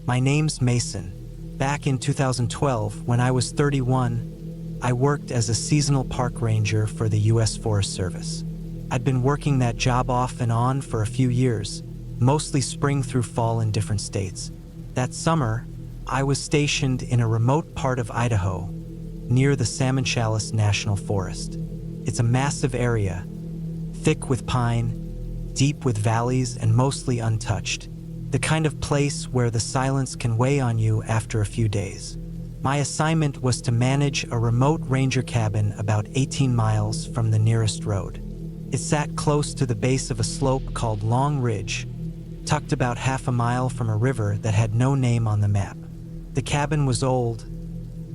My name's Mason. Back in 2012, when I was 31, I worked as a seasonal park ranger for the U.S. Forest Service. I'd been working that job off and on for a few years, mostly spring through fall in different states. That summer, I was stationed in a remote part of Idaho, near the Salmon Chalice National Forest. It's a massive area, thick with pine, deep with valleys, and mostly untouched. The kind of place where the silence can weigh on you after a few days. My assignment was to manage a remote ranger cabin about 18 miles from the nearest road. It sat close to the base of a slope called Long Ridge, tucked about half a mile from a river that had no name on the map. The cabin was old,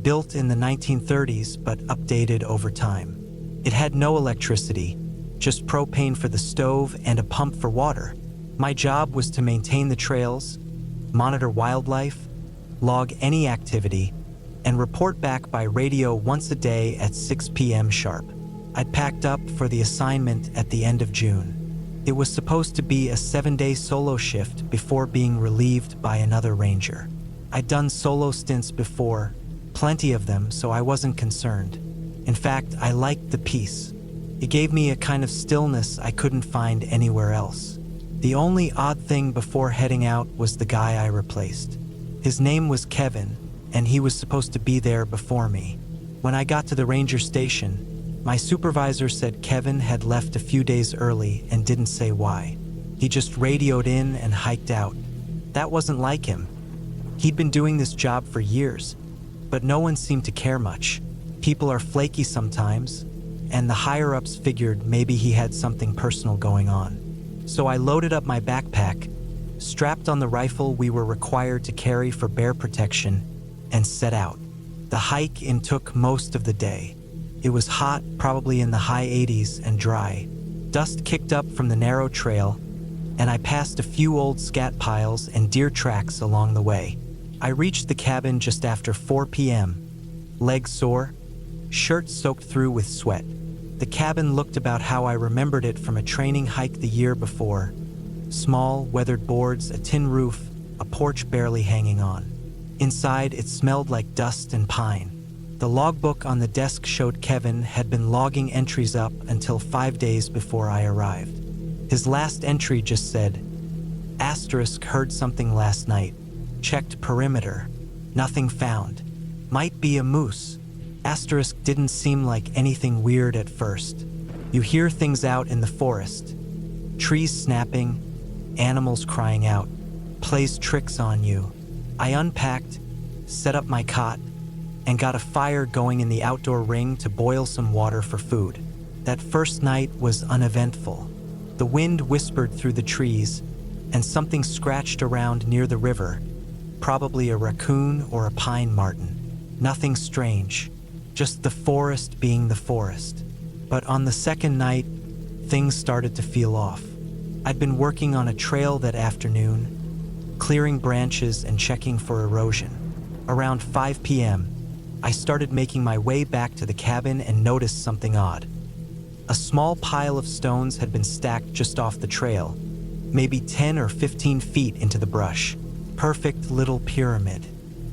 built in the 1930s but updated over time. It had no electricity, just propane for the stove and a pump for water. My job was to maintain the trails, monitor wildlife, log any activity, and report back by radio once a day at 6 p.m. sharp. I'd packed up for the assignment at the end of June. It was supposed to be a 7-day solo shift before being relieved by another ranger. I'd done solo stints before, plenty of them, so I wasn't concerned. In fact, I liked the peace. It gave me a kind of stillness I couldn't find anywhere else. The only odd thing before heading out was the guy I replaced. His name was Kevin, and he was supposed to be there before me. When I got to the ranger station, my supervisor said Kevin had left a few days early and didn't say why. He just radioed in and hiked out. That wasn't like him. He'd been doing this job for years, but no one seemed to care much. People are flaky sometimes, and the higher-ups figured maybe he had something personal going on. So I loaded up my backpack, strapped on the rifle we were required to carry for bear protection, and set out. The hike took most of the day. It was hot, probably in the high 80s, and dry. Dust kicked up from the narrow trail, and I passed a few old scat piles and deer tracks along the way. I reached the cabin just after 4 p.m., legs sore, shirt soaked through with sweat. The cabin looked about how I remembered it from a training hike the year before. Small, weathered boards, a tin roof, a porch barely hanging on. Inside, it smelled like dust and pine. The logbook on the desk showed Kevin had been logging entries up until 5 days before I arrived. His last entry just said, "Asterisk, heard something last night. Checked perimeter. Nothing found. Might be a moose." Asterisk didn't seem like anything weird at first. You hear things out in the forest. Trees snapping, animals crying out. Plays tricks on you. I unpacked, set up my cot, and got a fire going in the outdoor ring to boil some water for food. That first night was uneventful. The wind whispered through the trees, and something scratched around near the river, probably a raccoon or a pine marten. Nothing strange. Just the forest being the forest. But on the second night, things started to feel off. I'd been working on a trail that afternoon, clearing branches and checking for erosion. Around 5 p.m., I started making my way back to the cabin and noticed something odd. A small pile of stones had been stacked just off the trail, maybe 10 or 15 feet into the brush. Perfect little pyramid.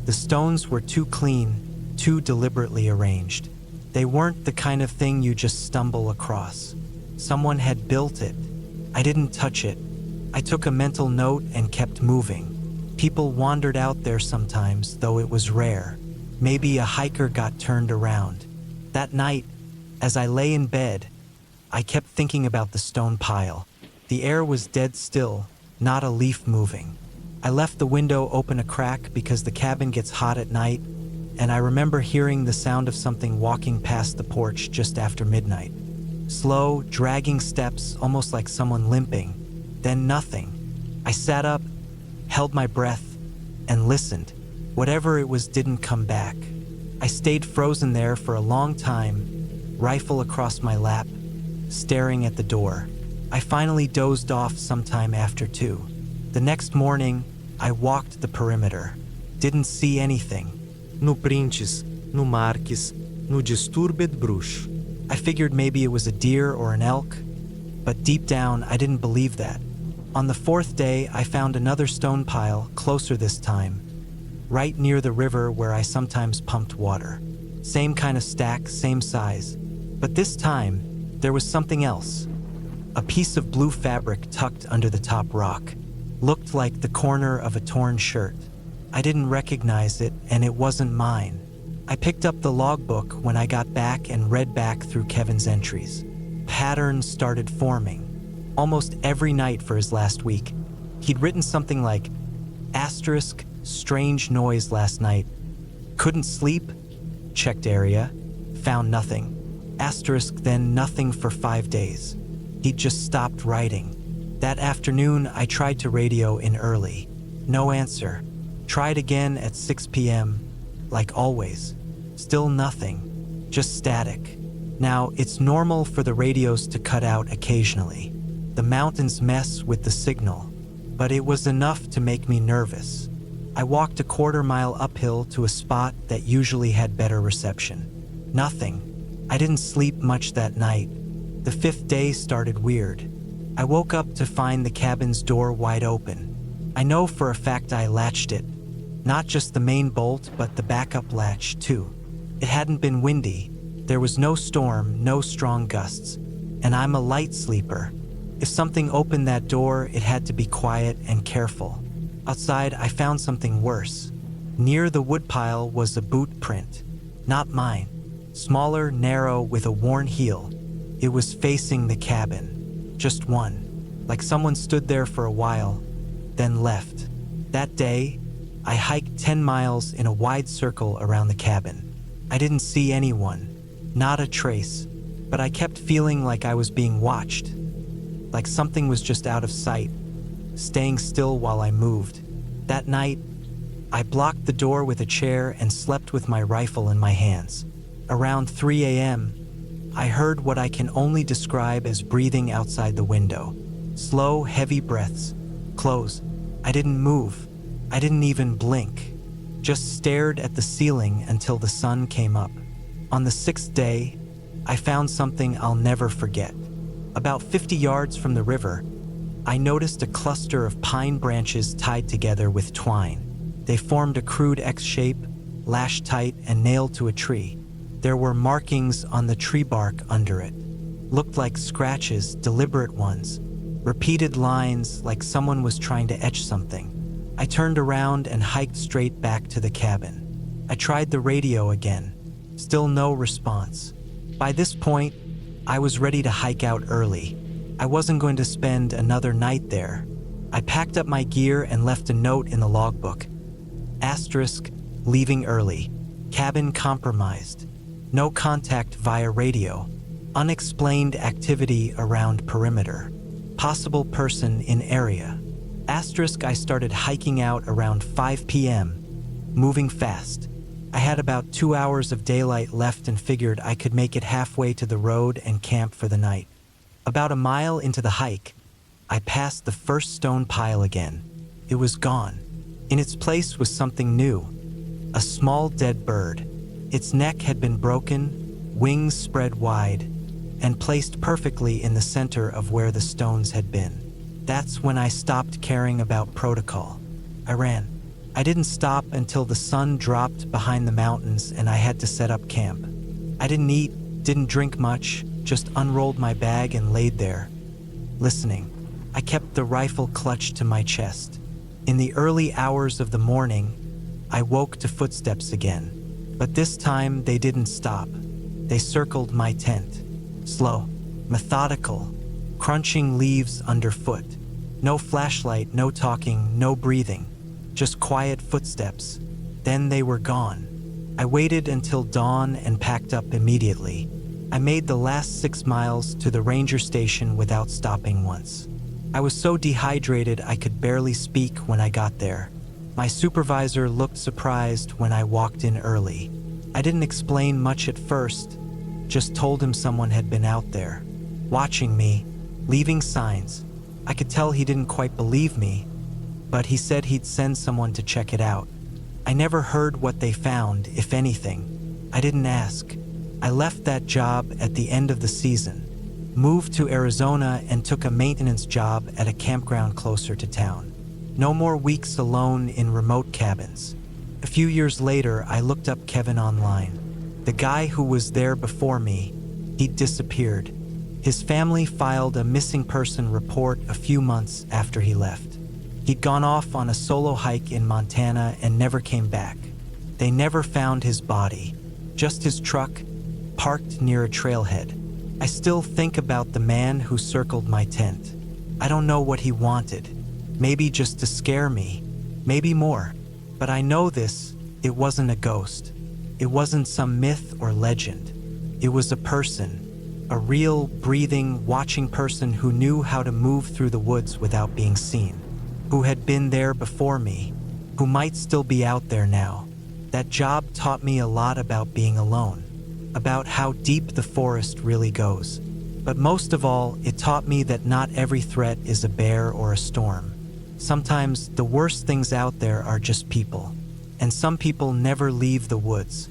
The stones were too clean, too deliberately arranged. They weren't the kind of thing you just stumble across. Someone had built it. I didn't touch it. I took a mental note and kept moving. People wandered out there sometimes, though it was rare. Maybe a hiker got turned around. That night, as I lay in bed, I kept thinking about the stone pile. The air was dead still, not a leaf moving. I left the window open a crack because the cabin gets hot at night, and I remember hearing the sound of something walking past the porch just after midnight. Slow, dragging steps, almost like someone limping. Then nothing. I sat up, held my breath, and listened. Whatever it was didn't come back. I stayed frozen there for a long time, rifle across my lap, staring at the door. I finally dozed off sometime after 2. The next morning, I walked the perimeter. Didn't see anything. No printes, no marques, no disturbed brush. I figured maybe it was a deer or an elk, but deep down I didn't believe that. On the fourth day, I found another stone pile, closer this time, right near the river where I sometimes pumped water. Same kind of stack, same size. But this time, there was something else. A piece of blue fabric tucked under the top rock. Looked like the corner of a torn shirt. I didn't recognize it, and it wasn't mine. I picked up the logbook when I got back and read back through Kevin's entries. Patterns started forming. Almost every night for his last week. He'd written something like, asterisk, strange noise last night. Couldn't sleep? Checked area. Found nothing. Asterisk, then nothing for 5 days. He'd just stopped writing. That afternoon, I tried to radio in early. No answer. Tried again at 6 p.m., like always. Still nothing. Just static. Now, it's normal for the radios to cut out occasionally. The mountains mess with the signal, but it was enough to make me nervous. I walked a quarter-mile uphill to a spot that usually had better reception. Nothing. I didn't sleep much that night. The 5th day started weird. I woke up to find the cabin's door wide open. I know for a fact I latched it. Not just the main bolt, but the backup latch, too. It hadn't been windy. There was no storm, no strong gusts. And I'm a light sleeper. If something opened that door, it had to be quiet and careful. Outside, I found something worse. Near the woodpile was a boot print. Not mine. Smaller, narrow, with a worn heel. It was facing the cabin. Just one. Like someone stood there for a while, then left. That day, I hiked 10 miles in a wide circle around the cabin. I didn't see anyone. Not a trace. But I kept feeling like I was being watched. Like something was just out of sight, staying still while I moved. That night, I blocked the door with a chair and slept with my rifle in my hands. Around 3 a.m., I heard what I can only describe as breathing outside the window. Slow, heavy breaths. Close. I didn't move. I didn't even blink. Just stared at the ceiling until the sun came up. On the 6th day, I found something I'll never forget. About 50 yards from the river, I noticed a cluster of pine branches tied together with twine. They formed a crude X shape, lashed tight and nailed to a tree. There were markings on the tree bark under it. Looked like scratches, deliberate ones. Repeated lines like someone was trying to etch something. I turned around and hiked straight back to the cabin. I tried the radio again. Still no response. By this point, I was ready to hike out early. I wasn't going to spend another night there. I packed up my gear and left a note in the logbook. Asterisk, leaving early. Cabin compromised. No contact via radio. Unexplained activity around perimeter. Possible person in area. Asterisk, I started hiking out around 5 p.m., moving fast. I had about 2 hours of daylight left and figured I could make it halfway to the road and camp for the night. About a mile into the hike, I passed the first stone pile again. It was gone. In its place was something new. A small dead bird. Its neck had been broken, wings spread wide, and placed perfectly in the center of where the stones had been. That's when I stopped caring about protocol. I ran. I didn't stop until the sun dropped behind the mountains and I had to set up camp. I didn't eat, didn't drink much, just unrolled my bag and laid there, listening. I kept the rifle clutched to my chest. In the early hours of the morning, I woke to footsteps again. But this time they didn't stop. They circled my tent. Slow, methodical, crunching leaves underfoot. No flashlight, no talking, no breathing. Just quiet footsteps. Then they were gone. I waited until dawn and packed up immediately. I made the last 6 miles to the ranger station without stopping once. I was so dehydrated I could barely speak when I got there. My supervisor looked surprised when I walked in early. I didn't explain much at first, just told him someone had been out there, watching me, leaving signs. I could tell he didn't quite believe me, but he said he'd send someone to check it out. I never heard what they found, if anything. I didn't ask. I left that job at the end of the season. moved to Arizona and took a maintenance job at a campground closer to town. No more weeks alone in remote cabins. A few years later, I looked up Kevin online. The guy who was there before me, he'd disappeared. His family filed a missing person report a few months after he left. He'd gone off on a solo hike in Montana and never came back. They never found his body, just his truck parked near a trailhead. I still think about the man who circled my tent. I don't know what he wanted. Maybe just to scare me, maybe more. But I know this, it wasn't a ghost. It wasn't some myth or legend. It was a person, a real, breathing, watching person who knew how to move through the woods without being seen, who had been there before me, who might still be out there now. That job taught me a lot about being alone, about how deep the forest really goes. But most of all, it taught me that not every threat is a bear or a storm. Sometimes the worst things out there are just people, and some people never leave the woods.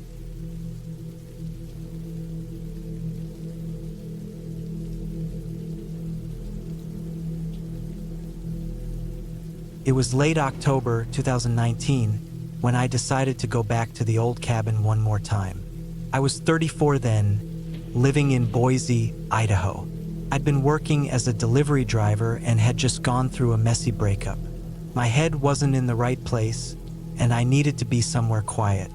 It was late October 2019 when I decided to go back to the old cabin one more time. I was 34 then, living in Boise, Idaho. I'd been working as a delivery driver and had just gone through a messy breakup. My head wasn't in the right place, and I needed to be somewhere quiet,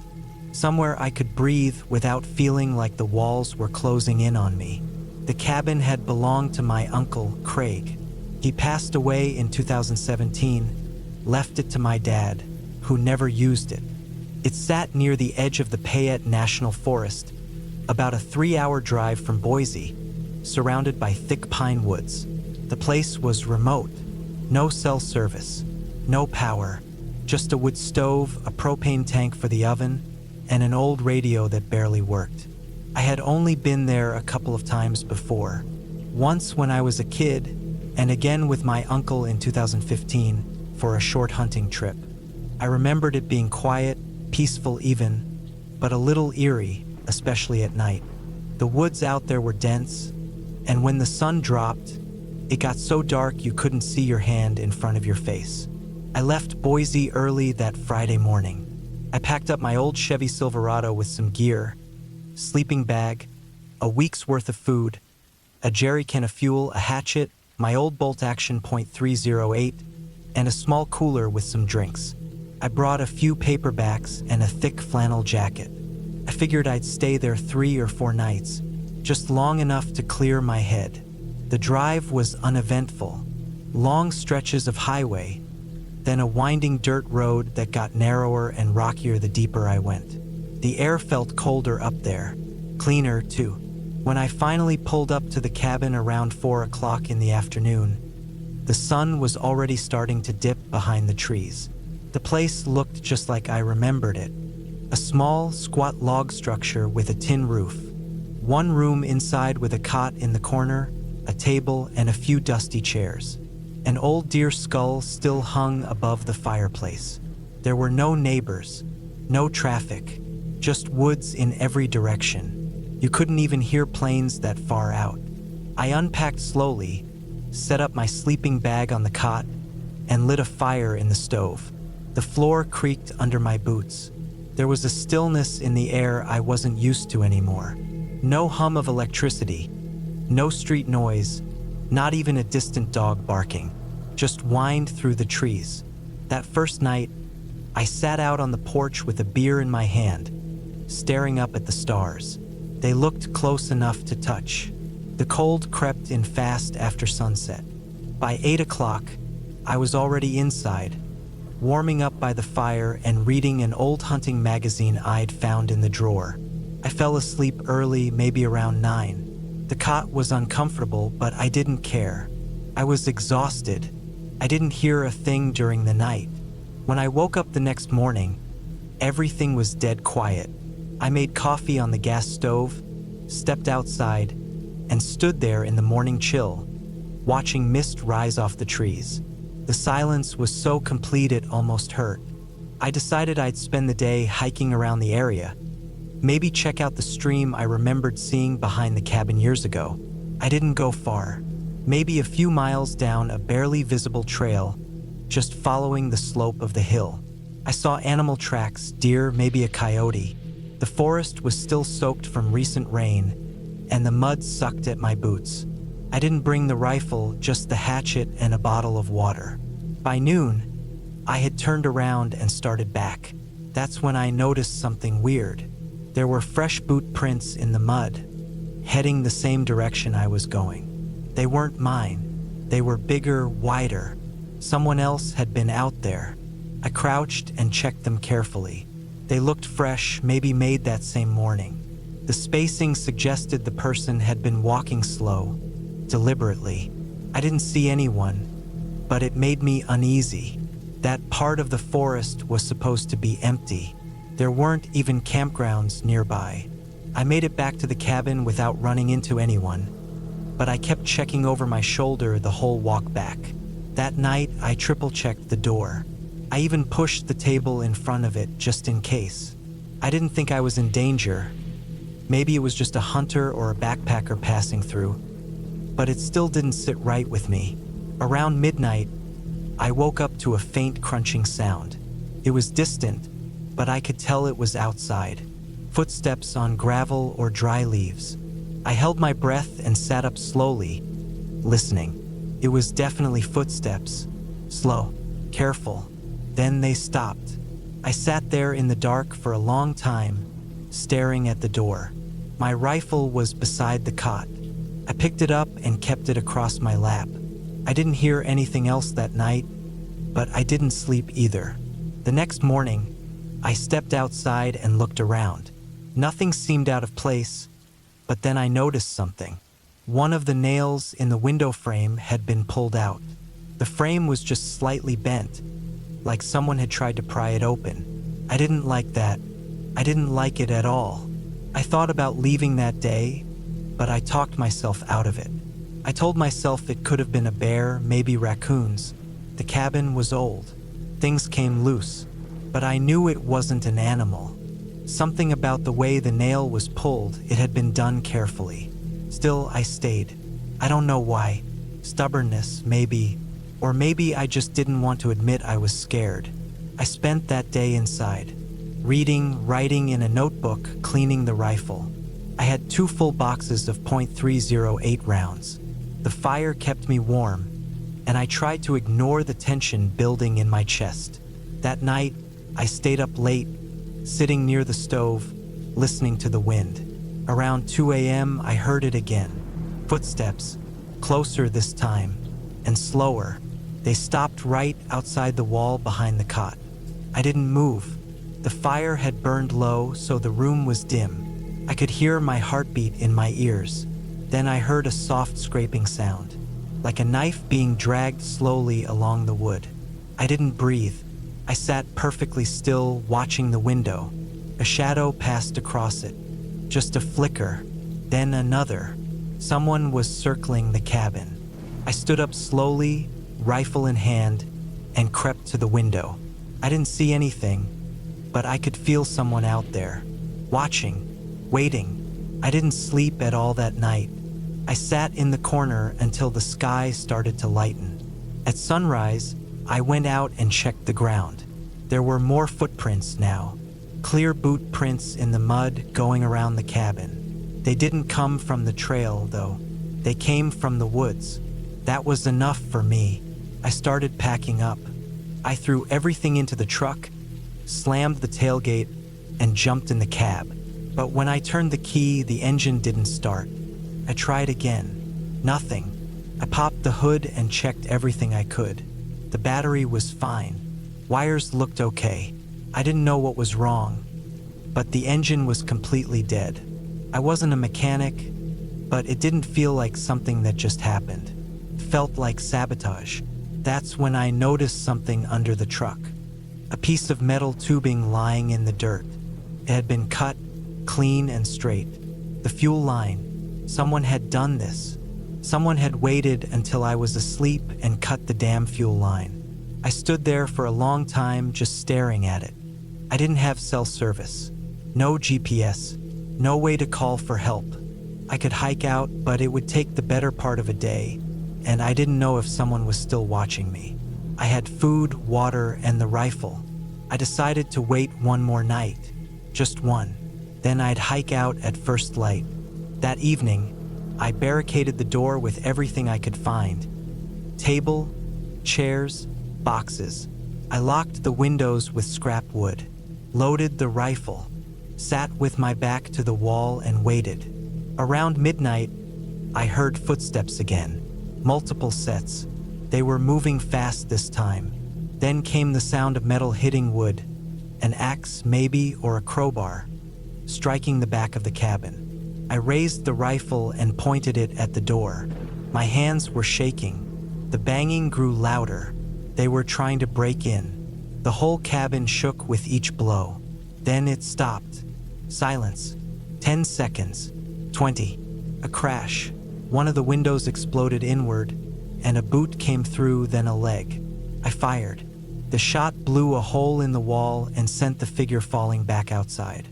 somewhere I could breathe without feeling like the walls were closing in on me. The cabin had belonged to my uncle, Craig. He passed away in 2017, left it to my dad, who never used it. It sat near the edge of the Payette National Forest, about a 3-hour drive from Boise, surrounded by thick pine woods. The place was remote, no cell service, no power, just a wood stove, a propane tank for the oven, and an old radio that barely worked. I had only been there a couple of times before, once when I was a kid, and again with my uncle in 2015 for a short hunting trip. I remembered it being quiet, peaceful even, but a little eerie, especially at night. The woods out there were dense, and when the sun dropped, it got so dark you couldn't see your hand in front of your face. I left Boise early that Friday morning. I packed up my old Chevy Silverado with some gear, sleeping bag, a week's worth of food, a jerry can of fuel, a hatchet, my old bolt-action .308, and a small cooler with some drinks. I brought a few paperbacks and a thick flannel jacket. I figured I'd stay there 3 or 4 nights, just long enough to clear my head. The drive was uneventful, long stretches of highway, then a winding dirt road that got narrower and rockier the deeper I went. The air felt colder up there, cleaner too. When I finally pulled up to the cabin around 4 o'clock in the afternoon, the sun was already starting to dip behind the trees. The place looked just like I remembered it. A small, squat log structure with a tin roof. One room inside with a cot in the corner, a table, and a few dusty chairs. An old deer skull still hung above the fireplace. There were no neighbors, no traffic, just woods in every direction. You couldn't even hear planes that far out. I unpacked slowly, set up my sleeping bag on the cot, and lit a fire in the stove. The floor creaked under my boots. There was a stillness in the air I wasn't used to anymore. No hum of electricity, no street noise, not even a distant dog barking. Just whined through the trees. That first night, I sat out on the porch with a beer in my hand, staring up at the stars. They looked close enough to touch. The cold crept in fast after sunset. By 8 o'clock, I was already inside, warming up by the fire and reading an old hunting magazine I'd found in the drawer. I fell asleep early, maybe around 9. The cot was uncomfortable, but I didn't care. I was exhausted. I didn't hear a thing during the night. When I woke up the next morning, everything was dead quiet. I made coffee on the gas stove, stepped outside, and stood there in the morning chill, watching mist rise off the trees. The silence was so complete it almost hurt. I decided I'd spend the day hiking around the area, maybe check out the stream I remembered seeing behind the cabin years ago. I didn't go far, maybe a few miles down a barely visible trail, just following the slope of the hill. I saw animal tracks, deer, maybe a coyote. The forest was still soaked from recent rain, and the mud sucked at my boots. I didn't bring the rifle, just the hatchet and a bottle of water. By noon, I had turned around and started back. That's when I noticed something weird. There were fresh boot prints in the mud, heading the same direction I was going. They weren't mine. They were bigger, wider. Someone else had been out there. I crouched and checked them carefully. They looked fresh, maybe made that same morning. The spacing suggested the person had been walking slow, deliberately. I didn't see anyone, but it made me uneasy. That part of the forest was supposed to be empty. There weren't even campgrounds nearby. I made it back to the cabin without running into anyone, but I kept checking over my shoulder the whole walk back. That night, I triple-checked the door. I even pushed the table in front of it just in case. I didn't think I was in danger. Maybe it was just a hunter or a backpacker passing through, but it still didn't sit right with me. Around midnight, I woke up to a faint crunching sound. It was distant, but I could tell it was outside. Footsteps on gravel or dry leaves. I held my breath and sat up slowly, listening. It was definitely footsteps. Slow, careful. Then they stopped. I sat there in the dark for a long time, staring at the door. My rifle was beside the cot. I picked it up and kept it across my lap. I didn't hear anything else that night, but I didn't sleep either. The next morning, I stepped outside and looked around. Nothing seemed out of place, but then I noticed something. One of the nails in the window frame had been pulled out. The frame was just slightly bent, like someone had tried to pry it open. I didn't like that. I didn't like it at all. I thought about leaving that day, but I talked myself out of it. I told myself it could have been a bear, maybe raccoons. The cabin was old. Things came loose, but I knew it wasn't an animal. Something about the way the nail was pulled, it had been done carefully. Still, I stayed. I don't know why. Stubbornness, maybe. Or maybe I just didn't want to admit I was scared. I spent that day inside, reading, writing in a notebook, cleaning the rifle. I had 2 full boxes of .308 rounds. The fire kept me warm, and I tried to ignore the tension building in my chest. That night, I stayed up late, sitting near the stove, listening to the wind. Around 2 a.m., I heard it again. Footsteps, closer this time, and slower. They stopped right outside the wall behind the cot. I didn't move. The fire had burned low, so the room was dim. I could hear my heartbeat in my ears. Then I heard a soft scraping sound, like a knife being dragged slowly along the wood. I didn't breathe. I sat perfectly still, watching the window. A shadow passed across it. Just a flicker, then another. Someone was circling the cabin. I stood up slowly, rifle in hand, and crept to the window. I didn't see anything, but I could feel someone out there, watching, waiting. I didn't sleep at all that night. I sat in the corner until the sky started to lighten. At sunrise, I went out and checked the ground. There were more footprints now, clear boot prints in the mud going around the cabin. They didn't come from the trail, though. They came from the woods. That was enough for me. I started packing up. I threw everything into the truck, slammed the tailgate, and jumped in the cab. But when I turned the key, the engine didn't start. I tried again. Nothing. I popped the hood and checked everything I could. The battery was fine. Wires looked okay. I didn't know what was wrong, but the engine was completely dead. I wasn't a mechanic, but it didn't feel like something that just happened. It felt like sabotage. That's when I noticed something under the truck. A piece of metal tubing lying in the dirt. It had been cut, clean and straight. The fuel line. Someone had done this. Someone had waited until I was asleep and cut the damn fuel line. I stood there for a long time just staring at it. I didn't have cell service. No GPS. No way to call for help. I could hike out, but it would take the better part of a day, and I didn't know if someone was still watching me. I had food, water, and the rifle. I decided to wait one more night, just one. Then I'd hike out at first light. That evening, I barricaded the door with everything I could find. Table, chairs, boxes. I locked the windows with scrap wood, loaded the rifle, sat with my back to the wall and waited. Around midnight, I heard footsteps again, multiple sets. They were moving fast this time. Then came the sound of metal hitting wood, an axe maybe or a crowbar, striking the back of the cabin. I raised the rifle and pointed it at the door. My hands were shaking. The banging grew louder. They were trying to break in. The whole cabin shook with each blow. Then it stopped. Silence. 10 seconds. 20. A crash. One of the windows exploded inward, and a boot came through, then a leg. I fired. The shot blew a hole in the wall and sent the figure falling back outside.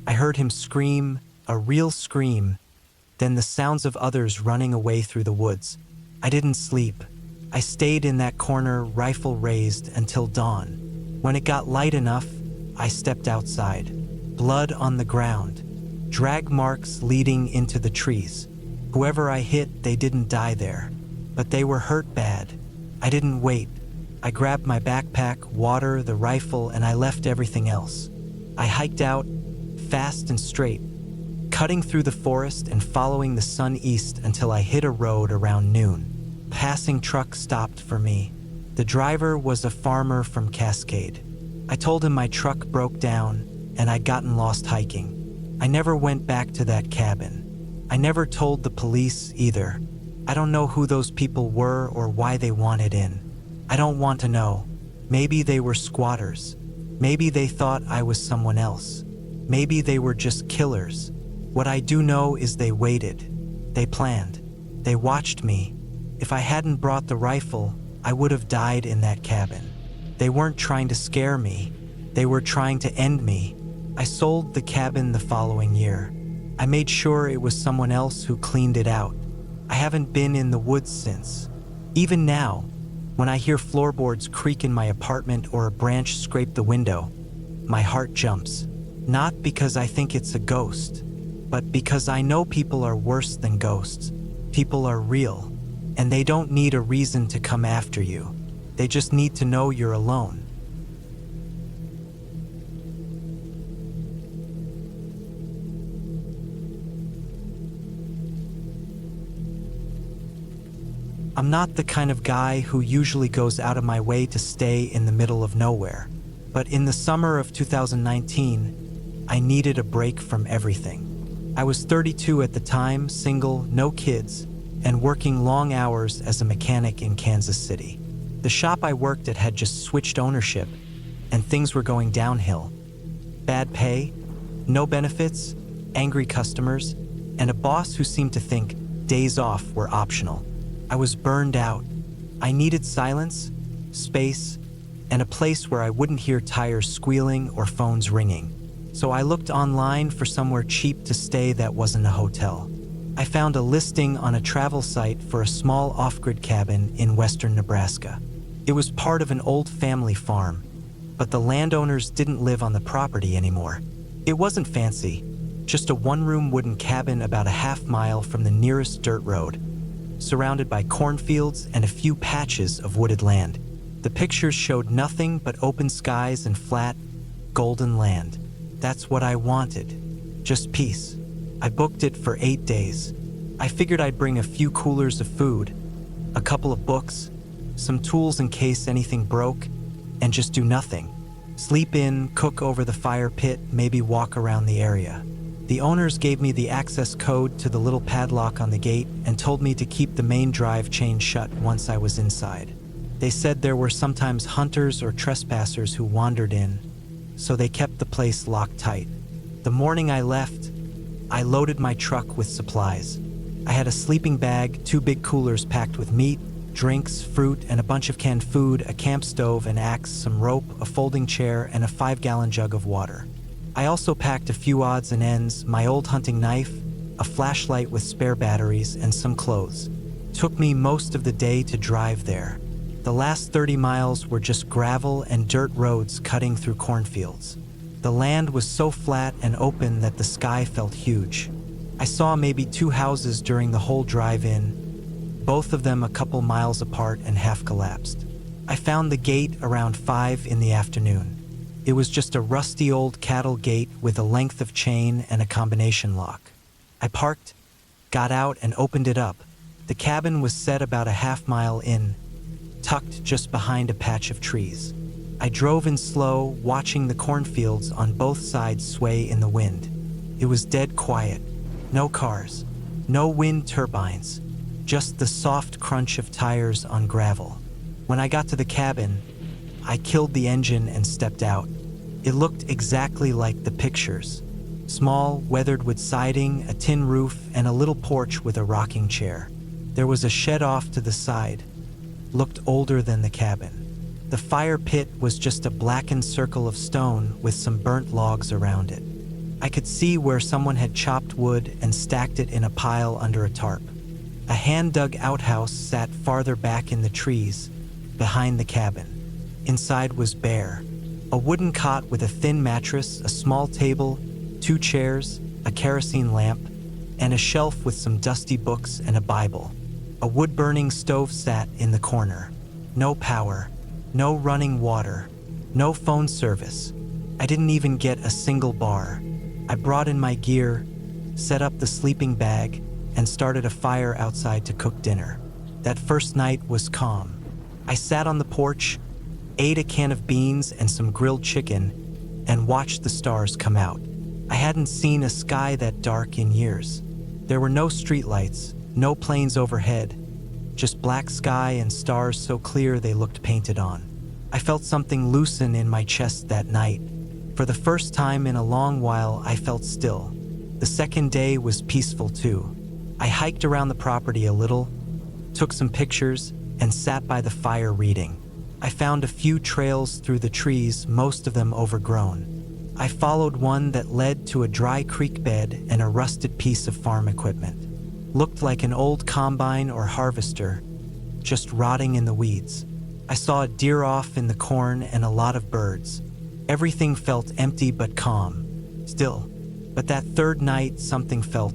I heard him scream, a real scream, then the sounds of others running away through the woods. I didn't sleep. I stayed in that corner, rifle raised, until dawn. When it got light enough, I stepped outside. Blood on the ground. Drag marks leading into the trees. Whoever I hit, they didn't die there, but they were hurt bad. I didn't wait. I grabbed my backpack, water, the rifle, and I left everything else. I hiked out, fast and straight, cutting through the forest and following the sun east until I hit a road around noon. Passing truck stopped for me. The driver was a farmer from Cascade. I told him my truck broke down and I'd gotten lost hiking. I never went back to that cabin. I never told the police either. I don't know who those people were or why they wanted in. I don't want to know. Maybe they were squatters. Maybe they thought I was someone else. Maybe they were just killers. What I do know is they waited. They planned. They watched me. If I hadn't brought the rifle, I would have died in that cabin. They weren't trying to scare me. They were trying to end me. I sold the cabin the following year. I made sure it was someone else who cleaned it out. I haven't been in the woods since. Even now, when I hear floorboards creak in my apartment or a branch scrape the window, my heart jumps. Not because I think it's a ghost, but because I know people are worse than ghosts. People are real, and they don't need a reason to come after you. They just need to know you're alone. I'm not the kind of guy who usually goes out of my way to stay in the middle of nowhere, but in the summer of 2019, I needed a break from everything. I was 32 at the time, single, no kids, and working long hours as a mechanic in Kansas City. The shop I worked at had just switched ownership, and things were going downhill. Bad pay, no benefits, angry customers, and a boss who seemed to think days off were optional. I was burned out. I needed silence, space, and a place where I wouldn't hear tires squealing or phones ringing. So I looked online for somewhere cheap to stay that wasn't a hotel. I found a listing on a travel site for a small off-grid cabin in western Nebraska. It was part of an old family farm, but the landowners didn't live on the property anymore. It wasn't fancy, just a one-room wooden cabin about a half-mile from the nearest dirt road, surrounded by cornfields and a few patches of wooded land. The pictures showed nothing but open skies and flat, golden land. That's what I wanted, just peace. I booked it for 8 days. I figured I'd bring a few coolers of food, a couple of books, some tools in case anything broke, and just do nothing. Sleep in, cook over the fire pit, maybe walk around the area. The owners gave me the access code to the little padlock on the gate and told me to keep the main drive chain shut once I was inside. They said there were sometimes hunters or trespassers who wandered in, so they kept the place locked tight. The morning I left, I loaded my truck with supplies. I had a sleeping bag, 2 big coolers packed with meat, drinks, fruit, and a bunch of canned food, a camp stove, an axe, some rope, a folding chair, and a 5-gallon jug of water. I also packed a few odds and ends, my old hunting knife, a flashlight with spare batteries, and some clothes. Took me most of the day to drive there. The last 30 miles were just gravel and dirt roads cutting through cornfields. The land was so flat and open that the sky felt huge. I saw maybe 2 houses during the whole drive-in, both of them a couple miles apart and half collapsed. I found the gate around 5 in the afternoon. It was just a rusty old cattle gate with a length of chain and a combination lock. I parked, got out, and opened it up. The cabin was set about a half-mile in, tucked just behind a patch of trees. I drove in slow, watching the cornfields on both sides sway in the wind. It was dead quiet. No cars, no wind turbines, just the soft crunch of tires on gravel. When I got to the cabin, I killed the engine and stepped out. It looked exactly like the pictures. Small, weathered wood siding, a tin roof, and a little porch with a rocking chair. There was a shed off to the side. Looked older than the cabin. The fire pit was just a blackened circle of stone with some burnt logs around it. I could see where someone had chopped wood and stacked it in a pile under a tarp. A hand-dug outhouse sat farther back in the trees, behind the cabin. Inside was bare. A wooden cot with a thin mattress, a small table, 2 chairs, a kerosene lamp, and a shelf with some dusty books and a Bible. A wood-burning stove sat in the corner. No power, no running water, no phone service. I didn't even get a single bar. I brought in my gear, set up the sleeping bag, and started a fire outside to cook dinner. That first night was calm. I sat on the porch, ate a can of beans and some grilled chicken, and watched the stars come out. I hadn't seen a sky that dark in years. There were no streetlights, no planes overhead, just black sky and stars so clear they looked painted on. I felt something loosen in my chest that night. For the first time in a long while, I felt still. The second day was peaceful too. I hiked around the property a little, took some pictures, and sat by the fire reading. I found a few trails through the trees, most of them overgrown. I followed one that led to a dry creek bed and a rusted piece of farm equipment. Looked like an old combine or harvester, just rotting in the weeds. I saw a deer off in the corn and a lot of birds. Everything felt empty but calm. Still, but that third night something felt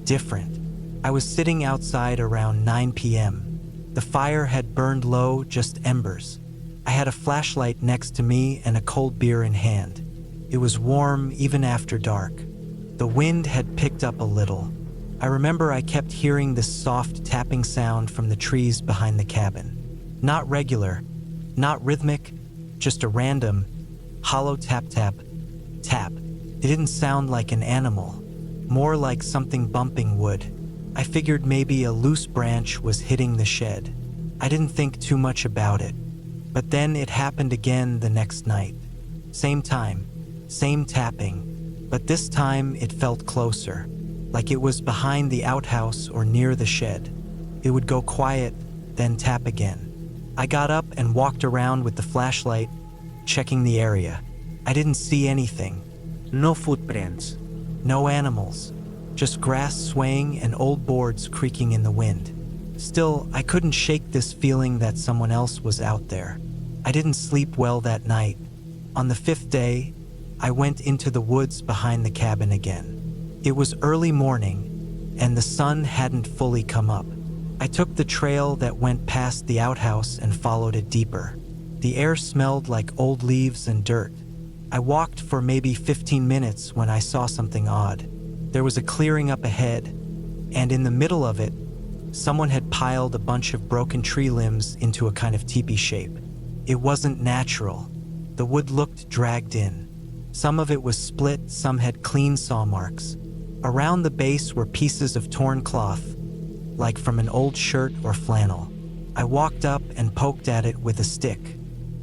different. I was sitting outside around 9 p.m. The fire had burned low, just embers. I had a flashlight next to me and a cold beer in hand. It was warm even after dark. The wind had picked up a little. I remember I kept hearing this soft tapping sound from the trees behind the cabin. Not regular, not rhythmic, just a random, hollow tap tap, tap. It didn't sound like an animal, more like something bumping wood. I figured maybe a loose branch was hitting the shed. I didn't think too much about it. But then it happened again the next night. Same time, same tapping, but this time it felt closer, like it was behind the outhouse or near the shed. It would go quiet, then tap again. I got up and walked around with the flashlight, checking the area. I didn't see anything. No footprints. No animals. Just grass swaying and old boards creaking in the wind. Still, I couldn't shake this feeling that someone else was out there. I didn't sleep well that night. On the 5th day, I went into the woods behind the cabin again. It was early morning, and the sun hadn't fully come up. I took the trail that went past the outhouse and followed it deeper. The air smelled like old leaves and dirt. I walked for maybe 15 minutes when I saw something odd. There was a clearing up ahead, and in the middle of it, someone had piled a bunch of broken tree limbs into a kind of teepee shape. It wasn't natural. The wood looked dragged in. Some of it was split, some had clean saw marks. Around the base were pieces of torn cloth, like from an old shirt or flannel. I walked up and poked at it with a stick.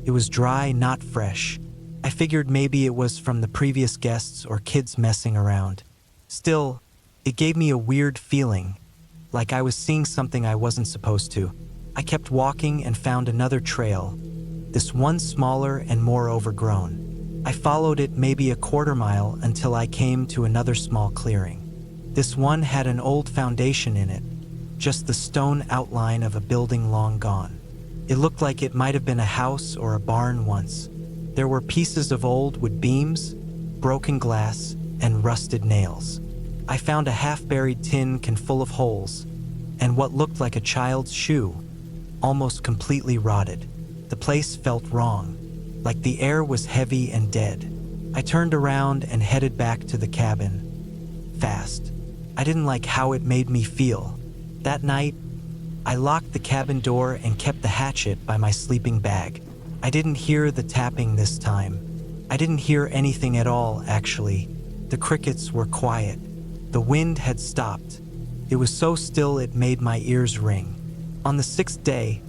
It was dry, not fresh. I figured maybe it was from the previous guests or kids messing around. Still, it gave me a weird feeling, like I was seeing something I wasn't supposed to. I kept walking and found another trail, this one smaller and more overgrown. I followed it maybe a quarter mile until I came to another small clearing. This one had an old foundation in it, just the stone outline of a building long gone. It looked like it might have been a house or a barn once. There were pieces of old wood beams, broken glass, and rusted nails. I found a half-buried tin can full of holes, and what looked like a child's shoe, almost completely rotted. The place felt wrong, like the air was heavy and dead. I turned around and headed back to the cabin, fast. I didn't like how it made me feel. That night, I locked the cabin door and kept the hatchet by my sleeping bag. I didn't hear the tapping this time. I didn't hear anything at all, actually. The crickets were quiet. The wind had stopped. It was so still it made my ears ring. On the 6th day,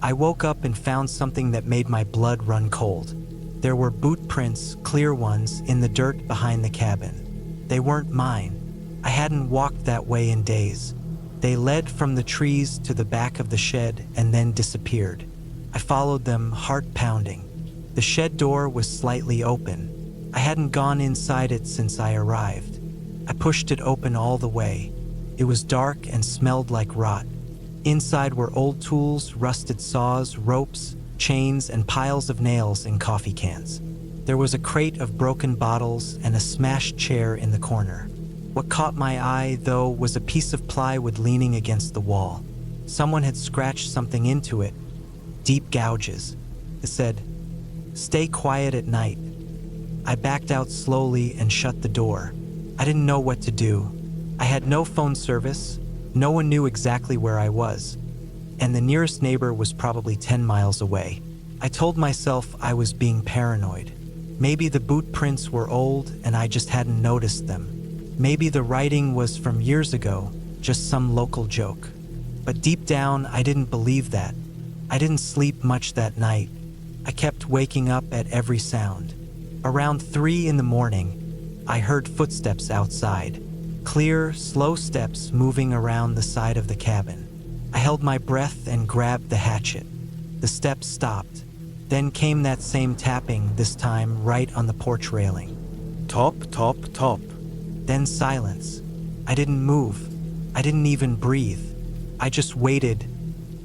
I woke up and found something that made my blood run cold. There were boot prints, clear ones, in the dirt behind the cabin. They weren't mine. I hadn't walked that way in days. They led from the trees to the back of the shed and then disappeared. I followed them, heart pounding. The shed door was slightly open. I hadn't gone inside it since I arrived. I pushed it open all the way. It was dark and smelled like rot. Inside were old tools, rusted saws, ropes, chains, and piles of nails in coffee cans. There was a crate of broken bottles and a smashed chair in the corner. What caught my eye, though, was a piece of plywood leaning against the wall. Someone had scratched something into it, deep gouges. It said, "Stay quiet at night." I backed out slowly and shut the door. I didn't know what to do. I had no phone service. No one knew exactly where I was, and the nearest neighbor was probably 10 miles away. I told myself I was being paranoid. Maybe the boot prints were old and I just hadn't noticed them. Maybe the writing was from years ago, just some local joke. But deep down, I didn't believe that. I didn't sleep much that night. I kept waking up at every sound. Around 3 in the morning, I heard footsteps outside. Clear, slow steps moving around the side of the cabin. I held my breath and grabbed the hatchet. The steps stopped. Then came that same tapping, this time right on the porch railing. Top, top, top. Then silence. I didn't move. I didn't even breathe. I just waited,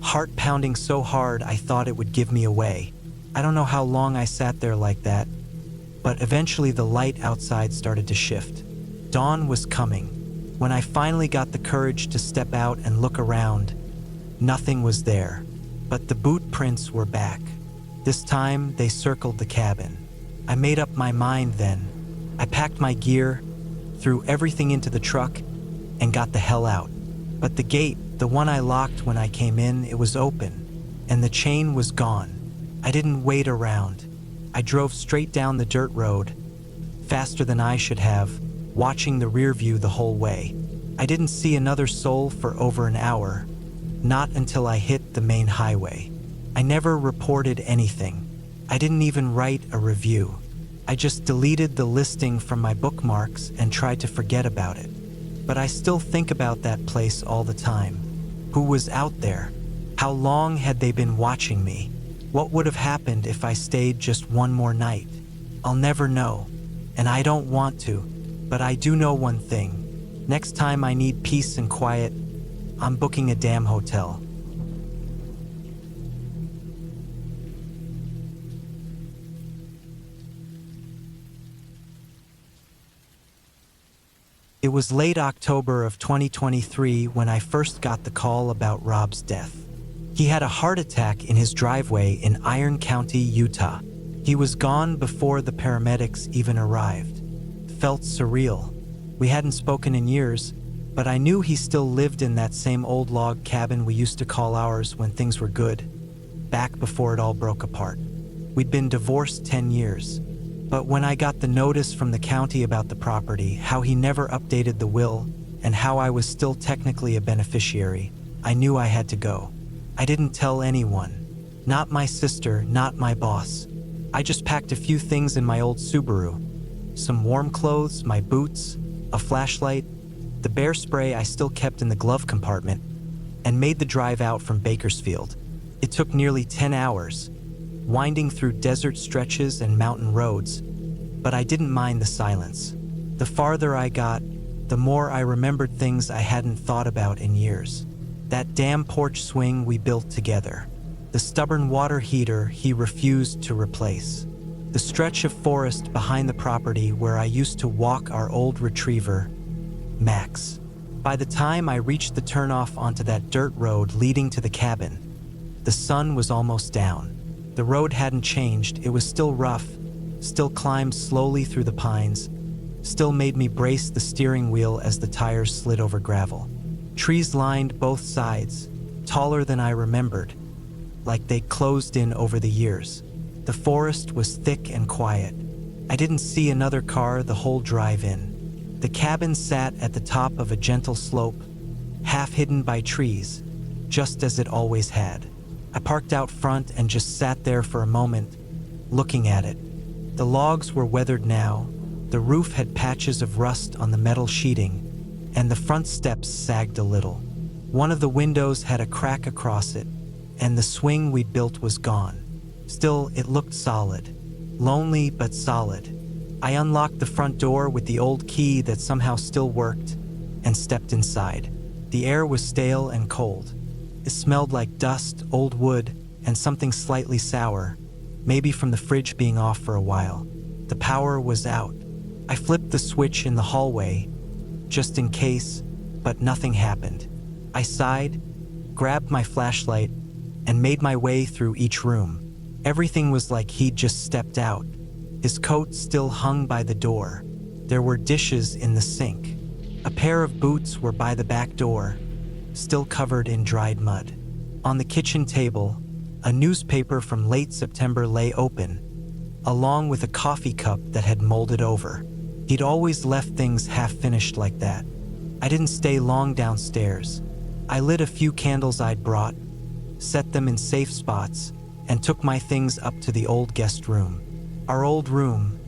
heart pounding so hard I thought it would give me away. I don't know how long I sat there like that, but eventually the light outside started to shift. Dawn was coming. When I finally got the courage to step out and look around, nothing was there. But the boot prints were back. This time, they circled the cabin. I made up my mind then. I packed my gear, threw everything into the truck, and got the hell out. But the gate, the one I locked when I came in, it was open, and the chain was gone. I didn't wait around. I drove straight down the dirt road, faster than I should have, watching the rear view the whole way. I didn't see another soul for over an hour, not until I hit the main highway. I never reported anything. I didn't even write a review. I just deleted the listing from my bookmarks and tried to forget about it. But I still think about that place all the time. Who was out there? How long had they been watching me? What would have happened if I stayed just one more night? I'll never know, and I don't want to. But I do know one thing. Next time I need peace and quiet, I'm booking a damn hotel. It was late October of 2023 when I first got the call about Rob's death. He had a heart attack in his driveway in Iron County, Utah. He was gone before the paramedics even arrived. Felt surreal. We hadn't spoken in years, but I knew he still lived in that same old log cabin we used to call ours when things were good, back before it all broke apart. We'd been divorced 10 years, but when I got the notice from the county about the property, how he never updated the will, and how I was still technically a beneficiary, I knew I had to go. I didn't tell anyone. Not my sister, not my boss. I just packed a few things in my old Subaru. Some warm clothes, my boots, a flashlight, the bear spray I still kept in the glove compartment, and made the drive out from Bakersfield. It took nearly 10 hours, winding through desert stretches and mountain roads, but I didn't mind the silence. The farther I got, the more I remembered things I hadn't thought about in years. That damn porch swing we built together. The stubborn water heater he refused to replace. The stretch of forest behind the property where I used to walk our old retriever, Max. By the time I reached the turnoff onto that dirt road leading to the cabin, the sun was almost down. The road hadn't changed, it was still rough, still climbed slowly through the pines, still made me brace the steering wheel as the tires slid over gravel. Trees lined both sides, taller than I remembered, like they'd closed in over the years. The forest was thick and quiet. I didn't see another car the whole drive in. The cabin sat at the top of a gentle slope, half hidden by trees, just as it always had. I parked out front and just sat there for a moment, looking at it. The logs were weathered now, the roof had patches of rust on the metal sheeting, and the front steps sagged a little. One of the windows had a crack across it, and the swing we'd built was gone. Still, it looked solid. Lonely, but solid. I unlocked the front door with the old key that somehow still worked, and stepped inside. The air was stale and cold. It smelled like dust, old wood, and something slightly sour, maybe from the fridge being off for a while. The power was out. I flipped the switch in the hallway, just in case, but nothing happened. I sighed, grabbed my flashlight, and made my way through each room. Everything was like he'd just stepped out. His coat still hung by the door. There were dishes in the sink. A pair of boots were by the back door, still covered in dried mud. On the kitchen table, a newspaper from late September lay open, along with a coffee cup that had molded over. He'd always left things half-finished like that. I didn't stay long downstairs. I lit a few candles I'd brought, set them in safe spots, and took my things up to the old guest room. Our old room.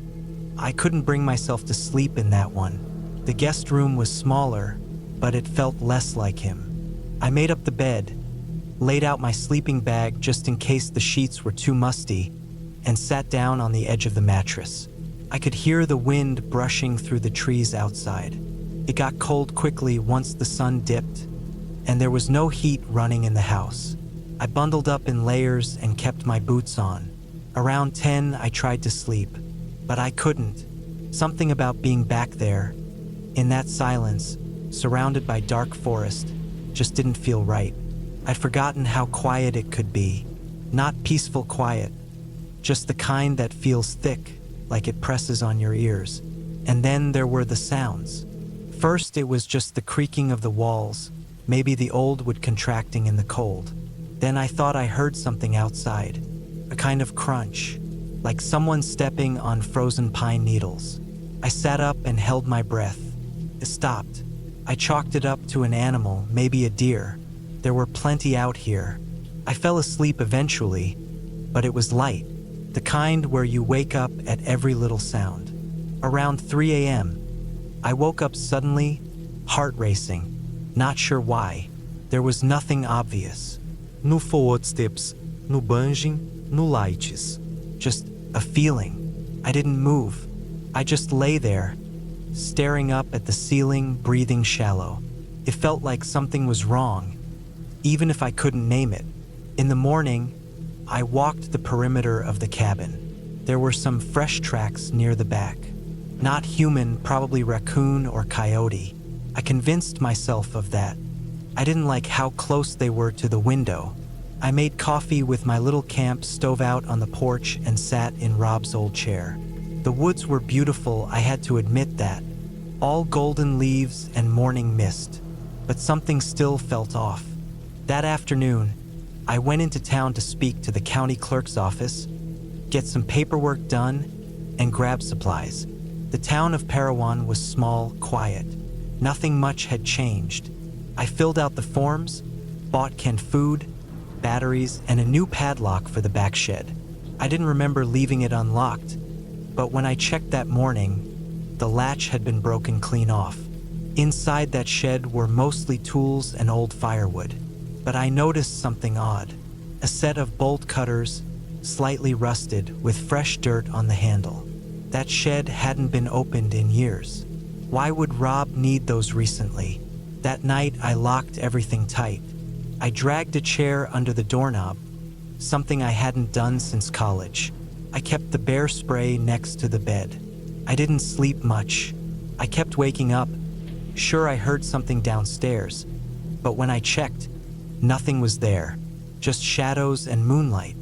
I couldn't bring myself to sleep in that one. The guest room was smaller, but it felt less like him. I made up the bed, laid out my sleeping bag just in case the sheets were too musty, and sat down on the edge of the mattress. I could hear the wind brushing through the trees outside. It got cold quickly once the sun dipped, and there was no heat running in the house. I bundled up in layers and kept my boots on. Around 10, I tried to sleep, but I couldn't. Something about being back there, in that silence, surrounded by dark forest, just didn't feel right. I'd forgotten how quiet it could be. Not peaceful quiet, just the kind that feels thick, like it presses on your ears. And then there were the sounds. First, it was just the creaking of the walls, maybe the old wood contracting in the cold. Then I thought I heard something outside, a kind of crunch, like someone stepping on frozen pine needles. I sat up and held my breath. It stopped. I chalked it up to an animal, maybe a deer. There were plenty out here. I fell asleep eventually, but it was light, the kind where you wake up at every little sound. Around 3 a.m., I woke up suddenly, heart racing, not sure why. There was nothing obvious. No footsteps, no banging, no lights. Just a feeling. I didn't move. I just lay there, staring up at the ceiling, breathing shallow. It felt like something was wrong, even if I couldn't name it. In the morning, I walked the perimeter of the cabin. There were some fresh tracks near the back. Not human, probably raccoon or coyote. I convinced myself of that. I didn't like how close they were to the window. I made coffee with my little camp stove out on the porch and sat in Rob's old chair. The woods were beautiful, I had to admit that. All golden leaves and morning mist. But something still felt off. That afternoon, I went into town to speak to the county clerk's office, get some paperwork done, and grab supplies. The town of Parowan was small, quiet. Nothing much had changed. I filled out the forms, bought canned food, batteries, and a new padlock for the back shed. I didn't remember leaving it unlocked, but when I checked that morning, the latch had been broken clean off. Inside that shed were mostly tools and old firewood. But I noticed something odd. A set of bolt cutters, slightly rusted, with fresh dirt on the handle. That shed hadn't been opened in years. Why would Rob need those recently? That night, I locked everything tight. I dragged a chair under the doorknob, something I hadn't done since college. I kept the bear spray next to the bed. I didn't sleep much. I kept waking up. Sure, I heard something downstairs, but when I checked, nothing was there, just shadows and moonlight.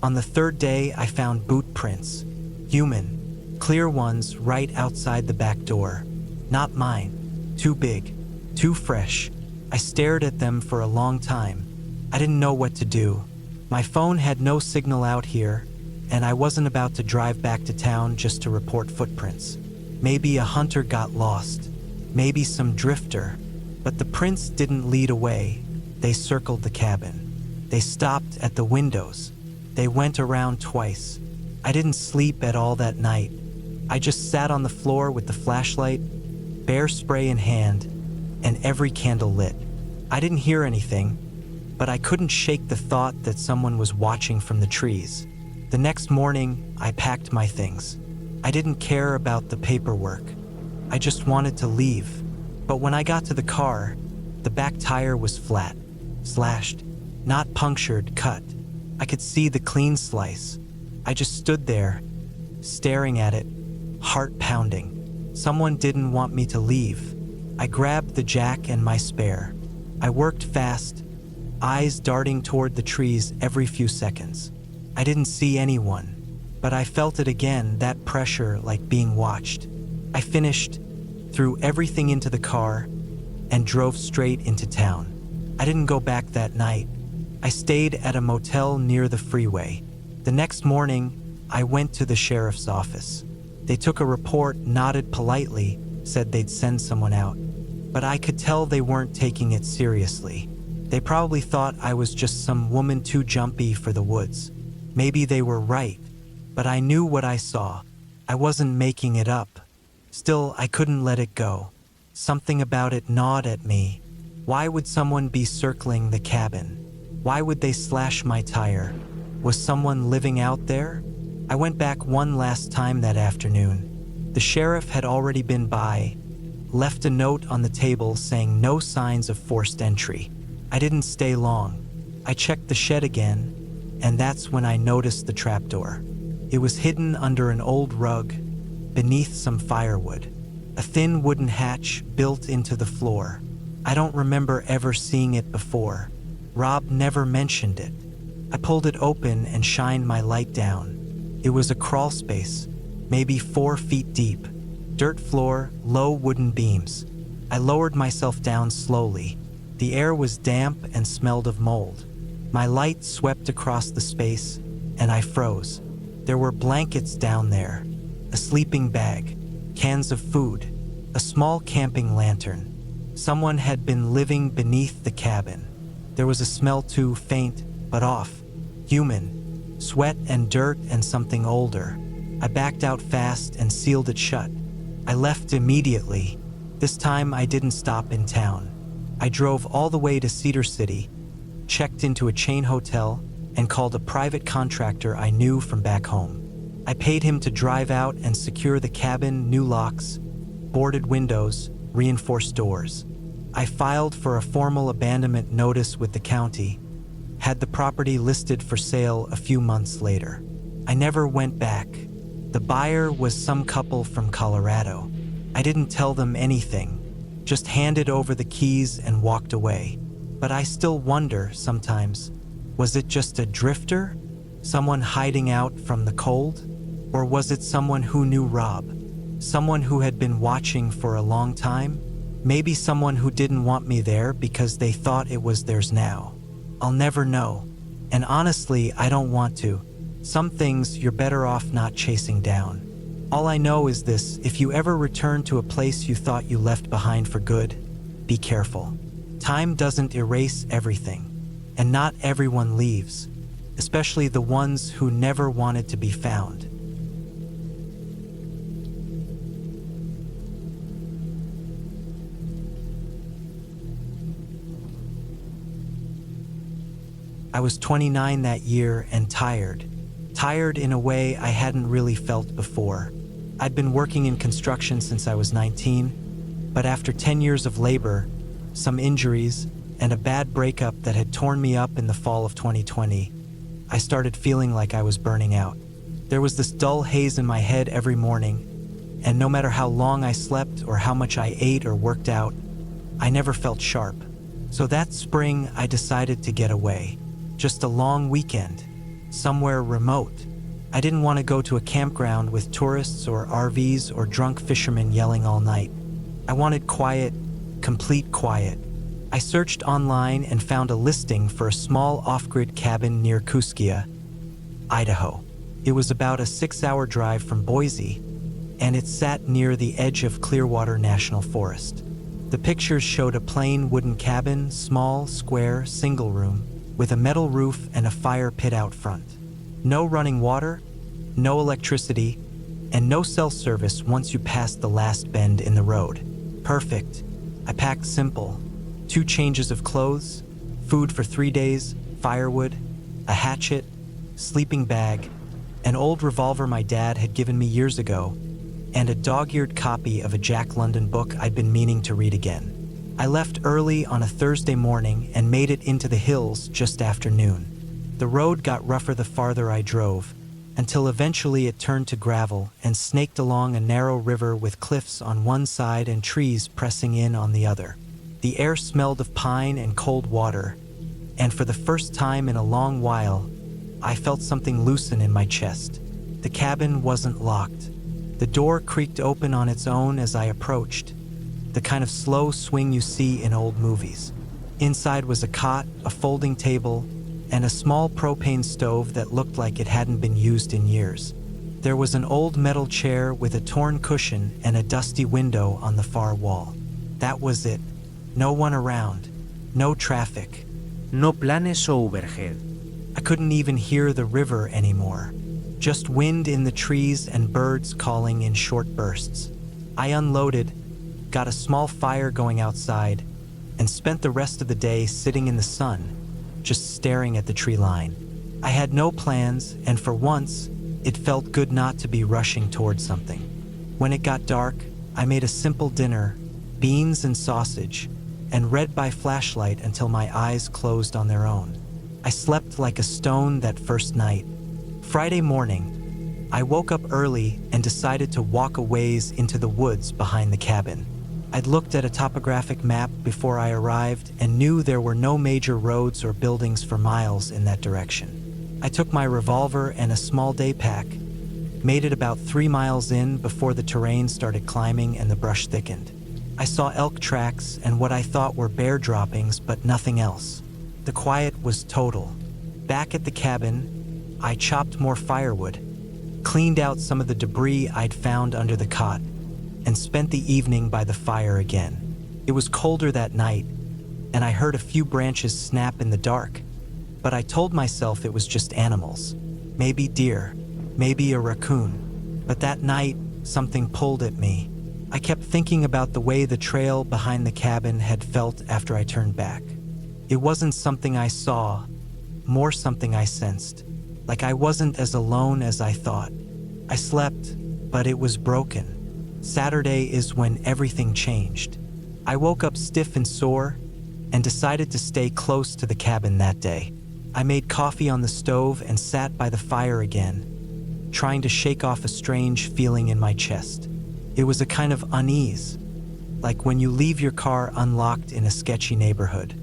On the third day, I found boot prints, human, clear ones right outside the back door. Not mine, too big, too fresh. I stared at them for a long time. I didn't know what to do. My phone had no signal out here, and I wasn't about to drive back to town just to report footprints. Maybe a hunter got lost, maybe some drifter, but the prints didn't lead away. They circled the cabin. They stopped at the windows. They went around twice. I didn't sleep at all that night. I just sat on the floor with the flashlight, bear spray in hand, and every candle lit. I didn't hear anything, but I couldn't shake the thought that someone was watching from the trees. The next morning, I packed my things. I didn't care about the paperwork. I just wanted to leave. But when I got to the car, the back tire was flat, slashed, not punctured, cut. I could see the clean slice. I just stood there, staring at it, heart pounding. Someone didn't want me to leave. I grabbed the jack and my spare. I worked fast, eyes darting toward the trees every few seconds. I didn't see anyone, but I felt it again, that pressure like being watched. I finished, threw everything into the car, and drove straight into town. I didn't go back that night. I stayed at a motel near the freeway. The next morning, I went to the sheriff's office. They took a report, nodded politely, said they'd send someone out. But I could tell they weren't taking it seriously. They probably thought I was just some woman too jumpy for the woods. Maybe they were right, but I knew what I saw. I wasn't making it up. Still, I couldn't let it go. Something about it gnawed at me. Why would someone be circling the cabin? Why would they slash my tire? Was someone living out there? I went back one last time that afternoon. The sheriff had already been by, left a note on the table saying no signs of forced entry. I didn't stay long. I checked the shed again, and that's when I noticed the trapdoor. It was hidden under an old rug, beneath some firewood. A thin wooden hatch built into the floor. I don't remember ever seeing it before. Rob never mentioned it. I pulled it open and shined my light down. It was a crawl space, maybe 4 feet deep. Dirt floor, low wooden beams. I lowered myself down slowly. The air was damp and smelled of mold. My light swept across the space, and I froze. There were blankets down there, a sleeping bag, cans of food, a small camping lantern. Someone had been living beneath the cabin. There was a smell too, faint but off. Human, sweat and dirt and something older. I backed out fast and sealed it shut. I left immediately. This time I didn't stop in town. I drove all the way to Cedar City, checked into a chain hotel, and called a private contractor I knew from back home. I paid him to drive out and secure the cabin, new locks, boarded windows, reinforced doors. I filed for a formal abandonment notice with the county, had the property listed for sale a few months later. I never went back. The buyer was some couple from Colorado. I didn't tell them anything, just handed over the keys and walked away. But I still wonder sometimes, was it just a drifter? Someone hiding out from the cold? Or was it someone who knew Rob? Someone who had been watching for a long time? Maybe someone who didn't want me there because they thought it was theirs now. I'll never know. And honestly, I don't want to. Some things you're better off not chasing down. All I know is this: if you ever return to a place you thought you left behind for good, be careful. Time doesn't erase everything, and not everyone leaves, especially the ones who never wanted to be found. I was 29 that year and tired. Tired in a way I hadn't really felt before. I'd been working in construction since I was 19, But after 10 years of labor, some injuries, and a bad breakup that had torn me up in the fall of 2020, I started feeling like I was burning out. There was this dull haze in my head every morning, and no matter how long I slept or how much I ate or worked out, I never felt sharp. So that spring, I decided to get away. Just a long weekend, somewhere remote. I didn't want to go to a campground with tourists or RVs or drunk fishermen yelling all night. I wanted quiet, complete quiet. I searched online and found a listing for a small off-grid cabin near Kuskia, Idaho. It was about a 6-hour drive from Boise, and it sat near the edge of Clearwater National Forest. The pictures showed a plain wooden cabin, small, square, single room, with a metal roof and a fire pit out front. No running water, no electricity, and no cell service once you passed the last bend in the road. Perfect. I packed simple. 2 changes of clothes, food for 3 days, firewood, a hatchet, sleeping bag, an old revolver my dad had given me years ago, and a dog-eared copy of a Jack London book I'd been meaning to read again. I left early on a Thursday morning and made it into the hills just after noon. The road got rougher the farther I drove, until eventually it turned to gravel and snaked along a narrow river with cliffs on one side and trees pressing in on the other. The air smelled of pine and cold water, and for the first time in a long while, I felt something loosen in my chest. The cabin wasn't locked. The door creaked open on its own as I approached, the kind of slow swing you see in old movies. Inside was a cot, a folding table, and a small propane stove that looked like it hadn't been used in years. There was an old metal chair with a torn cushion and a dusty window on the far wall. That was it. No one around. No traffic. No planes o overhead. I couldn't even hear the river anymore. Just wind in the trees and birds calling in short bursts. I unloaded, got a small fire going outside, and spent the rest of the day sitting in the sun, just staring at the tree line. I had no plans, and for once, it felt good not to be rushing towards something. When it got dark, I made a simple dinner, beans and sausage, and read by flashlight until my eyes closed on their own. I slept like a stone that first night. Friday morning, I woke up early and decided to walk a ways into the woods behind the cabin. I'd looked at a topographic map before I arrived and knew there were no major roads or buildings for miles in that direction. I took my revolver and a small day pack, made it about 3 miles in before the terrain started climbing and the brush thickened. I saw elk tracks and what I thought were bear droppings, but nothing else. The quiet was total. Back at the cabin, I chopped more firewood, cleaned out some of the debris I'd found under the cot, and spent the evening by the fire again. It was colder that night, and I heard a few branches snap in the dark, but I told myself it was just animals. Maybe deer, maybe a raccoon. But that night, something pulled at me. I kept thinking about the way the trail behind the cabin had felt after I turned back. It wasn't something I saw, more something I sensed. Like I wasn't as alone as I thought. I slept, but it was broken. Saturday is when everything changed. I woke up stiff and sore and decided to stay close to the cabin that day. I made coffee on the stove and sat by the fire again, trying to shake off a strange feeling in my chest. It was a kind of unease, like when you leave your car unlocked in a sketchy neighborhood.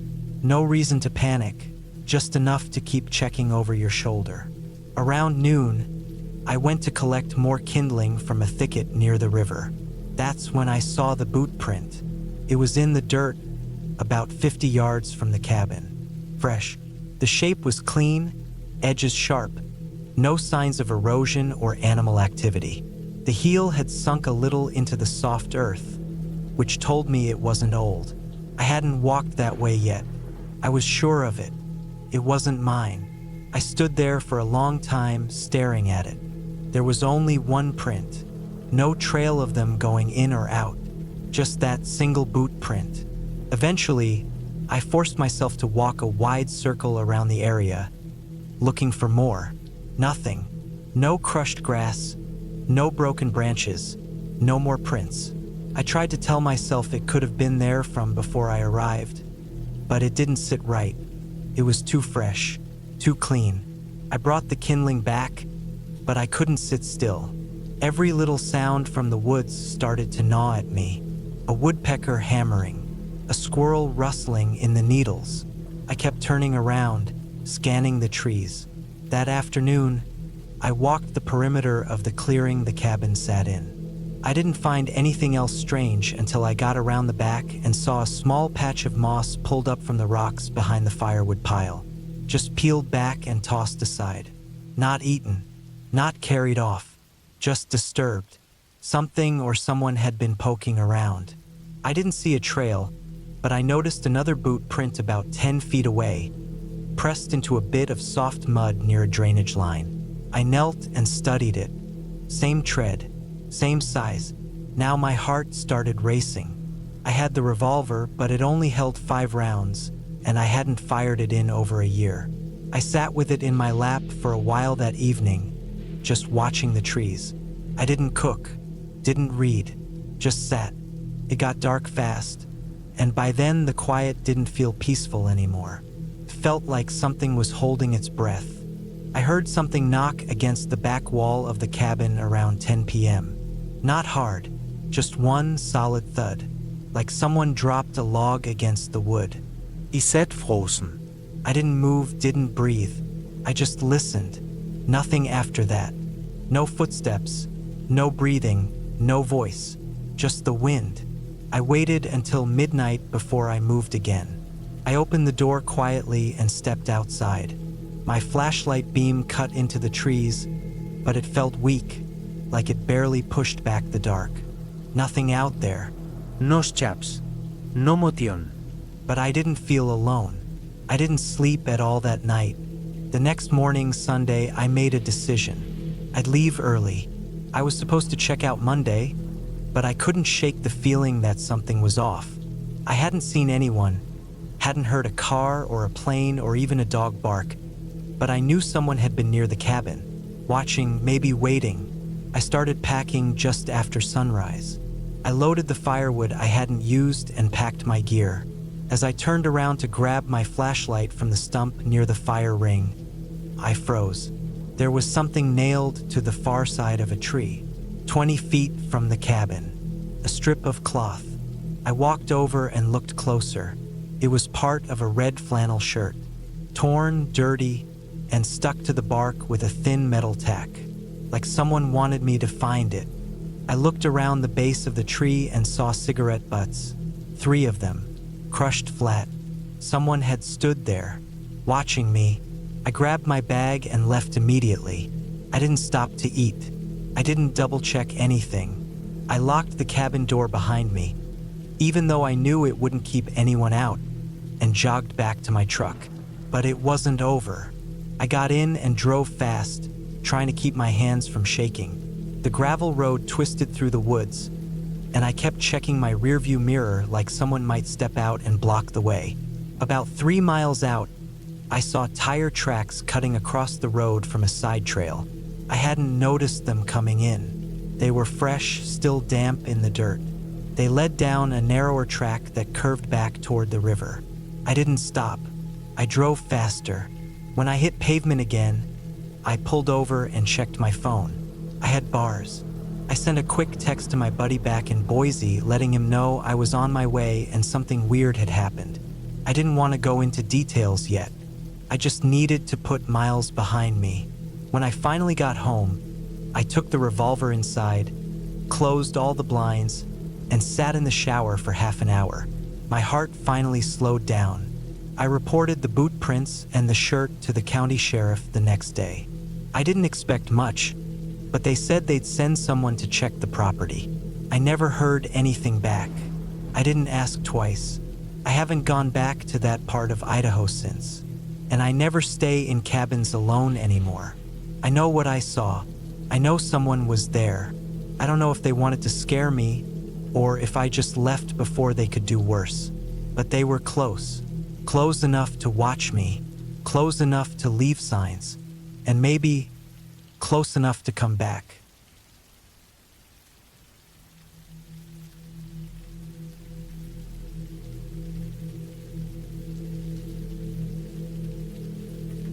No reason to panic, just enough to keep checking over your shoulder. Around noon, I went to collect more kindling from a thicket near the river. That's when I saw the boot print. It was in the dirt, about 50 yards from the cabin. Fresh. The shape was clean, edges sharp, no signs of erosion or animal activity. The heel had sunk a little into the soft earth, which told me it wasn't old. I hadn't walked that way yet. I was sure of it. It wasn't mine. I stood there for a long time staring at it. There was only one print, no trail of them going in or out, just that single boot print. Eventually, I forced myself to walk a wide circle around the area, looking for more. Nothing. No crushed grass, no broken branches, no more prints. I tried to tell myself it could have been there from before I arrived, but it didn't sit right. It was too fresh, too clean. I brought the kindling back, but I couldn't sit still. Every little sound from the woods started to gnaw at me. A woodpecker hammering, a squirrel rustling in the needles. I kept turning around, scanning the trees. That afternoon, I walked the perimeter of the clearing the cabin sat in. I didn't find anything else strange until I got around the back and saw a small patch of moss pulled up from the rocks behind the firewood pile, just peeled back and tossed aside. Not eaten, not carried off, just disturbed. Something or someone had been poking around. I didn't see a trail, but I noticed another boot print about 10 feet away, pressed into a bit of soft mud near a drainage line. I knelt and studied it. Same tread, same size. Now my heart started racing. I had the revolver, but it only held 5 rounds, and I hadn't fired it in over a year. I sat with it in my lap for a while that evening, just watching the trees. I didn't cook, didn't read, just sat. It got dark fast, and by then the quiet didn't feel peaceful anymore. It felt like something was holding its breath. I heard something knock against the back wall of the cabin around 10 p.m. Not hard, just one solid thud, like someone dropped a log against the wood. I sat frozen. I didn't move, didn't breathe. I just listened. Nothing after that. No footsteps, no breathing, no voice, just the wind. I waited until midnight before I moved again. I opened the door quietly and stepped outside. My flashlight beam cut into the trees, but it felt weak, like it barely pushed back the dark. Nothing out there. Nos chaps. No motion. But I didn't feel alone. I didn't sleep at all that night. The next morning, Sunday, I made a decision. I'd leave early. I was supposed to check out Monday, but I couldn't shake the feeling that something was off. I hadn't seen anyone, hadn't heard a car or a plane or even a dog bark, but I knew someone had been near the cabin, watching, maybe waiting. I started packing just after sunrise. I loaded the firewood I hadn't used and packed my gear. As I turned around to grab my flashlight from the stump near the fire ring, I froze. There was something nailed to the far side of a tree, 20 feet from the cabin, a strip of cloth. I walked over and looked closer. It was part of a red flannel shirt, torn, dirty, and stuck to the bark with a thin metal tack, like someone wanted me to find it. I looked around the base of the tree and saw cigarette butts, 3 of them, crushed flat. Someone had stood there, watching me. I grabbed my bag and left immediately. I didn't stop to eat. I didn't double-check anything. I locked the cabin door behind me, even though I knew it wouldn't keep anyone out, and jogged back to my truck. But it wasn't over. I got in and drove fast, trying to keep my hands from shaking. The gravel road twisted through the woods, and I kept checking my rearview mirror like someone might step out and block the way. About 3 miles out, I saw tire tracks cutting across the road from a side trail. I hadn't noticed them coming in. They were fresh, still damp in the dirt. They led down a narrower track that curved back toward the river. I didn't stop. I drove faster. When I hit pavement again, I pulled over and checked my phone. I had bars. I sent a quick text to my buddy back in Boise, letting him know I was on my way and something weird had happened. I didn't want to go into details yet. I just needed to put miles behind me. When I finally got home, I took the revolver inside, closed all the blinds, and sat in the shower for half an hour. My heart finally slowed down. I reported the boot prints and the shirt to the county sheriff the next day. I didn't expect much, but they said they'd send someone to check the property. I never heard anything back. I didn't ask twice. I haven't gone back to that part of Idaho since, and I never stay in cabins alone anymore. I know what I saw. I know someone was there. I don't know if they wanted to scare me or if I just left before they could do worse. But they were close. Close enough to watch me. Close enough to leave signs. And maybe close enough to come back.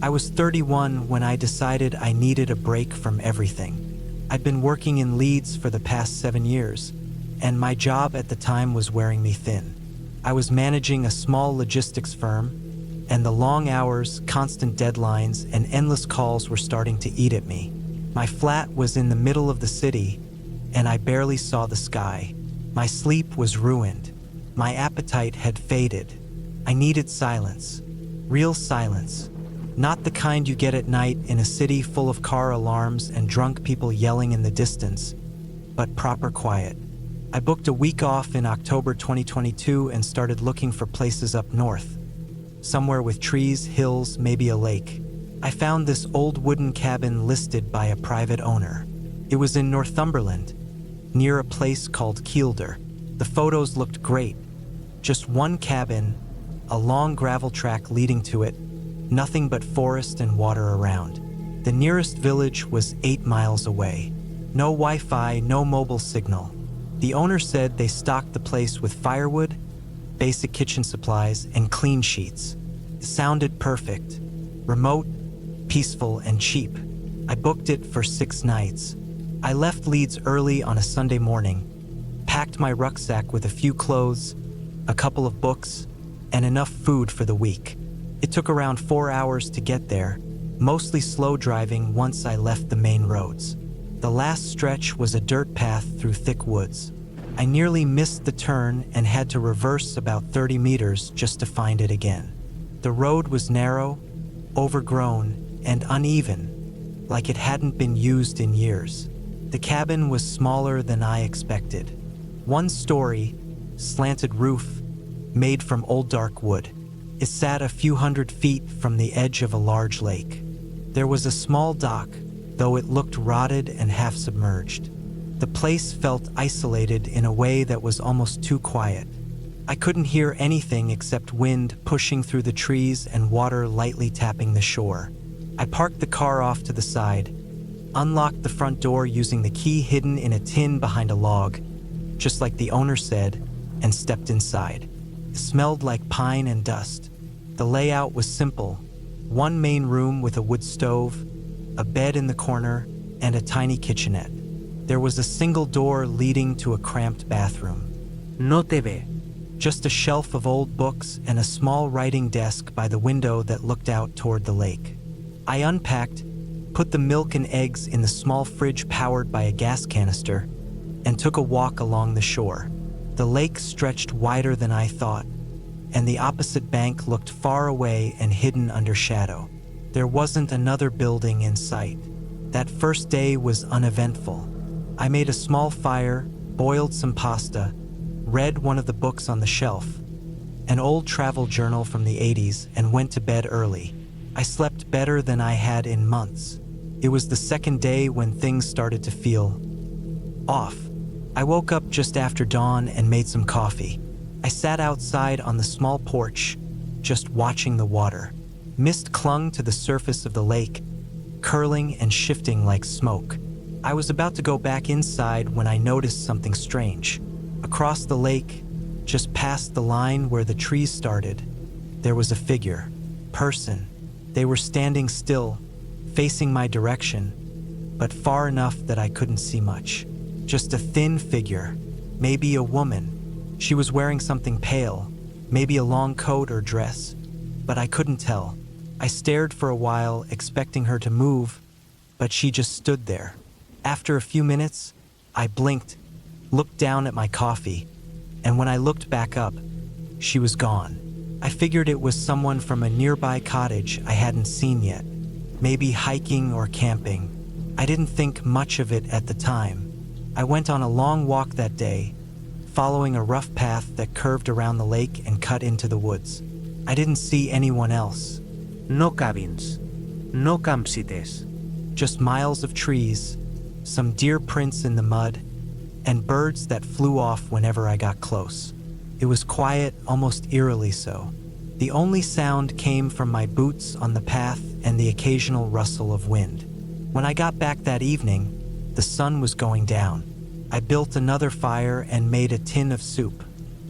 I was 31 when I decided I needed a break from everything. I'd been working in Leeds for the past 7 years, and my job at the time was wearing me thin. I was managing a small logistics firm, and the long hours, constant deadlines, and endless calls were starting to eat at me. My flat was in the middle of the city, and I barely saw the sky. My sleep was ruined. My appetite had faded. I needed silence. Real silence. Not the kind you get at night in a city full of car alarms and drunk people yelling in the distance, but proper quiet. I booked a week off in October 2022 and started looking for places up north. Somewhere with trees, hills, maybe a lake. I found this old wooden cabin listed by a private owner. It was in North Thumberland, near a place called Kielder. The photos looked great. Just one cabin, a long gravel track leading to it, nothing but forest and water around. The nearest village was 8 miles away. No Wi-Fi, no mobile signal. The owner said they stocked the place with firewood, basic kitchen supplies, and clean sheets. It sounded perfect. Remote, peaceful, and cheap. I booked it for 6 nights. I left Leeds early on a Sunday morning, packed my rucksack with a few clothes, a couple of books, and enough food for the week. It took around 4 hours to get there, mostly slow driving once I left the main roads. The last stretch was a dirt path through thick woods. I nearly missed the turn and had to reverse about 30 meters just to find it again. The road was narrow, overgrown, and uneven, like it hadn't been used in years. The cabin was smaller than I expected. 1 story, slanted roof, made from old dark wood. It sat a few hundred feet from the edge of a large lake. There was a small dock, though it looked rotted and half submerged. The place felt isolated in a way that was almost too quiet. I couldn't hear anything except wind pushing through the trees and water lightly tapping the shore. I parked the car off to the side, unlocked the front door using the key hidden in a tin behind a log, just like the owner said, and stepped inside. It smelled like pine and dust. The layout was simple. 1 main room with a wood stove, a bed in the corner, and a tiny kitchenette. There was a single door leading to a cramped bathroom. No te ve. Just a shelf of old books and a small writing desk by the window that looked out toward the lake. I unpacked, put the milk and eggs in the small fridge powered by a gas canister, and took a walk along the shore. The lake stretched wider than I thought, and the opposite bank looked far away and hidden under shadow. There wasn't another building in sight. That first day was uneventful. I made a small fire, boiled some pasta, read one of the books on the shelf, an old travel journal from the 80s, and went to bed early. I slept better than I had in months. It was the second day when things started to feel off. I woke up just after dawn and made some coffee. I sat outside on the small porch, just watching the water. Mist clung to the surface of the lake, curling and shifting like smoke. I was about to go back inside when I noticed something strange. Across the lake, just past the line where the trees started, there was a figure, person. They were standing still, facing my direction, but far enough that I couldn't see much. Just a thin figure, maybe a woman. She was wearing something pale, maybe a long coat or dress, but I couldn't tell. I stared for a while, expecting her to move, but she just stood there. After a few minutes, I blinked, looked down at my coffee, and when I looked back up, she was gone. I figured it was someone from a nearby cottage I hadn't seen yet, maybe hiking or camping. I didn't think much of it at the time. I went on a long walk that day, following a rough path that curved around the lake and cut into the woods. I didn't see anyone else. No cabins. No campsites. Just miles of trees, some deer prints in the mud, and birds that flew off whenever I got close. It was quiet, almost eerily so. The only sound came from my boots on the path and the occasional rustle of wind. When I got back that evening, the sun was going down. I built another fire and made a tin of soup.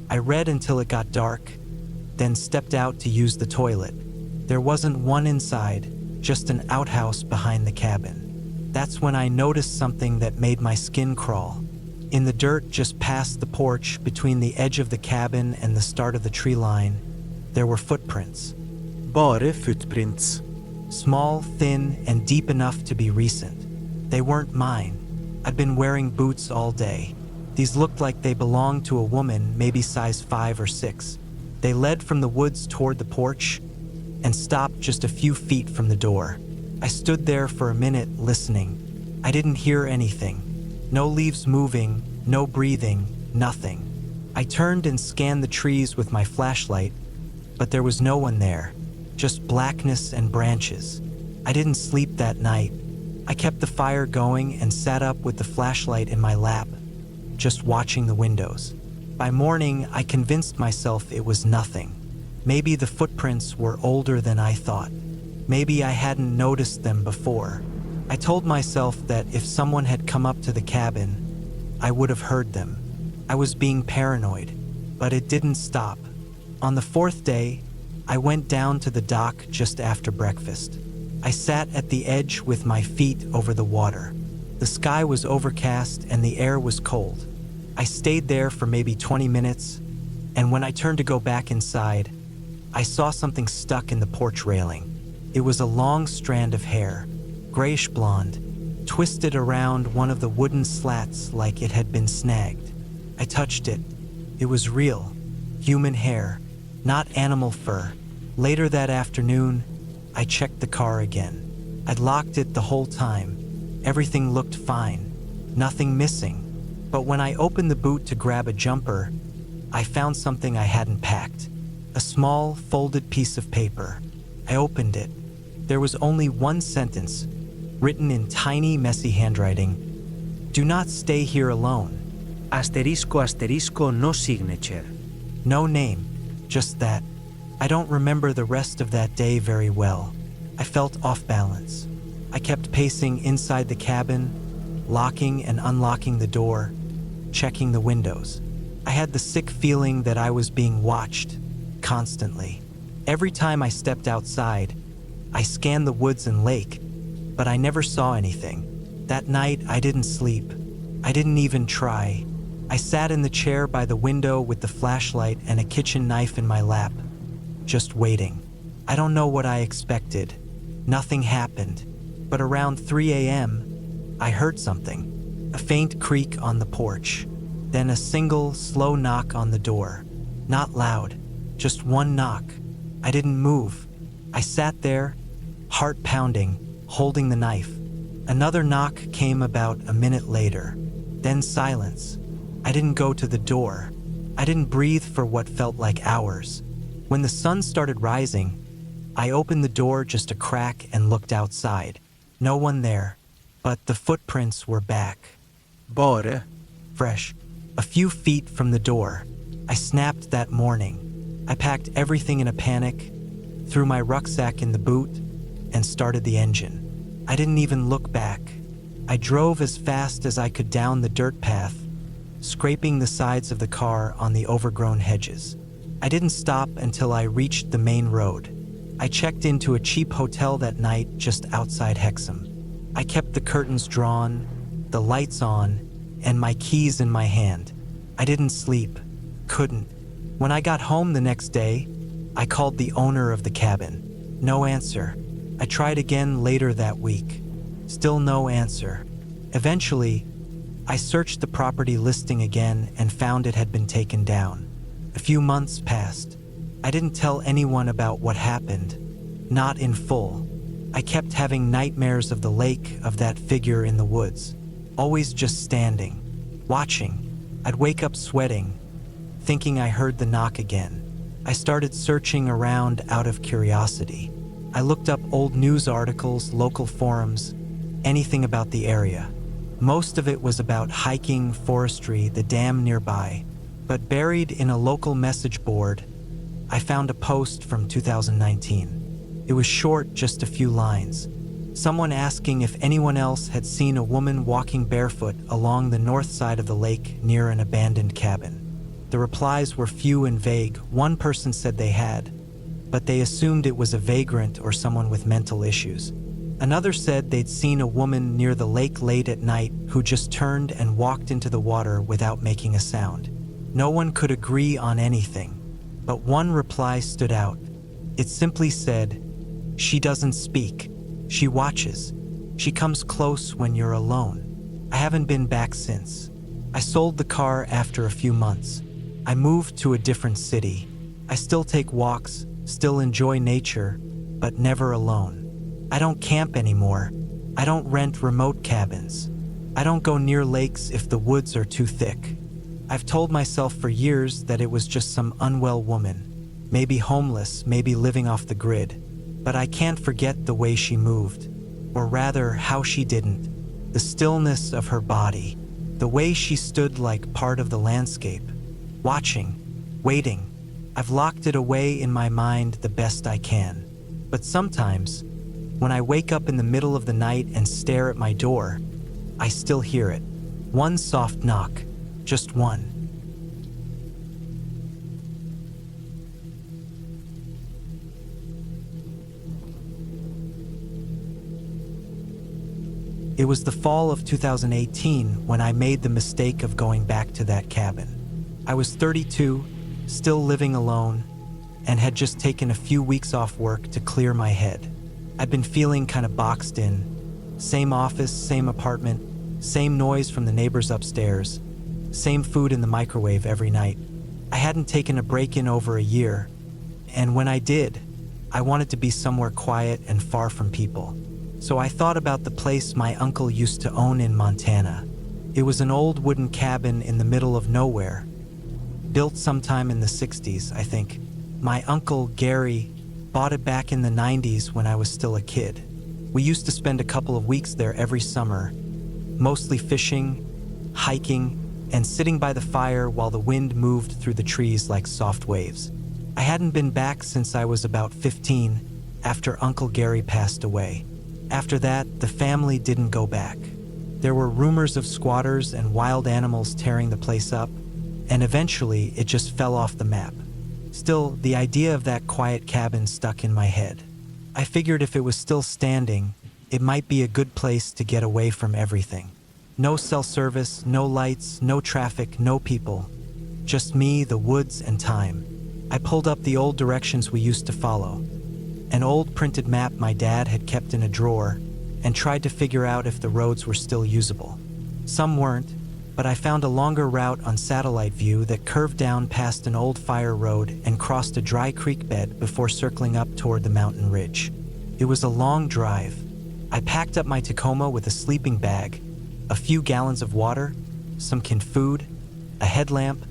I read until it got dark, then stepped out to use the toilet. There wasn't one inside, just an outhouse behind the cabin. That's when I noticed something that made my skin crawl. In the dirt just past the porch, between the edge of the cabin and the start of the tree line, there were footprints. Bare footprints. Small, thin, and deep enough to be recent. They weren't mine. I'd been wearing boots all day. These looked like they belonged to a woman, maybe size 5 or 6. They led from the woods toward the porch and stopped just a few feet from the door. I stood there for a minute listening. I didn't hear anything. No leaves moving, no breathing, nothing. I turned and scanned the trees with my flashlight, but there was no one there, just blackness and branches. I didn't sleep that night. I kept the fire going and sat up with the flashlight in my lap, just watching the windows. By morning, I convinced myself it was nothing. Maybe the footprints were older than I thought. Maybe I hadn't noticed them before. I told myself that if someone had come up to the cabin, I would have heard them. I was being paranoid, but it didn't stop. On the 4th day, I went down to the dock just after breakfast. I sat at the edge with my feet over the water. The sky was overcast and the air was cold. I stayed there for maybe 20 minutes, and when I turned to go back inside, I saw something stuck in the porch railing. It was a long strand of hair, grayish blonde, twisted around one of the wooden slats like it had been snagged. I touched it. It was real, human hair, not animal fur. Later that afternoon, I checked the car again. I'd locked it the whole time. Everything looked fine, nothing missing. But when I opened the boot to grab a jumper, I found something I hadn't packed. A small, folded piece of paper. I opened it. There was only one sentence, written in tiny, messy handwriting. Do not stay here alone. Asterisco asterisco no signature. No name, just that. I don't remember the rest of that day very well. I felt off balance. I kept pacing inside the cabin, locking and unlocking the door, checking the windows. I had the sick feeling that I was being watched, constantly. Every time I stepped outside, I scanned the woods and lake, but I never saw anything. That night, I didn't sleep. I didn't even try. I sat in the chair by the window with the flashlight and a kitchen knife in my lap, just waiting. I don't know what I expected. Nothing happened. But around 3 a.m., I heard something. A faint creak on the porch. Then a single, slow knock on the door. Not loud, just one knock. I didn't move. I sat there, heart pounding, holding the knife. Another knock came about a minute later. Then silence. I didn't go to the door. I didn't breathe for what felt like hours. When the sun started rising, I opened the door just a crack and looked outside. No one there, but the footprints were back. Bare. Fresh. A few feet from the door. I snapped that morning. I packed everything in a panic, threw my rucksack in the boot, and started the engine. I didn't even look back. I drove as fast as I could down the dirt path, scraping the sides of the car on the overgrown hedges. I didn't stop until I reached the main road. I checked into a cheap hotel that night just outside Hexham. I kept the curtains drawn, the lights on, and my keys in my hand. I didn't sleep. Couldn't. When I got home the next day, I called the owner of the cabin. No answer. I tried again later that week. Still no answer. Eventually, I searched the property listing again and found it had been taken down. A few months passed. I didn't tell anyone about what happened. Not in full. I kept having nightmares of the lake, of that figure in the woods. Always just standing, watching. I'd wake up sweating, thinking I heard the knock again. I started searching around out of curiosity. I looked up old news articles, local forums, anything about the area. Most of it was about hiking, forestry, the dam nearby. But buried in a local message board, I found a post from 2019. It was short, just a few lines. Someone asking if anyone else had seen a woman walking barefoot along the north side of the lake near an abandoned cabin. The replies were few and vague. One person said they had, but they assumed it was a vagrant or someone with mental issues. Another said they'd seen a woman near the lake late at night who just turned and walked into the water without making a sound. No one could agree on anything, but one reply stood out. It simply said, "She doesn't speak. She watches. She comes close when you're alone." I haven't been back since. I sold the car after a few months. I moved to a different city. I still take walks, still enjoy nature, but never alone. I don't camp anymore. I don't rent remote cabins. I don't go near lakes if the woods are too thick. I've told myself for years that it was just some unwell woman, maybe homeless, maybe living off the grid. But I can't forget the way she moved, or rather how she didn't. The stillness of her body, the way she stood like part of the landscape, watching, waiting. I've locked it away in my mind the best I can. But sometimes, when I wake up in the middle of the night and stare at my door, I still hear it. One soft knock, just one. It was the fall of 2018 when I made the mistake of going back to that cabin. I was 32, still living alone, and had just taken a few weeks off work to clear my head. I'd been feeling kind of boxed in. Same office, same apartment, same noise from the neighbors upstairs, same food in the microwave every night. I hadn't taken a break in over a year, and when I did, I wanted to be somewhere quiet and far from people. So I thought about the place my uncle used to own in Montana. It was an old wooden cabin in the middle of nowhere, built sometime in the 60s, I think. My uncle, Gary, bought it back in the 90s when I was still a kid. We used to spend a couple of weeks there every summer, mostly fishing, hiking, and sitting by the fire while the wind moved through the trees like soft waves. I hadn't been back since I was about 15, after Uncle Gary passed away. After that, the family didn't go back. There were rumors of squatters and wild animals tearing the place up, and eventually it just fell off the map. Still, the idea of that quiet cabin stuck in my head. I figured if it was still standing, it might be a good place to get away from everything. No cell service, no lights, no traffic, no people. Just me, the woods, and time. I pulled up the old directions we used to follow. An old printed map my dad had kept in a drawer, and tried to figure out if the roads were still usable. Some weren't, but I found a longer route on satellite view that curved down past an old fire road and crossed a dry creek bed before circling up toward the mountain ridge. It was a long drive. I packed up my Tacoma with a sleeping bag, a few gallons of water, some canned food, a headlamp,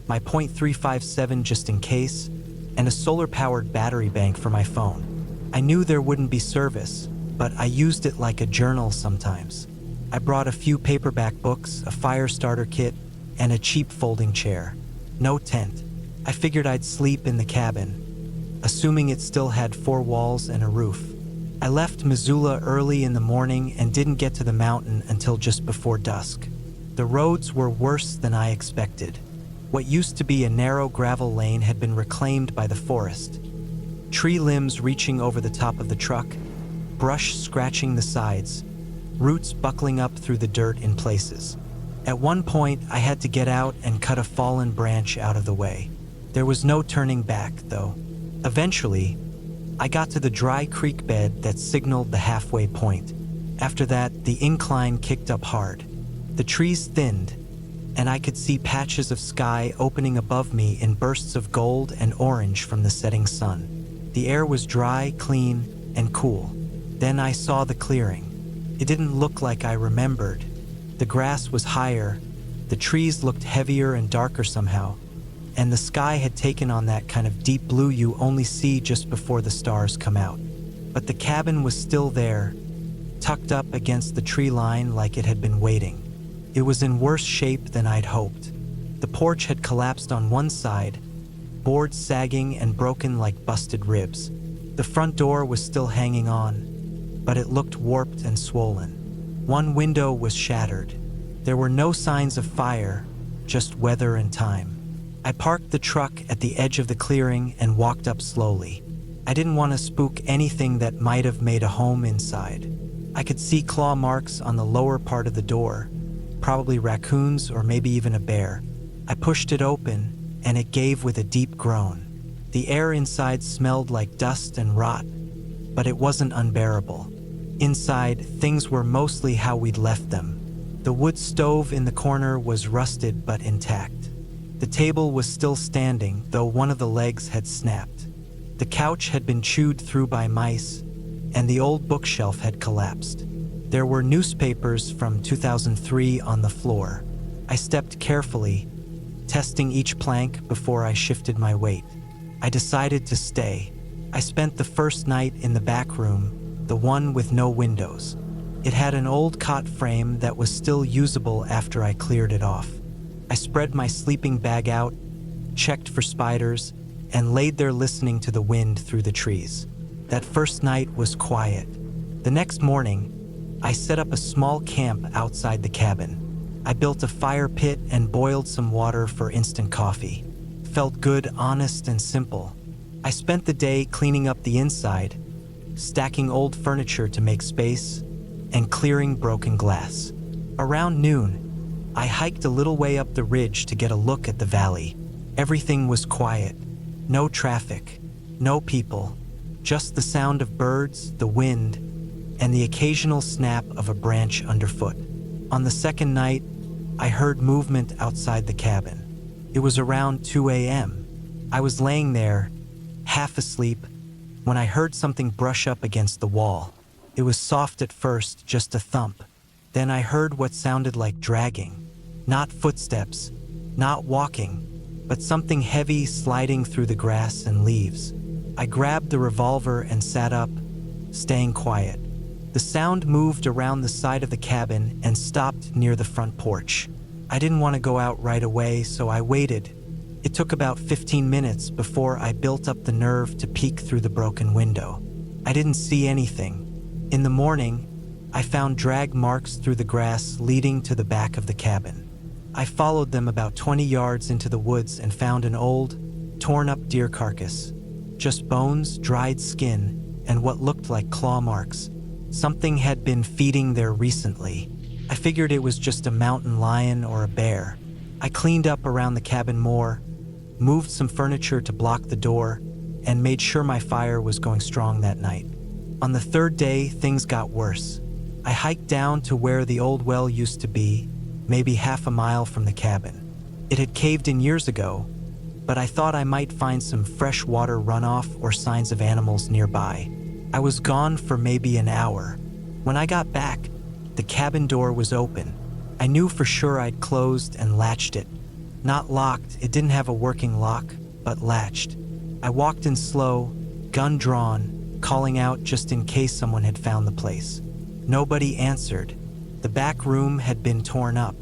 my .357 just in case, and a solar-powered battery bank for my phone. I knew there wouldn't be service, but I used it like a journal sometimes. I brought a few paperback books, a fire starter kit, and a cheap folding chair. No tent. I figured I'd sleep in the cabin, assuming it still had 4 walls and a roof. I left Missoula early in the morning and didn't get to the mountain until just before dusk. The roads were worse than I expected. What used to be a narrow gravel lane had been reclaimed by the forest. Tree limbs reaching over the top of the truck, brush scratching the sides, roots buckling up through the dirt in places. At one point, I had to get out and cut a fallen branch out of the way. There was no turning back, though. Eventually, I got to the dry creek bed that signaled the halfway point. After that, the incline kicked up hard. The trees thinned, and I could see patches of sky opening above me in bursts of gold and orange from the setting sun. The air was dry, clean, and cool. Then I saw the clearing. It didn't look like I remembered. The grass was higher, the trees looked heavier and darker somehow, and the sky had taken on that kind of deep blue you only see just before the stars come out. But the cabin was still there, tucked up against the tree line like it had been waiting. It was in worse shape than I'd hoped. The porch had collapsed on one side, boards sagging and broken like busted ribs. The front door was still hanging on, but it looked warped and swollen. One window was shattered. There were no signs of fire, just weather and time. I parked the truck at the edge of the clearing and walked up slowly. I didn't want to spook anything that might have made a home inside. I could see claw marks on the lower part of the door, probably raccoons or maybe even a bear. I pushed it open, and it gave with a deep groan. The air inside smelled like dust and rot, but it wasn't unbearable. Inside, things were mostly how we'd left them. The wood stove in the corner was rusted but intact. The table was still standing, though one of the legs had snapped. The couch had been chewed through by mice, and the old bookshelf had collapsed. There were newspapers from 2003 on the floor. I stepped carefully, testing each plank before I shifted my weight. I decided to stay. I spent the first night in the back room, the one with no windows. It had an old cot frame that was still usable after I cleared it off. I spread my sleeping bag out, checked for spiders, and laid there listening to the wind through the trees. That first night was quiet. The next morning, I set up a small camp outside the cabin. I built a fire pit and boiled some water for instant coffee. Felt good, honest, and simple. I spent the day cleaning up the inside, stacking old furniture to make space, and clearing broken glass. Around noon, I hiked a little way up the ridge to get a look at the valley. Everything was quiet. No traffic, no people, just the sound of birds, the wind, and the occasional snap of a branch underfoot. On the second night, I heard movement outside the cabin. It was around 2 a.m. I was laying there, half asleep, when I heard something brush up against the wall. It was soft at first, just a thump. Then I heard what sounded like dragging. Not footsteps, not walking, but something heavy sliding through the grass and leaves. I grabbed the revolver and sat up, staying quiet. The sound moved around the side of the cabin and stopped near the front porch. I didn't want to go out right away, so I waited. It took about 15 minutes before I built up the nerve to peek through the broken window. I didn't see anything. In the morning, I found drag marks through the grass leading to the back of the cabin. I followed them about 20 yards into the woods and found an old, torn-up deer carcass. Just bones, dried skin, and what looked like claw marks. Something had been feeding there recently. I figured it was just a mountain lion or a bear. I cleaned up around the cabin more, moved some furniture to block the door, and made sure my fire was going strong that night. On the third day, things got worse. I hiked down to where the old well used to be, maybe half a mile from the cabin. It had caved in years ago, but I thought I might find some fresh water runoff or signs of animals nearby. I was gone for maybe an hour. When I got back, the cabin door was open. I knew for sure I'd closed and latched it. Not locked, it didn't have a working lock, but latched. I walked in slow, gun drawn, calling out just in case someone had found the place. Nobody answered. The back room had been torn up.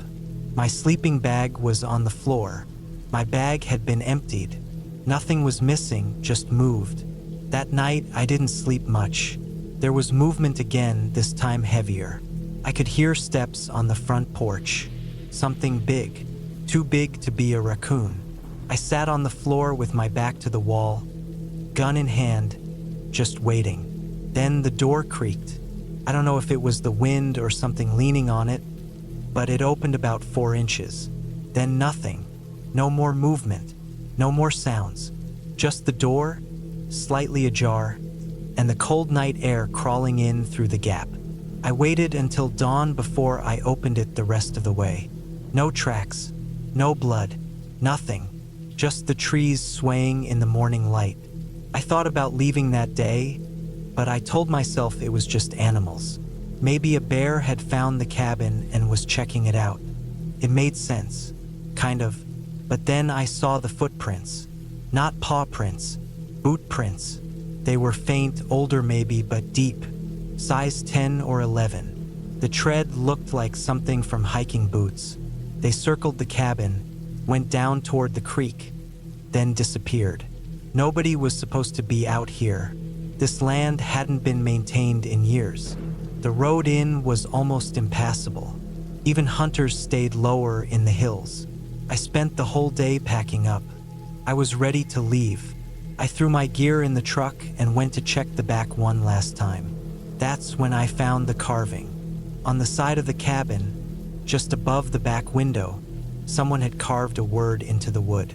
My sleeping bag was on the floor. My bag had been emptied. Nothing was missing, just moved. That night, I didn't sleep much. There was movement again, this time heavier. I could hear steps on the front porch. Something big, too big to be a raccoon. I sat on the floor with my back to the wall, gun in hand, just waiting. Then the door creaked. I don't know if it was the wind or something leaning on it, but it opened about 4 inches. Then nothing. No more movement. No more sounds. Just the door, slightly ajar, and the cold night air crawling in through the gap. I waited until dawn before I opened it the rest of the way. No tracks, no blood, nothing. Just the trees swaying in the morning light. I thought about leaving that day, but I told myself it was just animals. Maybe a bear had found the cabin and was checking it out. It made sense, kind of. But then I saw the footprints. Not paw prints, boot prints. They were faint, older maybe, but deep. Size 10 or 11. The tread looked like something from hiking boots. They circled the cabin, went down toward the creek, then disappeared. Nobody was supposed to be out here. This land hadn't been maintained in years. The road in was almost impassable. Even hunters stayed lower in the hills. I spent the whole day packing up. I was ready to leave. I threw my gear in the truck and went to check the back one last time. That's when I found the carving. On the side of the cabin, just above the back window, someone had carved a word into the wood.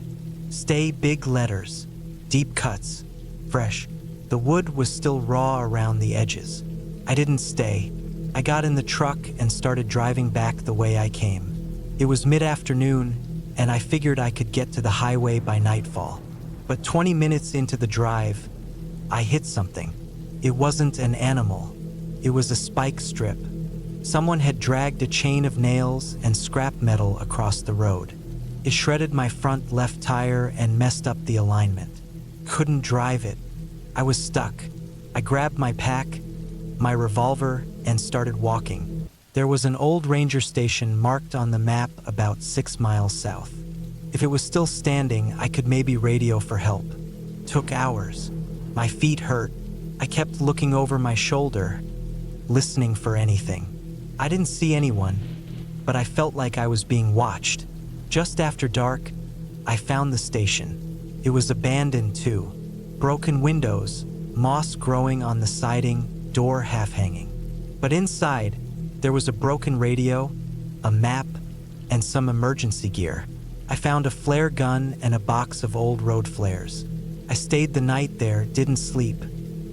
Stay, big letters, deep cuts, fresh. The wood was still raw around the edges. I didn't stay. I got in the truck and started driving back the way I came. It was mid-afternoon, and I figured I could get to the highway by nightfall. But 20 minutes into the drive, I hit something. It wasn't an animal. It was a spike strip. Someone had dragged a chain of nails and scrap metal across the road. It shredded my front left tire and messed up the alignment. Couldn't drive it. I was stuck. I grabbed my pack, my revolver, and started walking. There was an old ranger station marked on the map about 6 miles south. If it was still standing, I could maybe radio for help. Took hours. My feet hurt. I kept looking over my shoulder, listening for anything. I didn't see anyone, but I felt like I was being watched. Just after dark, I found the station. It was abandoned too. Broken windows, moss growing on the siding, door half hanging. But inside, there was a broken radio, a map, and some emergency gear. I found a flare gun and a box of old road flares. I stayed the night there, didn't sleep.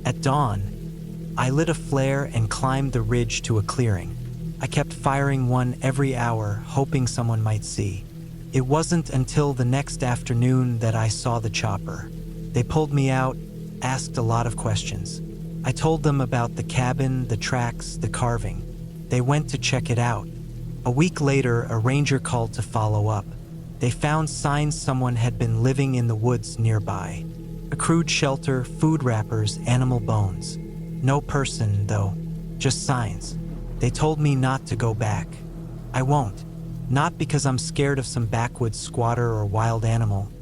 At dawn, I lit a flare and climbed the ridge to a clearing. I kept firing one every hour, hoping someone might see. It wasn't until the next afternoon that I saw the chopper. They pulled me out, asked a lot of questions. I told them about the cabin, the tracks, the carving. They went to check it out. A week later, a ranger called to follow up. They found signs someone had been living in the woods nearby. A crude shelter, food wrappers, animal bones. No person, though, just signs. They told me not to go back. I won't. Not because I'm scared of some backwoods squatter or wild animal,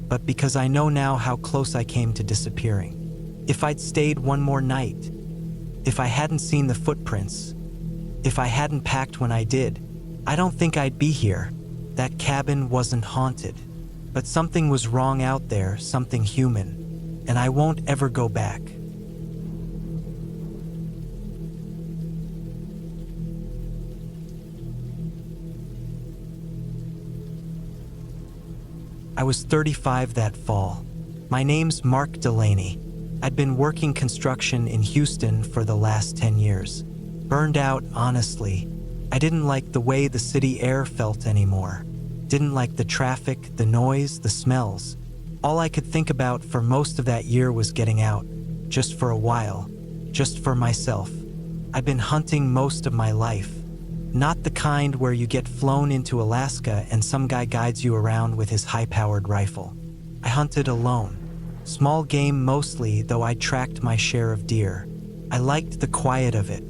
but because I know now how close I came to disappearing. If I'd stayed one more night, if I hadn't seen the footprints, if I hadn't packed when I did, I don't think I'd be here. That cabin wasn't haunted, but something was wrong out there, something human, and I won't ever go back. I was 35 that fall. My name's Mark Delaney. I'd been working construction in Houston for the last 10 years. Burned out, honestly. I didn't like the way the city air felt anymore. Didn't like the traffic, the noise, the smells. All I could think about for most of that year was getting out, just for a while, just for myself. I'd been hunting most of my life. Not the kind where you get flown into Alaska and some guy guides you around with his high-powered rifle. I hunted alone. Small game mostly, though I tracked my share of deer. I liked the quiet of it,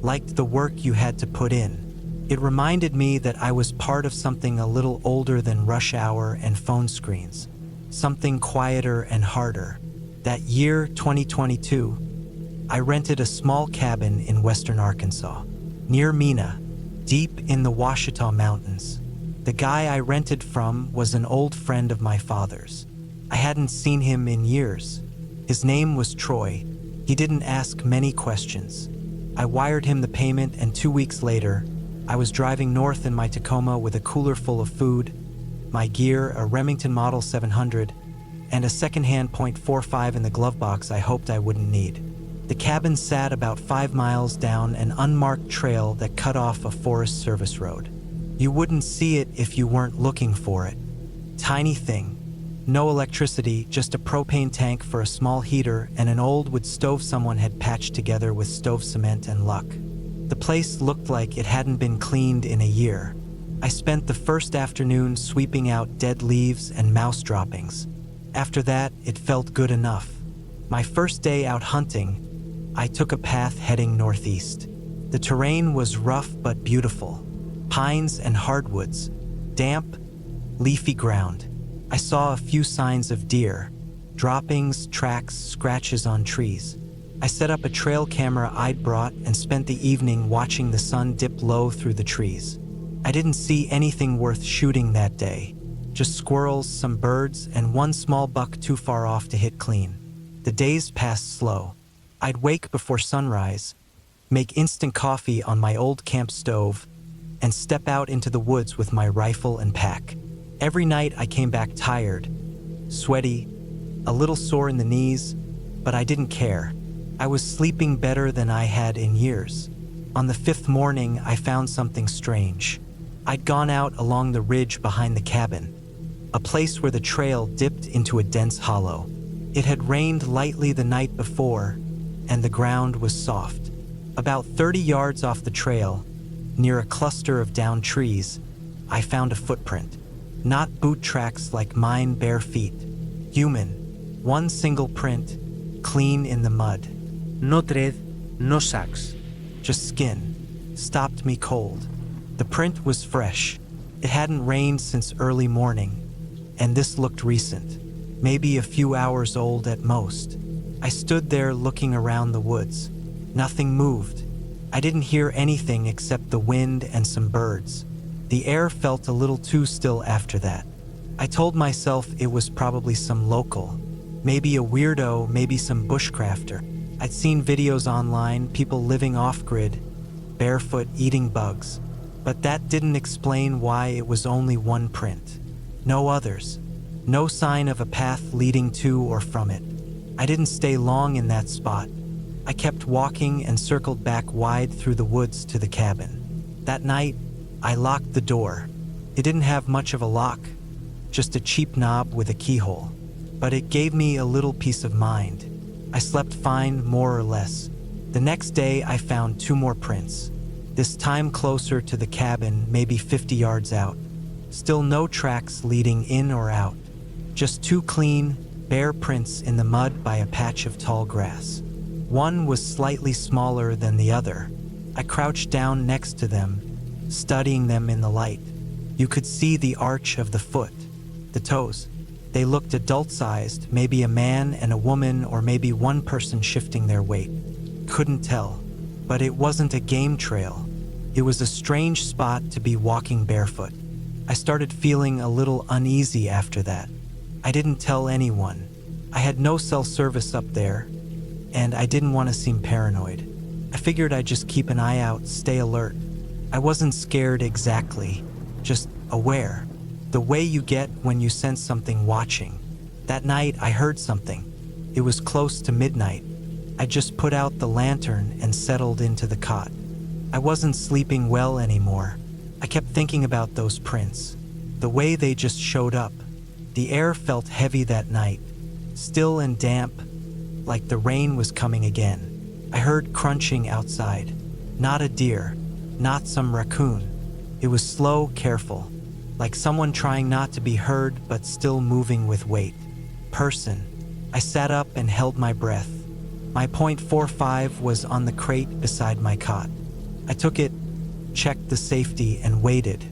liked the work you had to put in. It reminded me that I was part of something a little older than rush hour and phone screens. Something quieter and harder. That year, 2022, I rented a small cabin in western Arkansas, near Mena, deep in the Ouachita Mountains. The guy I rented from was an old friend of my father's. I hadn't seen him in years. His name was Troy. He didn't ask many questions. I wired him the payment, and 2 weeks later, I was driving north in my Tacoma with a cooler full of food, my gear, a Remington Model 700, and a secondhand .45 in the glove box I hoped I wouldn't need. The cabin sat about 5 miles down an unmarked trail that cut off a Forest Service road. You wouldn't see it if you weren't looking for it. Tiny thing. No electricity, just a propane tank for a small heater and an old wood stove someone had patched together with stove cement and luck. The place looked like it hadn't been cleaned in a year. I spent the first afternoon sweeping out dead leaves and mouse droppings. After that, it felt good enough. My first day out hunting, I took a path heading northeast. The terrain was rough but beautiful. Pines and hardwoods, damp, leafy ground. I saw a few signs of deer, droppings, tracks, scratches on trees. I set up a trail camera I'd brought and spent the evening watching the sun dip low through the trees. I didn't see anything worth shooting that day, Just squirrels, some birds, and one small buck too far off to hit clean. The days passed slow. I'd wake before sunrise, make instant coffee on my old camp stove, and step out into the woods with my rifle and pack. Every night I came back tired, sweaty, a little sore in the knees, but I didn't care. I was sleeping better than I had in years. On the fifth morning, I found something strange. I'd gone out along the ridge behind the cabin, a place where the trail dipped into a dense hollow. It had rained lightly the night before, and the ground was soft. About 30 yards off the trail, near a cluster of downed trees, I found a footprint. Not boot tracks like mine, bare feet. Human. One single print, clean in the mud. No tread, no sacks. Just skin. Stopped me cold. The print was fresh. It hadn't rained since early morning, and this looked recent. Maybe a few hours old at most. I stood there looking around the woods. Nothing moved. I didn't hear anything except the wind and some birds. The air felt a little too still after that. I told myself it was probably some local. Maybe a weirdo, maybe some bushcrafter. I'd seen videos online, people living off-grid, barefoot, eating bugs. But that didn't explain why it was only one print. No others. No sign of a path leading to or from it. I didn't stay long in that spot. I kept walking and circled back wide through the woods to the cabin. That night, I locked the door. It didn't have much of a lock, just a cheap knob with a keyhole. But it gave me a little peace of mind. I slept fine, more or less. The next day, I found 2 more prints. This time closer to the cabin, maybe 50 yards out. Still no tracks leading in or out. Just 2 clean, bare prints in the mud by a patch of tall grass. One was slightly smaller than the other. I crouched down next to them, studying them in the light. You could see the arch of the foot, the toes. They looked adult-sized, maybe a man and a woman, or maybe one person shifting their weight. Couldn't tell. But it wasn't a game trail. It was a strange spot to be walking barefoot. I started feeling a little uneasy after that. I didn't tell anyone. I had no cell service up there, and I didn't want to seem paranoid. I figured I'd just keep an eye out, stay alert. I wasn't scared exactly, just aware. The way you get when you sense something watching. That night, I heard something. It was close to midnight. I just put out the lantern and settled into the cot. I wasn't sleeping well anymore. I kept thinking about those prints, the way they just showed up. The air felt heavy that night, still and damp, like the rain was coming again. I heard crunching outside. Not a deer, not some raccoon. It was slow, careful, like someone trying not to be heard but still moving with weight. Person. I sat up and held my breath. My .45 was on the crate beside my cot. I took it, checked the safety, and waited.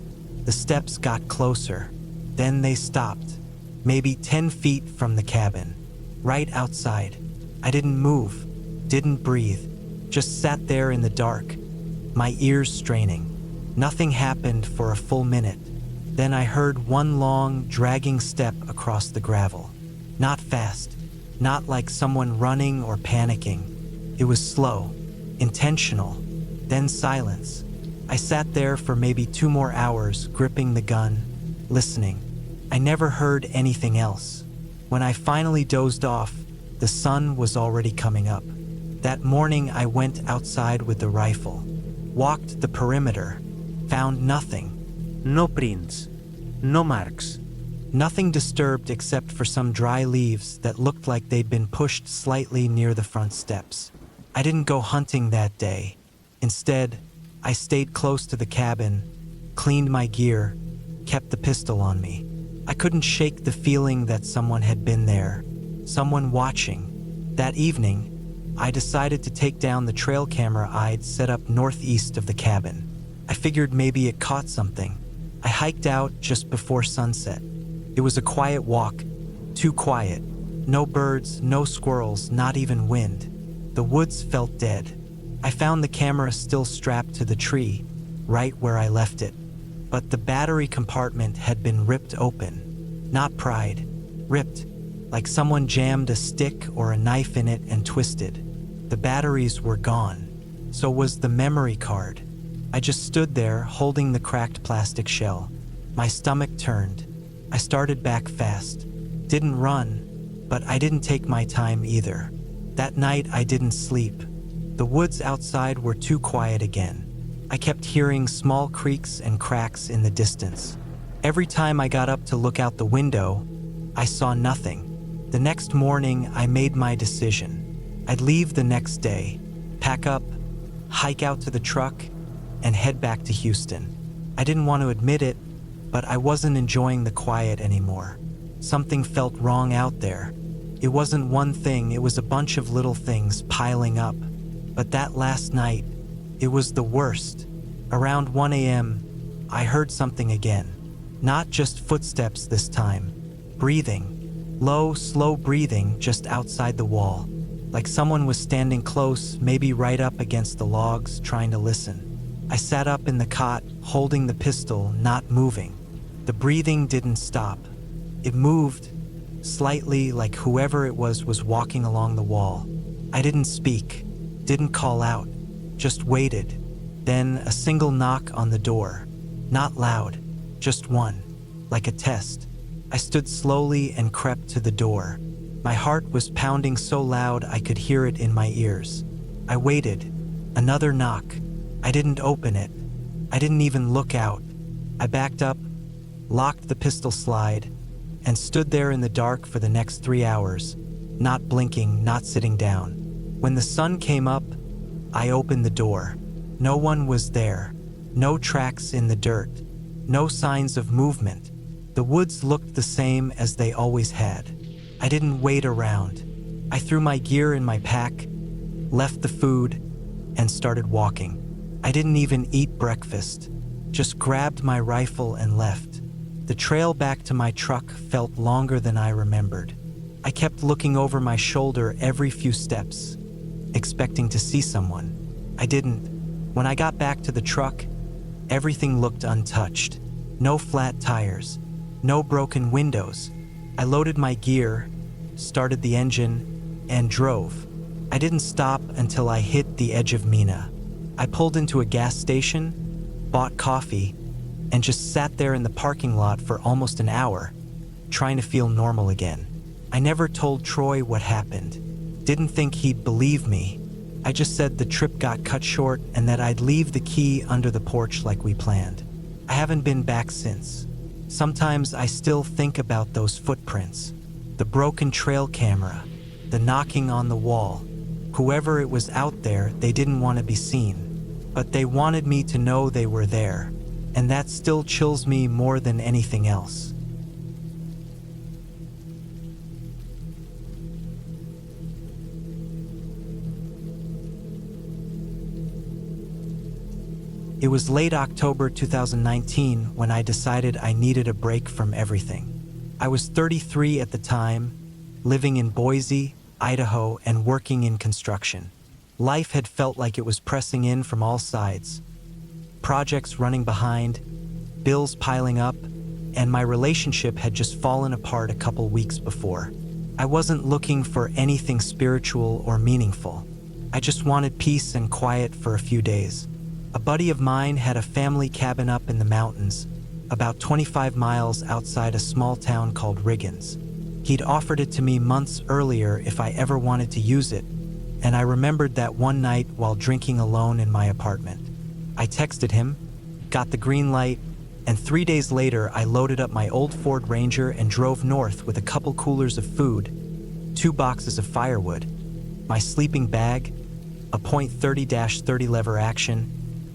The steps got closer. Then they stopped, maybe 10 feet from the cabin, right outside. I didn't move, didn't breathe, just sat there in the dark, my ears straining. Nothing happened for a full minute. Then I heard one long, dragging step across the gravel. Not fast, not like someone running or panicking. It was slow, intentional, then silence. I sat there for maybe 2 more hours, gripping the gun, listening. I never heard anything else. When I finally dozed off, the sun was already coming up. That morning, I went outside with the rifle, walked the perimeter, found nothing. No prints, no marks. Nothing disturbed except for some dry leaves that looked like they'd been pushed slightly near the front steps. I didn't go hunting that day. Instead, I stayed close to the cabin, cleaned my gear, kept the pistol on me. I couldn't shake the feeling that someone had been there, someone watching. That evening, I decided to take down the trail camera I'd set up northeast of the cabin. I figured maybe it caught something. I hiked out just before sunset. It was a quiet walk, too quiet. No birds, no squirrels, not even wind. The woods felt dead. I found the camera still strapped to the tree, right where I left it. But the battery compartment had been ripped open. Not pried. Ripped. Like someone jammed a stick or a knife in it and twisted. The batteries were gone. So was the memory card. I just stood there holding the cracked plastic shell. My stomach turned. I started back fast. Didn't run, but I didn't take my time either. That night I didn't sleep. The woods outside were too quiet again. I kept hearing small creaks and cracks in the distance. Every time I got up to look out the window, I saw nothing. The next morning, I made my decision. I'd leave the next day, pack up, hike out to the truck, and head back to Houston. I didn't want to admit it, but I wasn't enjoying the quiet anymore. Something felt wrong out there. It wasn't one thing, it was a bunch of little things piling up. But that last night, it was the worst. Around 1 a.m., I heard something again. Not just footsteps this time. Breathing. Low, slow breathing just outside the wall. Like someone was standing close, maybe right up against the logs, trying to listen. I sat up in the cot, holding the pistol, not moving. The breathing didn't stop. It moved, slightly, like whoever it was walking along the wall. I didn't speak, didn't call out, just waited. Then a single knock on the door. Not loud, just one, like a test. I stood slowly and crept to the door. My heart was pounding so loud I could hear it in my ears. I waited. Another knock. I didn't open it. I didn't even look out. I backed up, locked the pistol slide, and stood there in the dark for the next 3 hours, not blinking, not sitting down. When the sun came up, I opened the door. No one was there. No tracks in the dirt. No signs of movement. The woods looked the same as they always had. I didn't wait around. I threw my gear in my pack, left the food, and started walking. I didn't even eat breakfast, just grabbed my rifle and left. The trail back to my truck felt longer than I remembered. I kept looking over my shoulder every few steps, expecting to see someone. I didn't. When I got back to the truck, everything looked untouched. No flat tires. No broken windows. I loaded my gear, started the engine, and drove. I didn't stop until I hit the edge of Mina. I pulled into a gas station, bought coffee, and just sat there in the parking lot for almost an hour, trying to feel normal again. I never told Troy what happened. Didn't think he'd believe me. I just said the trip got cut short and that I'd leave the key under the porch like we planned. I haven't been back since. Sometimes I still think about those footprints, the broken trail camera, the knocking on the wall. Whoever it was out there, they didn't want to be seen, but they wanted me to know they were there, and that still chills me more than anything else. It was late October 2019 when I decided I needed a break from everything. I was 33 at the time, living in Boise, Idaho, and working in construction. Life had felt like it was pressing in from all sides. Projects running behind, bills piling up, and my relationship had just fallen apart a couple weeks before. I wasn't looking for anything spiritual or meaningful. I just wanted peace and quiet for a few days. A buddy of mine had a family cabin up in the mountains, about 25 miles outside a small town called Riggins. He'd offered it to me months earlier if I ever wanted to use it, and I remembered that one night while drinking alone in my apartment. I texted him, got the green light, and 3 days later I loaded up my old Ford Ranger and drove north with a couple coolers of food, 2 boxes of firewood, my sleeping bag, a .30-30 lever action,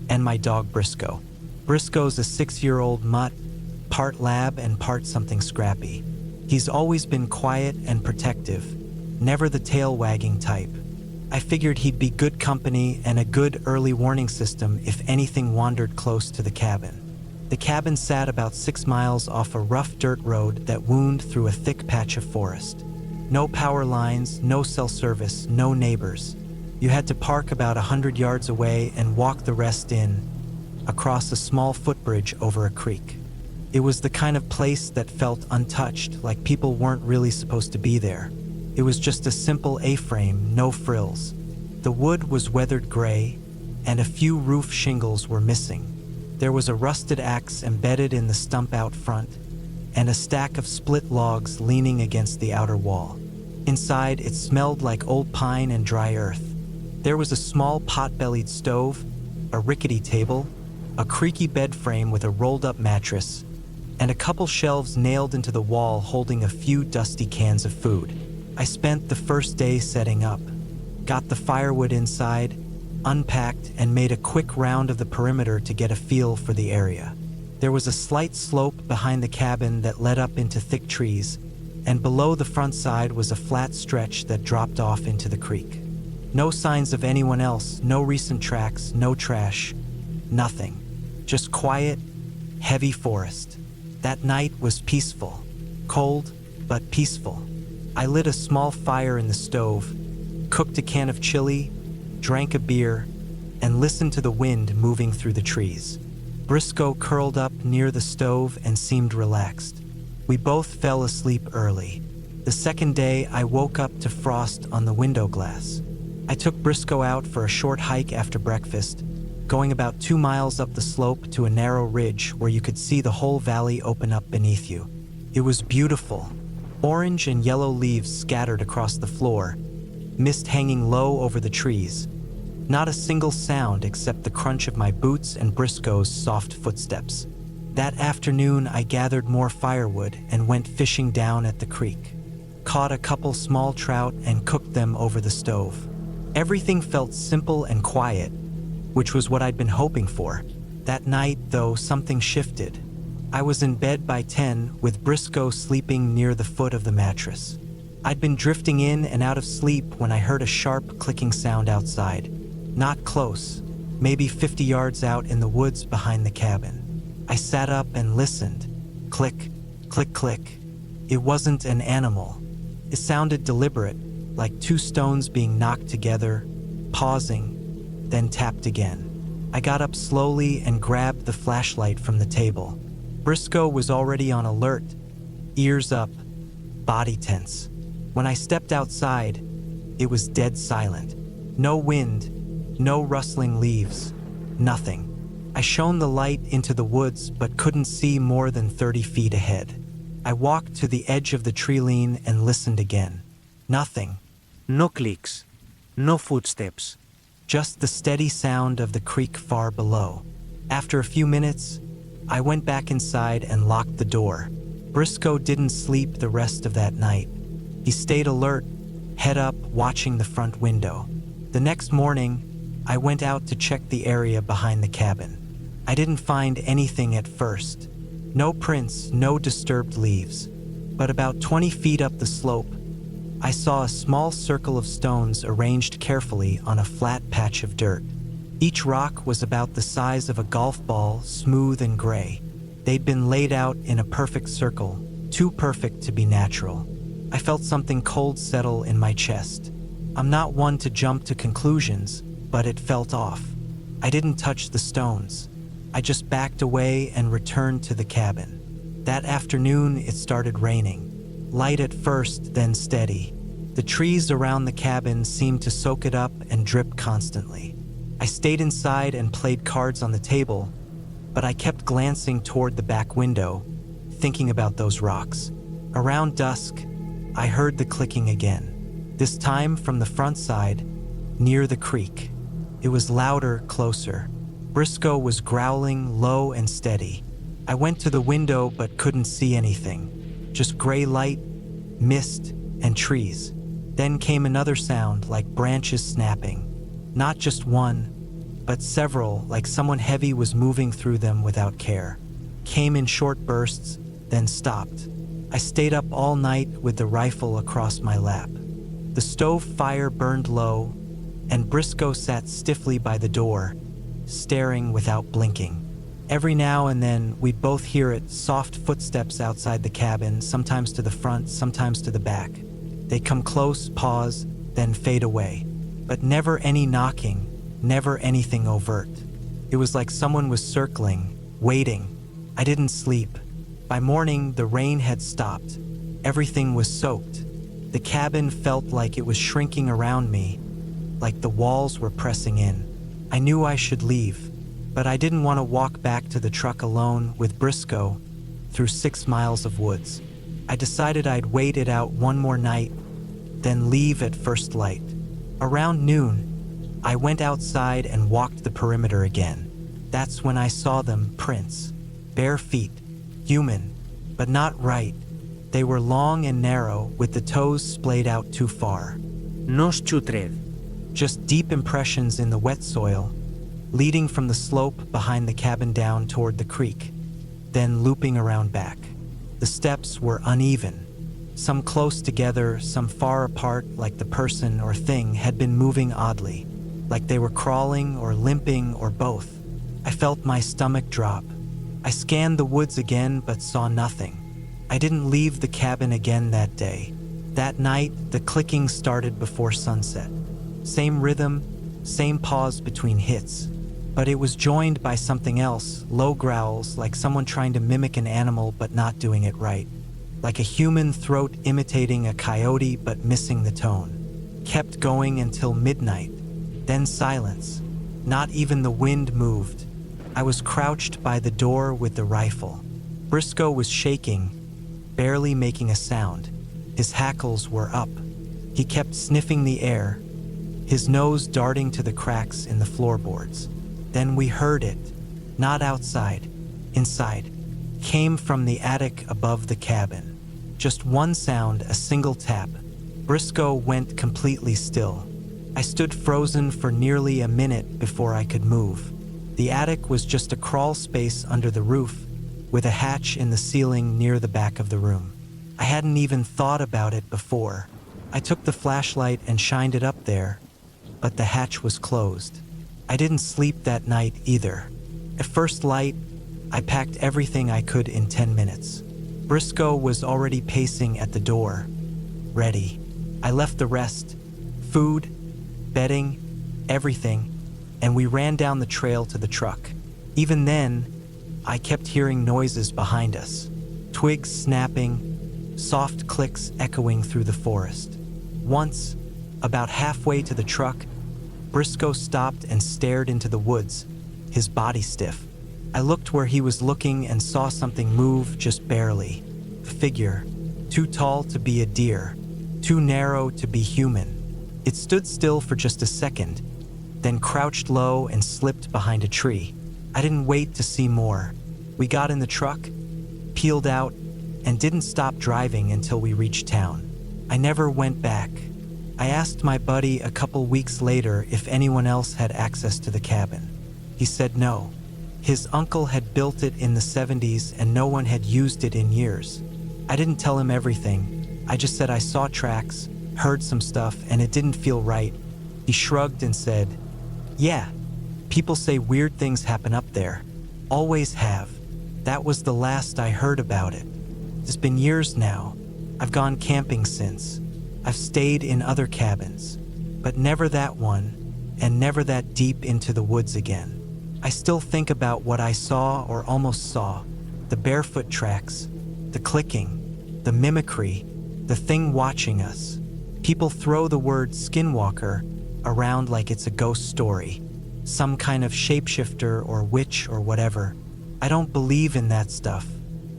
and my dog Briscoe. Briscoe's a 6-year-old mutt, part lab and part something scrappy. He's always been quiet and protective, never the tail-wagging type. I figured he'd be good company and a good early warning system if anything wandered close to the cabin. The cabin sat about 6 miles off a rough dirt road that wound through a thick patch of forest. No power lines, no cell service, no neighbors. You had to park about 100 yards away and walk the rest in, across a small footbridge over a creek. It was the kind of place that felt untouched, like people weren't really supposed to be there. It was just a simple A-frame, no frills. The wood was weathered gray, and a few roof shingles were missing. There was a rusted axe embedded in the stump out front, and a stack of split logs leaning against the outer wall. Inside, it smelled like old pine and dry earth. There was a small pot-bellied stove, a rickety table, a creaky bed frame with a rolled-up mattress, and a couple shelves nailed into the wall holding a few dusty cans of food. I spent the first day setting up, got the firewood inside, unpacked, and made a quick round of the perimeter to get a feel for the area. There was a slight slope behind the cabin that led up into thick trees, and below the front side was a flat stretch that dropped off into the creek. No signs of anyone else, no recent tracks, no trash, nothing. Just quiet, heavy forest. That night was peaceful, cold, but peaceful. I lit a small fire in the stove, cooked a can of chili, drank a beer, and listened to the wind moving through the trees. Briscoe curled up near the stove and seemed relaxed. We both fell asleep early. The second day, I woke up to frost on the window glass. I took Briscoe out for a short hike after breakfast, going about 2 miles up the slope to a narrow ridge where you could see the whole valley open up beneath you. It was beautiful. Orange and yellow leaves scattered across the floor, mist hanging low over the trees. Not a single sound except the crunch of my boots and Briscoe's soft footsteps. That afternoon, I gathered more firewood and went fishing down at the creek. Caught a couple small trout and cooked them over the stove. Everything felt simple and quiet, which was what I'd been hoping for. That night, though, something shifted. I was in bed by 10, with Briscoe sleeping near the foot of the mattress. I'd been drifting in and out of sleep when I heard a sharp clicking sound outside. Not close, maybe 50 yards out in the woods behind the cabin. I sat up and listened. Click, click, click. It wasn't an animal. It sounded deliberate, like 2 stones being knocked together, pausing, then tapped again. I got up slowly and grabbed the flashlight from the table. Briscoe was already on alert, ears up, body tense. When I stepped outside, it was dead silent. No wind, no rustling leaves, nothing. I shone the light into the woods but couldn't see more than 30 feet ahead. I walked to the edge of the tree line and listened again. Nothing. No clicks. No footsteps. Just the steady sound of the creek far below. After a few minutes, I went back inside and locked the door. Briscoe didn't sleep the rest of that night. He stayed alert, head up, watching the front window. The next morning, I went out to check the area behind the cabin. I didn't find anything at first. No prints, no disturbed leaves. But about 20 feet up the slope, I saw a small circle of stones arranged carefully on a flat patch of dirt. Each rock was about the size of a golf ball, smooth and gray. They'd been laid out in a perfect circle, too perfect to be natural. I felt something cold settle in my chest. I'm not one to jump to conclusions, but it felt off. I didn't touch the stones. I just backed away and returned to the cabin. That afternoon, it started raining. Light at first, then steady. The trees around the cabin seemed to soak it up and drip constantly. I stayed inside and played cards on the table, but I kept glancing toward the back window, thinking about those rocks. Around dusk, I heard the clicking again, this time from the front side, near the creek. It was louder, closer. Briscoe was growling, low and steady. I went to the window but couldn't see anything, just gray light, mist, and trees. Then came another sound, like branches snapping. Not just one, but several, like someone heavy was moving through them without care. Came in short bursts, then stopped. I stayed up all night with the rifle across my lap. The stove fire burned low, and Briscoe sat stiffly by the door, staring without blinking. Every now and then, we'd both hear it, soft footsteps outside the cabin, sometimes to the front, sometimes to the back. They'd come close, pause, then fade away. But never any knocking, never anything overt. It was like someone was circling, waiting. I didn't sleep. By morning, the rain had stopped. Everything was soaked. The cabin felt like it was shrinking around me, like the walls were pressing in. I knew I should leave, but I didn't want to walk back to the truck alone with Briscoe through 6 miles of woods. I decided I'd wait it out one more night, then leave at first light. Around noon, I went outside and walked the perimeter again. That's when I saw them, prints. Bare feet, human, but not right. They were long and narrow, with the toes splayed out too far. Nos chutred. Just deep impressions in the wet soil, leading from the slope behind the cabin down toward the creek, then looping around back. The steps were uneven, some close together, some far apart, like the person or thing had been moving oddly, like they were crawling or limping or both. I felt my stomach drop. I scanned the woods again but saw nothing. I didn't leave the cabin again that day. That night, the clicking started before sunset. Same rhythm, same pause between hits. But it was joined by something else, low growls, like someone trying to mimic an animal but not doing it right. Like a human throat imitating a coyote but missing the tone. Kept going until midnight. Then silence. Not even the wind moved. I was crouched by the door with the rifle. Briscoe was shaking, barely making a sound. His hackles were up. He kept sniffing the air, his nose darting to the cracks in the floorboards. Then we heard it, not outside, inside. Came from the attic above the cabin. Just one sound, a single tap. Briscoe went completely still. I stood frozen for nearly a minute before I could move. The attic was just a crawl space under the roof, with a hatch in the ceiling near the back of the room. I hadn't even thought about it before. I took the flashlight and shined it up there, but the hatch was closed. I didn't sleep that night either. At first light, I packed everything I could in 10 minutes. Briscoe was already pacing at the door, ready. I left the rest, food, bedding, everything, and we ran down the trail to the truck. Even then, I kept hearing noises behind us. Twigs snapping, soft clicks echoing through the forest. Once, about halfway to the truck, Briscoe stopped and stared into the woods, his body stiff. I looked where he was looking and saw something move just barely. A figure, too tall to be a deer, too narrow to be human. It stood still for just a second, then crouched low and slipped behind a tree. I didn't wait to see more. We got in the truck, peeled out, and didn't stop driving until we reached town. I never went back. I asked my buddy a couple weeks later if anyone else had access to the cabin. He said no. His uncle had built it in the 70s and no one had used it in years. I didn't tell him everything. I just said I saw tracks, heard some stuff, and it didn't feel right. He shrugged and said, "Yeah, people say weird things happen up there. Always have." That was the last I heard about it. It's been years now. I've gone camping since. I've stayed in other cabins, but never that one, and never that deep into the woods again. I still think about what I saw or almost saw, the barefoot tracks, the clicking, the mimicry, the thing watching us. People throw the word skinwalker around like it's a ghost story, some kind of shapeshifter or witch or whatever. I don't believe in that stuff,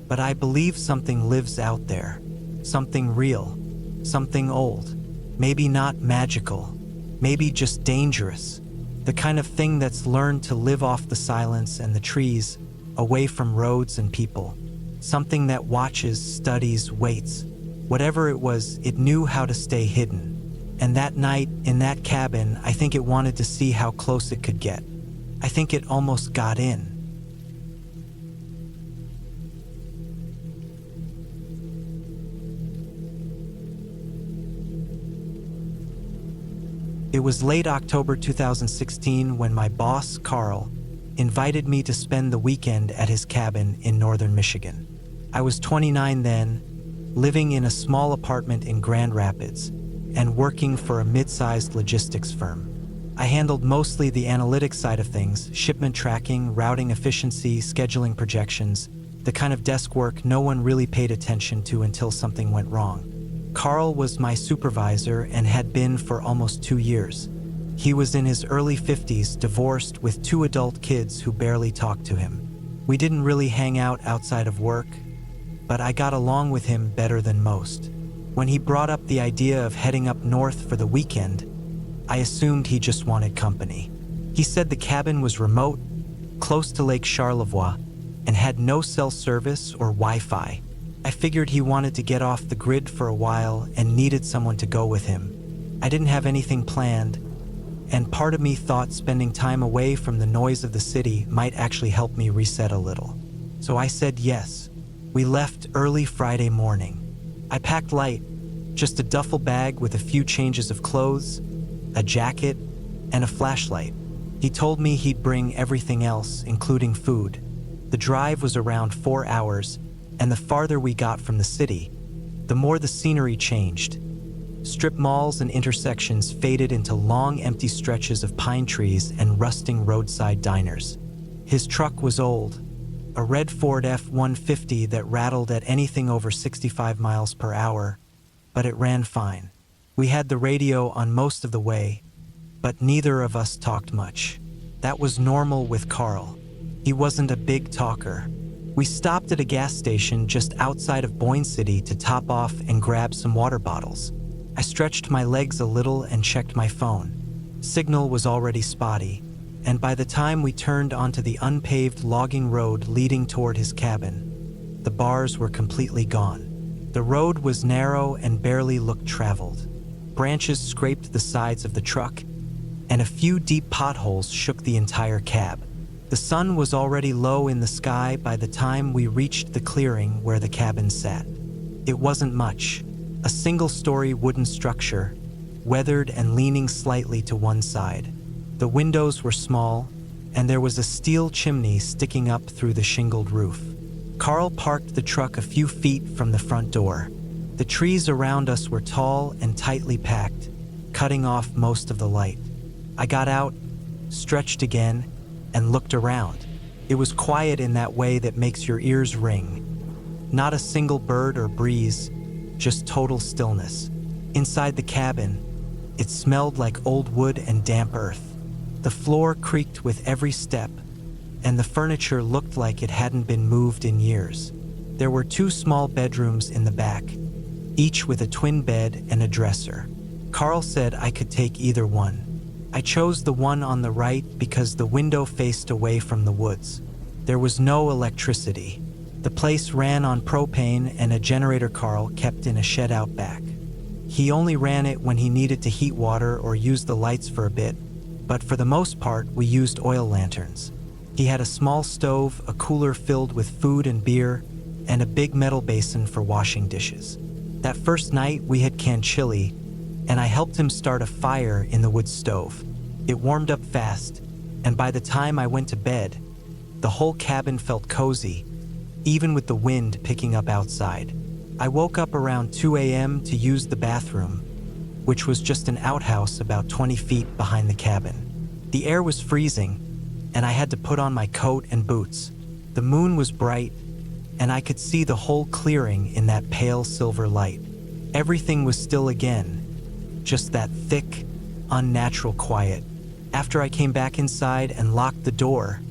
but I believe something lives out there, something real. Something old, maybe not magical, maybe just dangerous. The kind of thing that's learned to live off the silence and the trees, away from roads and people. Something that watches, studies, waits. Whatever it was, it knew how to stay hidden. And that night, in that cabin, I think it wanted to see how close it could get. I think it almost got in. It was late October 2016 when my boss, Carl, invited me to spend the weekend at his cabin in northern Michigan. I was 29 then, living in a small apartment in Grand Rapids, and working for a mid-sized logistics firm. I handled mostly the analytics side of things, shipment tracking, routing efficiency, scheduling projections, the kind of desk work no one really paid attention to until something went wrong. Carl was my supervisor and had been for almost 2 years. He was in his early 50s, divorced with 2 adult kids who barely talked to him. We didn't really hang out outside of work, but I got along with him better than most. When he brought up the idea of heading up north for the weekend, I assumed he just wanted company. He said the cabin was remote, close to Lake Charlevoix, and had no cell service or Wi-Fi. I figured he wanted to get off the grid for a while and needed someone to go with him. I didn't have anything planned, and part of me thought spending time away from the noise of the city might actually help me reset a little. So I said yes. We left early Friday morning. I packed light, just a duffel bag with a few changes of clothes, a jacket, and a flashlight. He told me he'd bring everything else, including food. The drive was around 4 hours, and the farther we got from the city, the more the scenery changed. Strip malls and intersections faded into long, empty stretches of pine trees and rusting roadside diners. His truck was old, a red Ford F-150 that rattled at anything over 65 miles per hour, but it ran fine. We had the radio on most of the way, but neither of us talked much. That was normal with Carl. He wasn't a big talker. We stopped at a gas station just outside of Boyne City to top off and grab some water bottles. I stretched my legs a little and checked my phone. Signal was already spotty, and by the time we turned onto the unpaved logging road leading toward his cabin, the bars were completely gone. The road was narrow and barely looked traveled. Branches scraped the sides of the truck, and a few deep potholes shook the entire cab. The sun was already low in the sky by the time we reached the clearing where the cabin sat. It wasn't much. A single-story wooden structure, weathered and leaning slightly to one side. The windows were small, and there was a steel chimney sticking up through the shingled roof. Carl parked the truck a few feet from the front door. The trees around us were tall and tightly packed, cutting off most of the light. I got out, stretched again, and looked around. It was quiet in that way that makes your ears ring. Not a single bird or breeze, just total stillness. Inside the cabin, it smelled like old wood and damp earth. The floor creaked with every step, and the furniture looked like it hadn't been moved in years. There were 2 small bedrooms in the back, each with a twin bed and a dresser. Carl said I could take either one. I chose the one on the right because the window faced away from the woods. There was no electricity. The place ran on propane and a generator Carl kept in a shed out back. He only ran it when he needed to heat water or use the lights for a bit, but for the most part we used oil lanterns. He had a small stove, a cooler filled with food and beer, and a big metal basin for washing dishes. That first night we had canned chili, and I helped him start a fire in the wood stove. It warmed up fast, and by the time I went to bed, the whole cabin felt cozy, even with the wind picking up outside. I woke up around 2 a.m. to use the bathroom, which was just an outhouse about 20 feet behind the cabin. The air was freezing, and I had to put on my coat and boots. The moon was bright, and I could see the whole clearing in that pale silver light. Everything was still again, just that thick, unnatural quiet. After I came back inside and locked the door,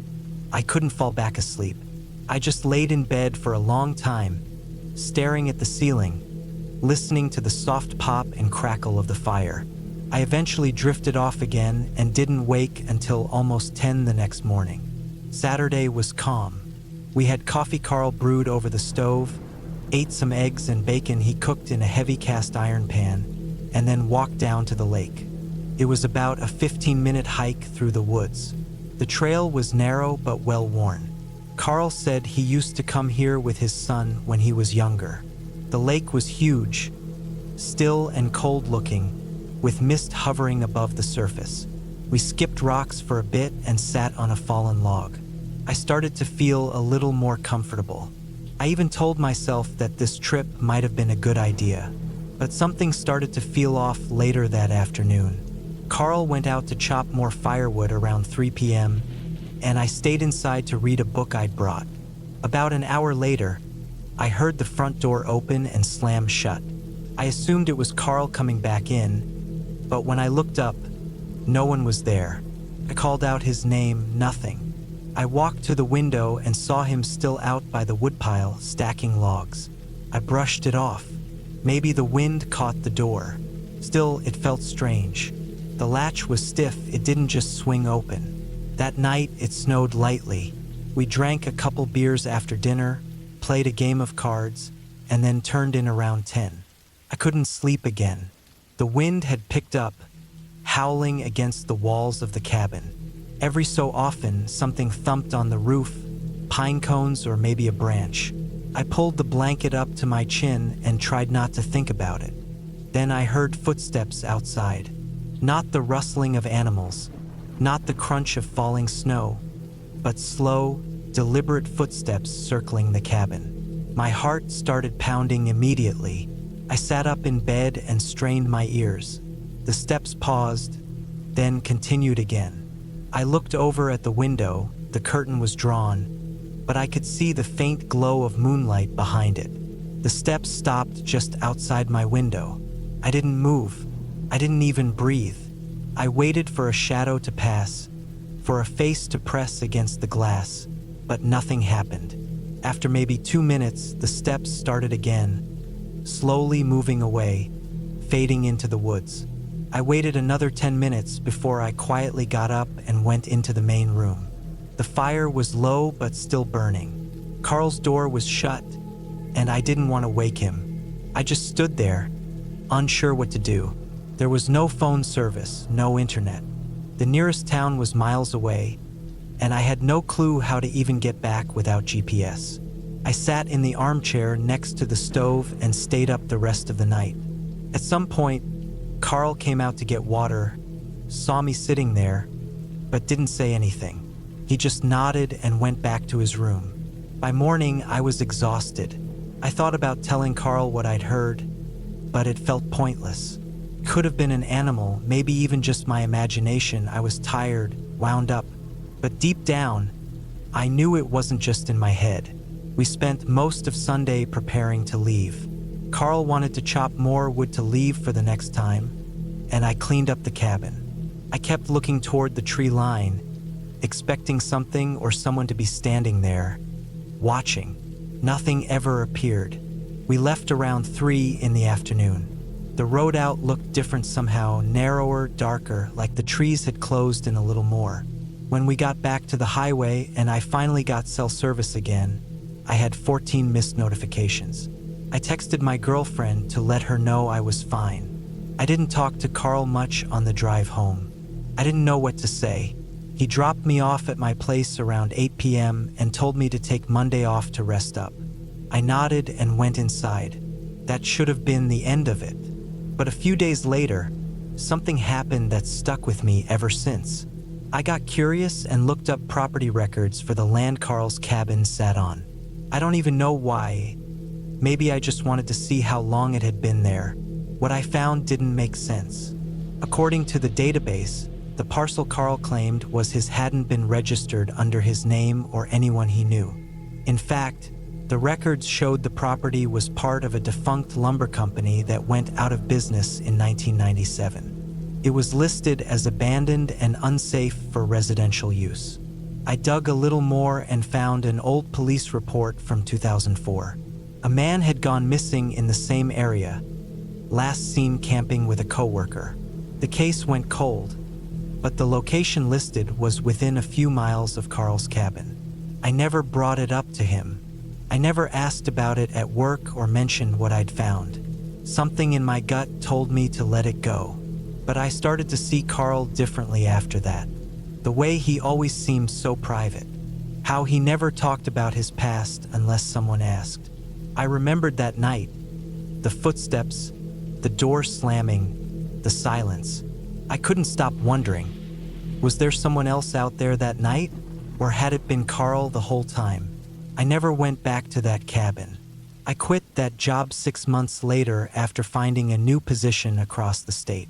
I couldn't fall back asleep. I just laid in bed for a long time, staring at the ceiling, listening to the soft pop and crackle of the fire. I eventually drifted off again and didn't wake until almost 10 the next morning. Saturday was calm. We had coffee Carl brewed over the stove, ate some eggs and bacon he cooked in a heavy cast iron pan, and then walked down to the lake. It was about a 15-minute hike through the woods. The trail was narrow but well-worn. Carl said he used to come here with his son when he was younger. The lake was huge, still and cold-looking, with mist hovering above the surface. We skipped rocks for a bit and sat on a fallen log. I started to feel a little more comfortable. I even told myself that this trip might have been a good idea. But something started to feel off later that afternoon. Carl went out to chop more firewood around 3 p.m., and I stayed inside to read a book I'd brought. About an hour later, I heard the front door open and slam shut. I assumed it was Carl coming back in, but when I looked up, no one was there. I called out his name, nothing. I walked to the window and saw him still out by the woodpile, stacking logs. I brushed it off. Maybe the wind caught the door. Still, it felt strange. The latch was stiff, it didn't just swing open. That night, it snowed lightly. We drank a couple beers after dinner, played a game of cards, and then turned in around 10. I couldn't sleep again. The wind had picked up, howling against the walls of the cabin. Every so often, something thumped on the roof, pine cones or maybe a branch. I pulled the blanket up to my chin and tried not to think about it. Then I heard footsteps outside. Not the rustling of animals, not the crunch of falling snow, but slow, deliberate footsteps circling the cabin. My heart started pounding immediately. I sat up in bed and strained my ears. The steps paused, then continued again. I looked over at the window. The curtain was drawn, but I could see the faint glow of moonlight behind it. The steps stopped just outside my window. I didn't move. I didn't even breathe. I waited for a shadow to pass, for a face to press against the glass, but nothing happened. After maybe 2 minutes, the steps started again, slowly moving away, fading into the woods. I waited another 10 minutes before I quietly got up and went into the main room. The fire was low but still burning. Carl's door was shut, and I didn't want to wake him. I just stood there, unsure what to do. There was no phone service, no internet. The nearest town was miles away, and I had no clue how to even get back without GPS. I sat in the armchair next to the stove and stayed up the rest of the night. At some point, Carl came out to get water, saw me sitting there, but didn't say anything. He just nodded and went back to his room. By morning, I was exhausted. I thought about telling Carl what I'd heard, but it felt pointless. Could have been an animal, maybe even just my imagination. I was tired, wound up. But deep down, I knew it wasn't just in my head. We spent most of Sunday preparing to leave. Carl wanted to chop more wood to leave for the next time, and I cleaned up the cabin. I kept looking toward the tree line, expecting something or someone to be standing there, watching. Nothing ever appeared. We left around 3 in the afternoon. The road out looked different somehow, narrower, darker, like the trees had closed in a little more. When we got back to the highway and I finally got cell service again, I had 14 missed notifications. I texted my girlfriend to let her know I was fine. I didn't talk to Carl much on the drive home. I didn't know what to say. He dropped me off at my place around 8 p.m. and told me to take Monday off to rest up. I nodded and went inside. That should have been the end of it. But a few days later, something happened that stuck with me ever since. I got curious and looked up property records for the land Carl's cabin sat on. I don't even know why. Maybe I just wanted to see how long it had been there. What I found didn't make sense. According to the database, the parcel Carl claimed was his hadn't been registered under his name or anyone he knew. In fact, the records showed the property was part of a defunct lumber company that went out of business in 1997. It was listed as abandoned and unsafe for residential use. I dug a little more and found an old police report from 2004. A man had gone missing in the same area, last seen camping with a coworker. The case went cold, but the location listed was within a few miles of Carl's cabin. I never brought it up to him. I never asked about it at work or mentioned what I'd found. Something in my gut told me to let it go. But I started to see Carl differently after that. The way he always seemed so private. How he never talked about his past unless someone asked. I remembered that night. The footsteps, the door slamming, the silence. I couldn't stop wondering. Was there someone else out there that night? Or had it been Carl the whole time? I never went back to that cabin. I quit that job 6 months later after finding a new position across the state.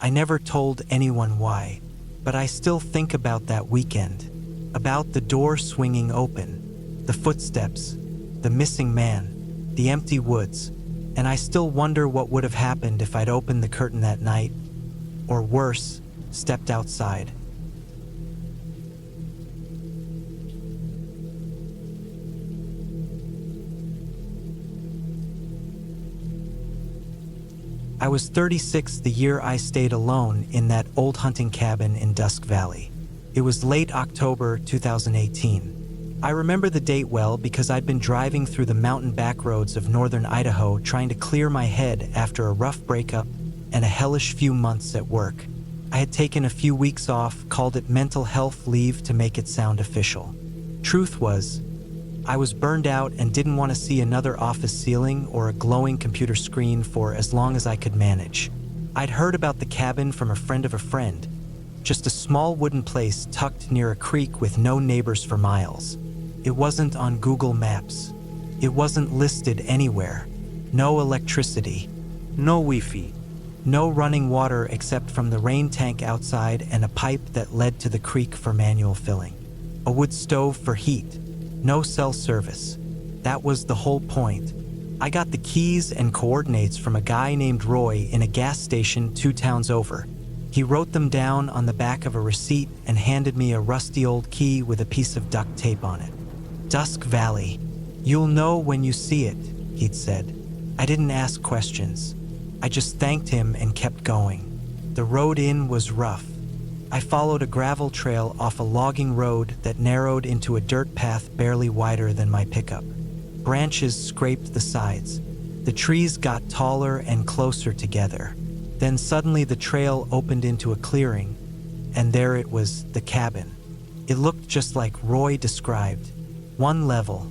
I never told anyone why, but I still think about that weekend, about the door swinging open, The footsteps, the missing man, the empty woods, and I still wonder what would have happened if I'd opened the curtain that night, or worse, stepped outside. I was 36 the year I stayed alone in that old hunting cabin in Dusk Valley. It was late October 2018. I remember the date well because I'd been driving through the mountain backroads of northern Idaho trying to clear my head after a rough breakup and a hellish few months at work. I had taken a few weeks off, called it mental health leave to make it sound official. Truth was, I was burned out and didn't want to see another office ceiling or a glowing computer screen for as long as I could manage. I'd heard about the cabin from a friend of a friend, just a small wooden place tucked near a creek with no neighbors for miles. It wasn't on Google Maps. It wasn't listed anywhere. No electricity. No Wi-Fi. No running water except from the rain tank outside and a pipe that led to the creek for manual filling. A wood stove for heat. No cell service. That was the whole point. I got the keys and coordinates from a guy named Roy in a gas station 2 towns over. He wrote them down on the back of a receipt and handed me a rusty old key with a piece of duct tape on it. Dusk Valley. You'll know when you see it, he'd said. I didn't ask questions. I just thanked him and kept going. The road in was rough. I followed a gravel trail off a logging road that narrowed into a dirt path barely wider than my pickup. Branches scraped the sides. The trees got taller and closer together. Then suddenly the trail opened into a clearing, and there it was, the cabin. It looked just like Roy described. One level,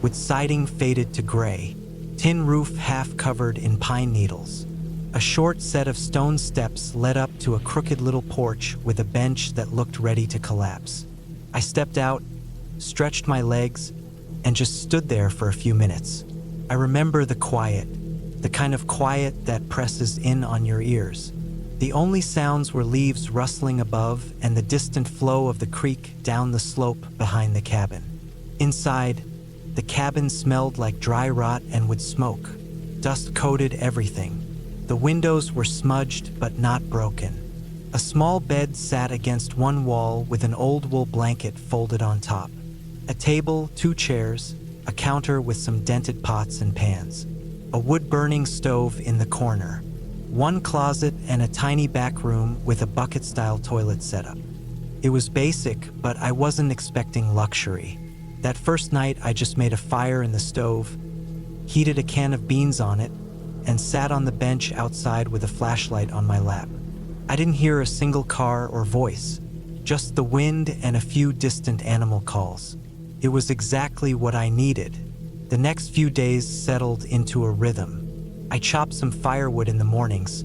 with siding faded to gray, tin roof half covered in pine needles. A short set of stone steps led up to a crooked little porch with a bench that looked ready to collapse. I stepped out, stretched my legs, and just stood there for a few minutes. I remember the quiet, the kind of quiet that presses in on your ears. The only sounds were leaves rustling above and the distant flow of the creek down the slope behind the cabin. Inside, the cabin smelled like dry rot and wood smoke. Dust coated everything. The windows were smudged but not broken. A small bed sat against one wall with an old wool blanket folded on top. A table, 2 chairs, a counter with some dented pots and pans. A wood-burning stove in the corner. 1 closet and a tiny back room with a bucket-style toilet setup. It was basic, but I wasn't expecting luxury. That first night, I just made a fire in the stove, heated a can of beans on it, and sat on the bench outside with a flashlight on my lap. I didn't hear a single car or voice, just the wind and a few distant animal calls. It was exactly what I needed. The next few days settled into a rhythm. I chopped some firewood in the mornings,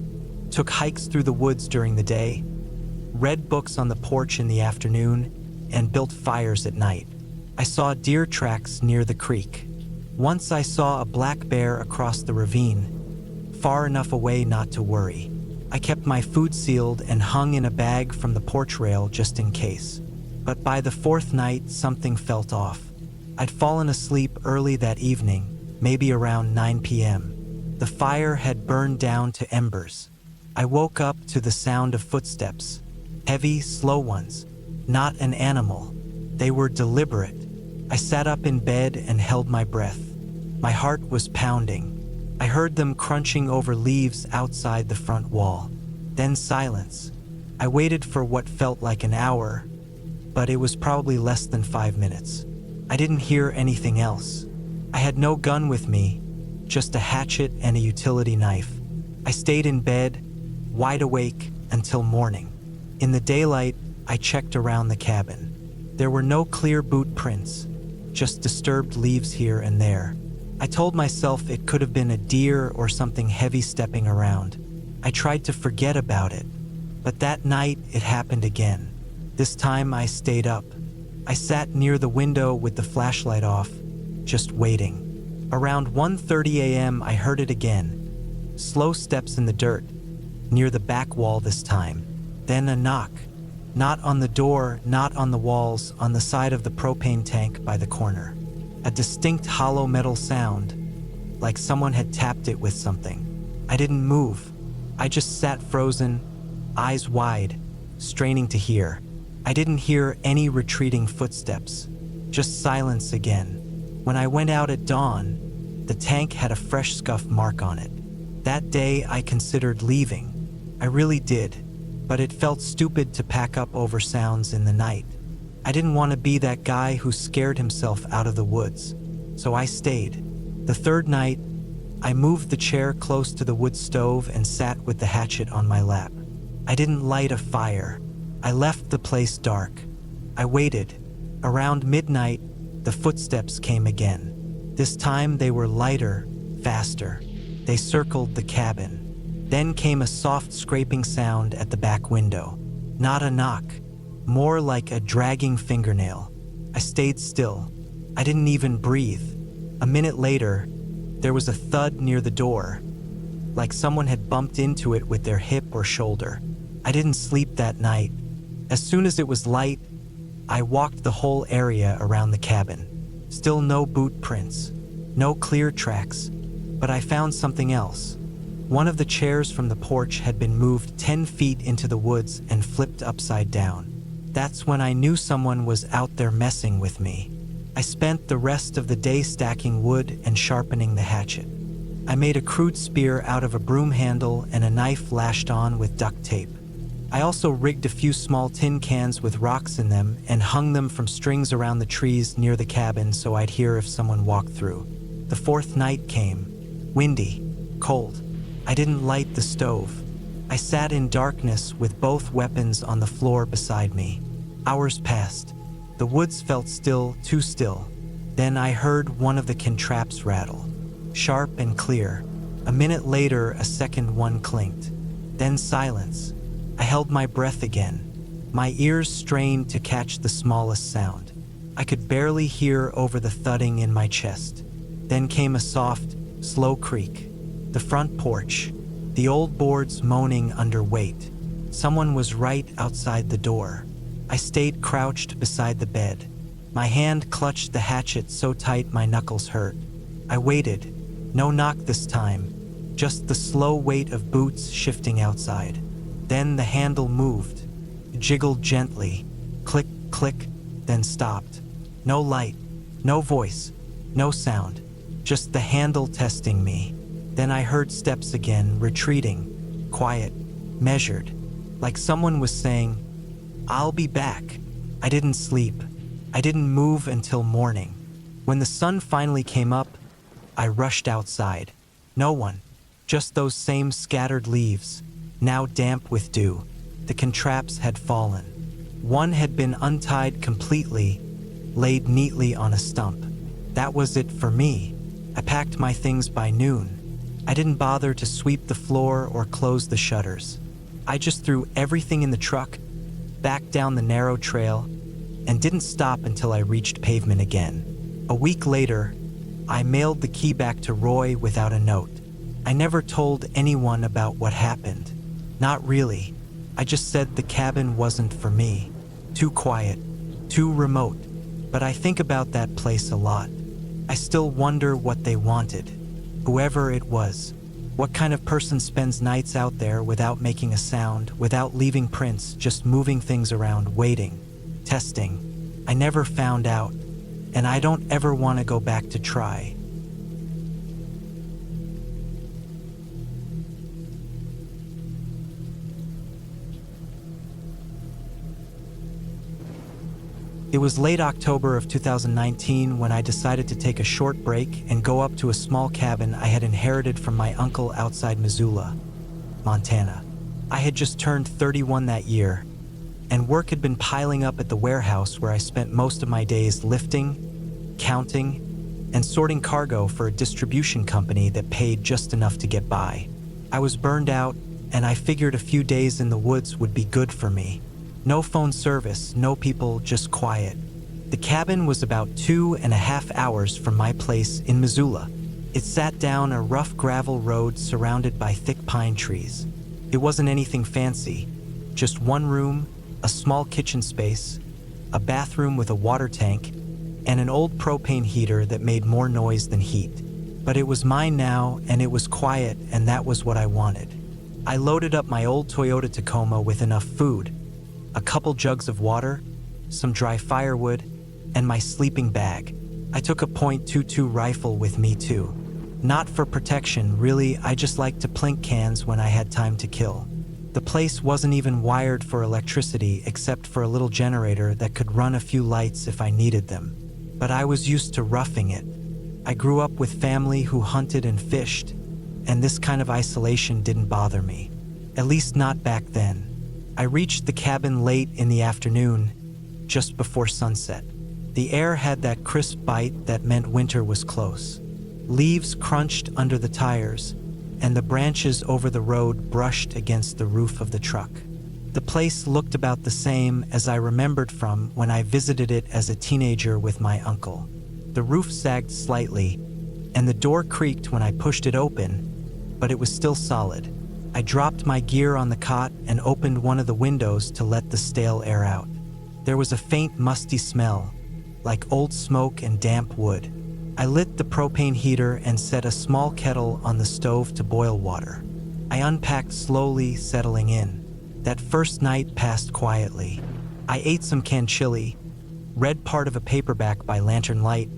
took hikes through the woods during the day, read books on the porch in the afternoon, and built fires at night. I saw deer tracks near the creek. Once I saw a black bear across the ravine, far enough away not to worry. I kept my food sealed and hung in a bag from the porch rail just in case. But by the 4th night, something felt off. I'd fallen asleep early that evening, maybe around 9 p.m. The fire had burned down to embers. I woke up to the sound of footsteps, heavy, slow ones, not an animal. They were deliberate. I sat up in bed and held my breath. My heart was pounding. I heard them crunching over leaves outside the front wall. Then silence. I waited for what felt like an hour, but it was probably less than 5 minutes. I didn't hear anything else. I had no gun with me, just a hatchet and a utility knife. I stayed in bed, wide awake, until morning. In the daylight, I checked around the cabin. There were no clear boot prints, just disturbed leaves here and there. I told myself it could have been a deer or something heavy stepping around. I tried to forget about it, but that night it happened again. This time I stayed up. I sat near the window with the flashlight off, just waiting. Around 1:30 a.m. I heard it again. Slow steps in the dirt, near the back wall this time. Then a knock. Not on the door, not on the walls, on the side of the propane tank by the corner. a distinct hollow metal sound, like someone had tapped it with something. I didn't move. I just sat frozen, eyes wide, straining to hear. I didn't hear any retreating footsteps, just silence again. When I went out at dawn, the tank had a fresh scuff mark on it. That day I considered leaving. I really did, but it felt stupid to pack up over sounds in the night. I didn't want to be that guy who scared himself out of the woods, so I stayed. The third night, I moved the chair close to the wood stove and sat with the hatchet on my lap. I didn't light a fire. I left the place dark. I waited. Around midnight, the footsteps came again. This time they were lighter, faster. They circled the cabin. Then came a soft scraping sound at the back window. Not a knock, more like a dragging fingernail. I stayed still. I didn't even breathe. A minute later, there was a thud near the door, like someone had bumped into it with their hip or shoulder. I didn't sleep that night. As soon as it was light, I walked the whole area around the cabin. Still no boot prints, no clear tracks, but I found something else. One of the chairs from the porch had been moved 10 feet into the woods and flipped upside down. That's when I knew someone was out there messing with me. I spent the rest of the day stacking wood and sharpening the hatchet. I made a crude spear out of a broom handle and a knife lashed on with duct tape. I also rigged a few small tin cans with rocks in them and hung them from strings around the trees near the cabin so I'd hear if someone walked through. The fourth night came. Windy, cold. I didn't light the stove. I sat in darkness with both weapons on the floor beside me. Hours passed. The woods felt still, too still. Then I heard one of the contraps rattle. Sharp and clear. A minute later, a second one clinked. Then silence. I held my breath again. My ears strained to catch the smallest sound. I could barely hear over the thudding in my chest. Then came a soft, slow creak. The front porch. The old boards moaning under weight. Someone was right outside the door. I stayed crouched beside the bed. My hand clutched the hatchet so tight my knuckles hurt. I waited. No knock this time. Just the slow weight of boots shifting outside. Then the handle moved. Jiggled gently. Click, click, then stopped. No light. No voice. No sound. Just the handle testing me. Then I heard steps again, retreating. Quiet. Measured. Like someone was saying, "I'll be back." I didn't sleep. I didn't move until morning. When the sun finally came up, I rushed outside. No one. Just those same scattered leaves, now damp with dew. The contraps had fallen. One had been untied completely, laid neatly on a stump. That was it for me. I packed my things by noon. I didn't bother to sweep the floor or close the shutters. I just threw everything in the truck, back down the narrow trail, and didn't stop until I reached pavement again. A week later, I mailed the key back to Roy without a note. I never told anyone about what happened. Not really. I just said the cabin wasn't for me. Too quiet, too remote. But I think about that place a lot. I still wonder what they wanted. Whoever it was. What kind of person spends nights out there without making a sound, without leaving prints, just moving things around, waiting, testing? I never found out, and I don't ever want to go back to try. It was late October of 2019 when I decided to take a short break and go up to a small cabin I had inherited from my uncle outside Missoula, Montana. I had just turned 31 that year, and work had been piling up at the warehouse where I spent most of my days lifting, counting, and sorting cargo for a distribution company that paid just enough to get by. I was burned out, and I figured a few days in the woods would be good for me. No phone service, no people, just quiet. The cabin was about 2.5 hours from my place in Missoula. It sat down a rough gravel road surrounded by thick pine trees. It wasn't anything fancy, just one room, a small kitchen space, a bathroom with a water tank, and an old propane heater that made more noise than heat. But it was mine now, and it was quiet, and that was what I wanted. I loaded up my old Toyota Tacoma with enough food, a couple jugs of water, some dry firewood, and my sleeping bag. I took a .22 rifle with me too. Not for protection, really, I just liked to plink cans when I had time to kill. The place wasn't even wired for electricity except for a little generator that could run a few lights if I needed them. But I was used to roughing it. I grew up with family who hunted and fished, and this kind of isolation didn't bother me. At least not back then. I reached the cabin late in the afternoon, just before sunset. The air had that crisp bite that meant winter was close. Leaves crunched under the tires, and the branches over the road brushed against the roof of the truck. The place looked about the same as I remembered from when I visited it as a teenager with my uncle. The roof sagged slightly, and the door creaked when I pushed it open, but it was still solid. I dropped my gear on the cot and opened one of the windows to let the stale air out. There was a faint musty smell, like old smoke and damp wood. I lit the propane heater and set a small kettle on the stove to boil water. I unpacked slowly, settling in. That first night passed quietly. I ate some canned chili, read part of a paperback by lantern light,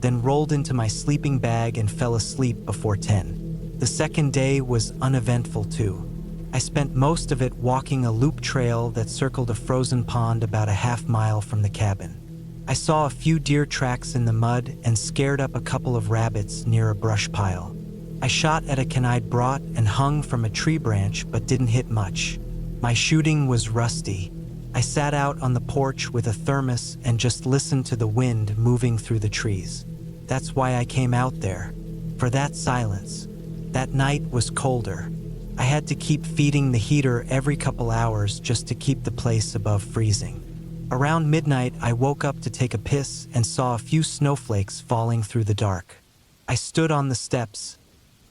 then rolled into my sleeping bag and fell asleep before 10. The second day was uneventful too. I spent most of it walking a loop trail that circled a frozen pond about a half-mile from the cabin. I saw a few deer tracks in the mud and scared up a couple of rabbits near a brush pile. I shot at a canide brought and hung from a tree branch but didn't hit much. My shooting was rusty. I sat out on the porch with a thermos and just listened to the wind moving through the trees. That's why I came out there, for that silence. That night was colder. I had to keep feeding the heater every couple hours just to keep the place above freezing. Around midnight, I woke up to take a piss and saw a few snowflakes falling through the dark. I stood on the steps,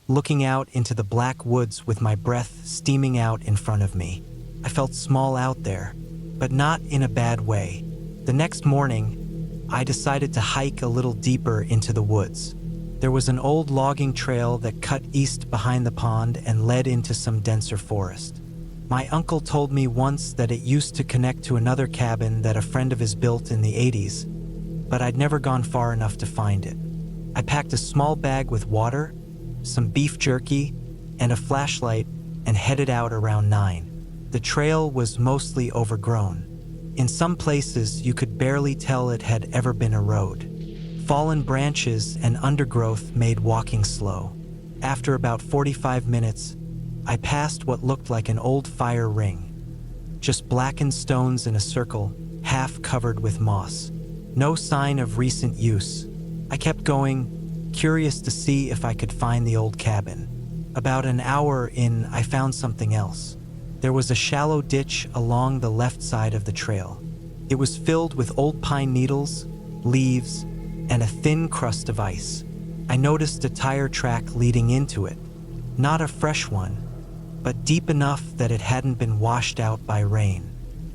looking out into the black woods with my breath steaming out in front of me. I felt small out there, but not in a bad way. The next morning, I decided to hike a little deeper into the woods. There was an old logging trail that cut east behind the pond and led into some denser forest. My uncle told me once that it used to connect to another cabin that a friend of his built in the 80s, but I'd never gone far enough to find it. I packed a small bag with water, some beef jerky, and a flashlight and headed out around 9. The trail was mostly overgrown. In some places, you could barely tell it had ever been a road. Fallen branches and undergrowth made walking slow. After about 45 minutes, I passed what looked like an old fire ring. Just blackened stones in a circle, half covered with moss. No sign of recent use. I kept going, curious to see if I could find the old cabin. About an hour in, I found something else. There was a shallow ditch along the left side of the trail. It was filled with old pine needles, leaves, and a thin crust of ice. I noticed a tire track leading into it. Not a fresh one, but deep enough that it hadn't been washed out by rain.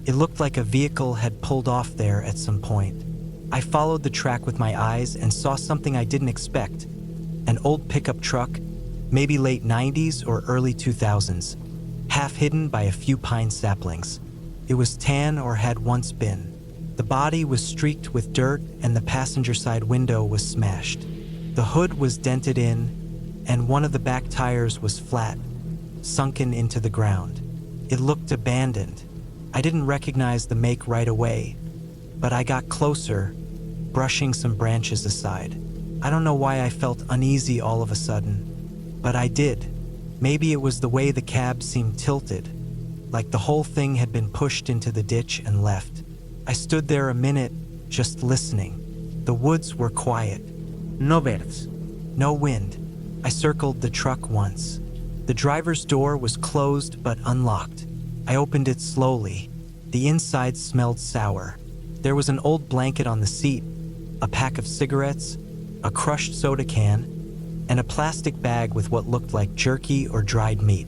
It looked like a vehicle had pulled off there at some point. I followed the track with my eyes and saw something I didn't expect. An old pickup truck, maybe late 90s or early 2000s, half hidden by a few pine saplings. It was tan or had once been. The body was streaked with dirt and the passenger side window was smashed. The hood was dented in, and one of the back tires was flat, sunken into the ground. It looked abandoned. I didn't recognize the make right away, but I got closer, brushing some branches aside. I don't know why I felt uneasy all of a sudden, but I did. Maybe it was the way the cab seemed tilted, like the whole thing had been pushed into the ditch and left. I stood there a minute, just listening. The woods were quiet. No birds. No wind. I circled the truck once. The driver's door was closed but unlocked. I opened it slowly. The inside smelled sour. There was an old blanket on the seat, a pack of cigarettes, a crushed soda can, and a plastic bag with what looked like jerky or dried meat.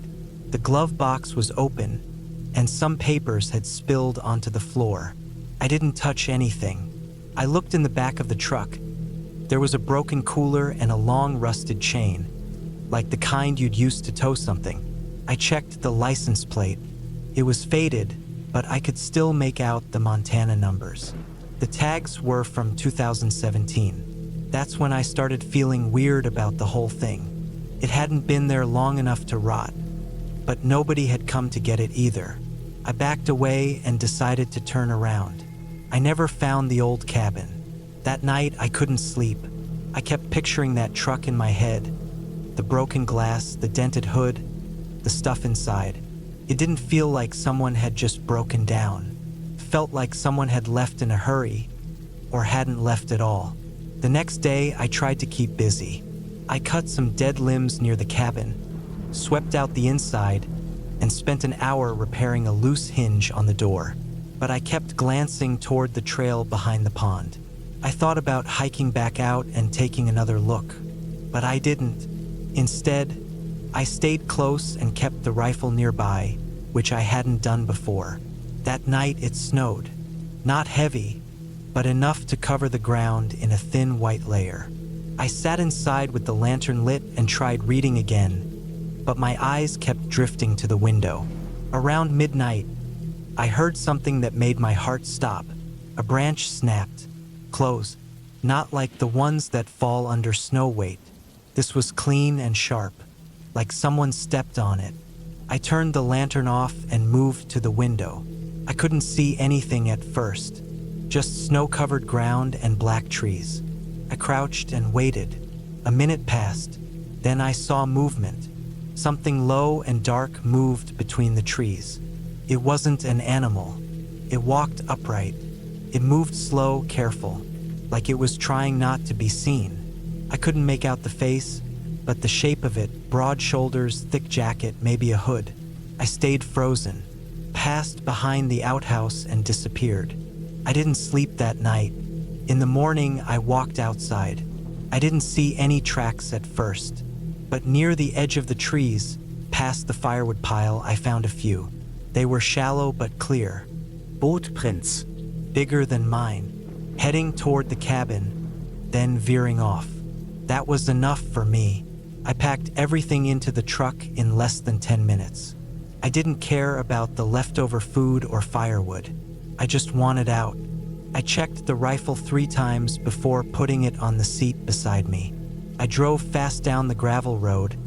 The glove box was open, and some papers had spilled onto the floor. I didn't touch anything, I looked in the back of the truck. There was a broken cooler and a long rusted chain, like the kind you'd use to tow something. I checked the license plate. It was faded, but I could still make out the Montana numbers. The tags were from 2017. That's when I started feeling weird about the whole thing. It hadn't been there long enough to rot, but nobody had come to get it either. I backed away and decided to turn around. I never found the old cabin. That night, I couldn't sleep. I kept picturing that truck in my head. The broken glass, the dented hood, the stuff inside. It didn't feel like someone had just broken down. It felt like someone had left in a hurry, or hadn't left at all. The next day, I tried to keep busy. I cut some dead limbs near the cabin, swept out the inside, and spent an hour repairing a loose hinge on the door. But I kept glancing toward the trail behind the pond. I thought about hiking back out and taking another look, but I didn't. Instead, I stayed close and kept the rifle nearby, which I hadn't done before. That night it snowed. Not heavy, but enough to cover the ground in a thin white layer. I sat inside with the lantern lit and tried reading again, but my eyes kept drifting to the window. Around midnight, I heard something that made my heart stop. A branch snapped, close, not like the ones that fall under snow weight. This was clean and sharp, like someone stepped on it. I turned the lantern off and moved to the window. I couldn't see anything at first, just snow-covered ground and black trees. I crouched and waited. A minute passed. Then I saw movement. Something low and dark moved between the trees. It wasn't an animal. It walked upright. It moved slow, careful, like it was trying not to be seen. I couldn't make out the face, but the shape of it, broad shoulders, thick jacket, maybe a hood. I stayed frozen, passed behind the outhouse and disappeared. I didn't sleep that night. In the morning, I walked outside. I didn't see any tracks at first, but near the edge of the trees, past the firewood pile, I found a few. They were shallow but clear. Bootprints. Bigger than mine, heading toward the cabin, then veering off. That was enough for me. I packed everything into the truck in less than 10 minutes. I didn't care about the leftover food or firewood. I just wanted out. I checked the rifle 3 times before putting it on the seat beside me. I drove fast down the gravel road,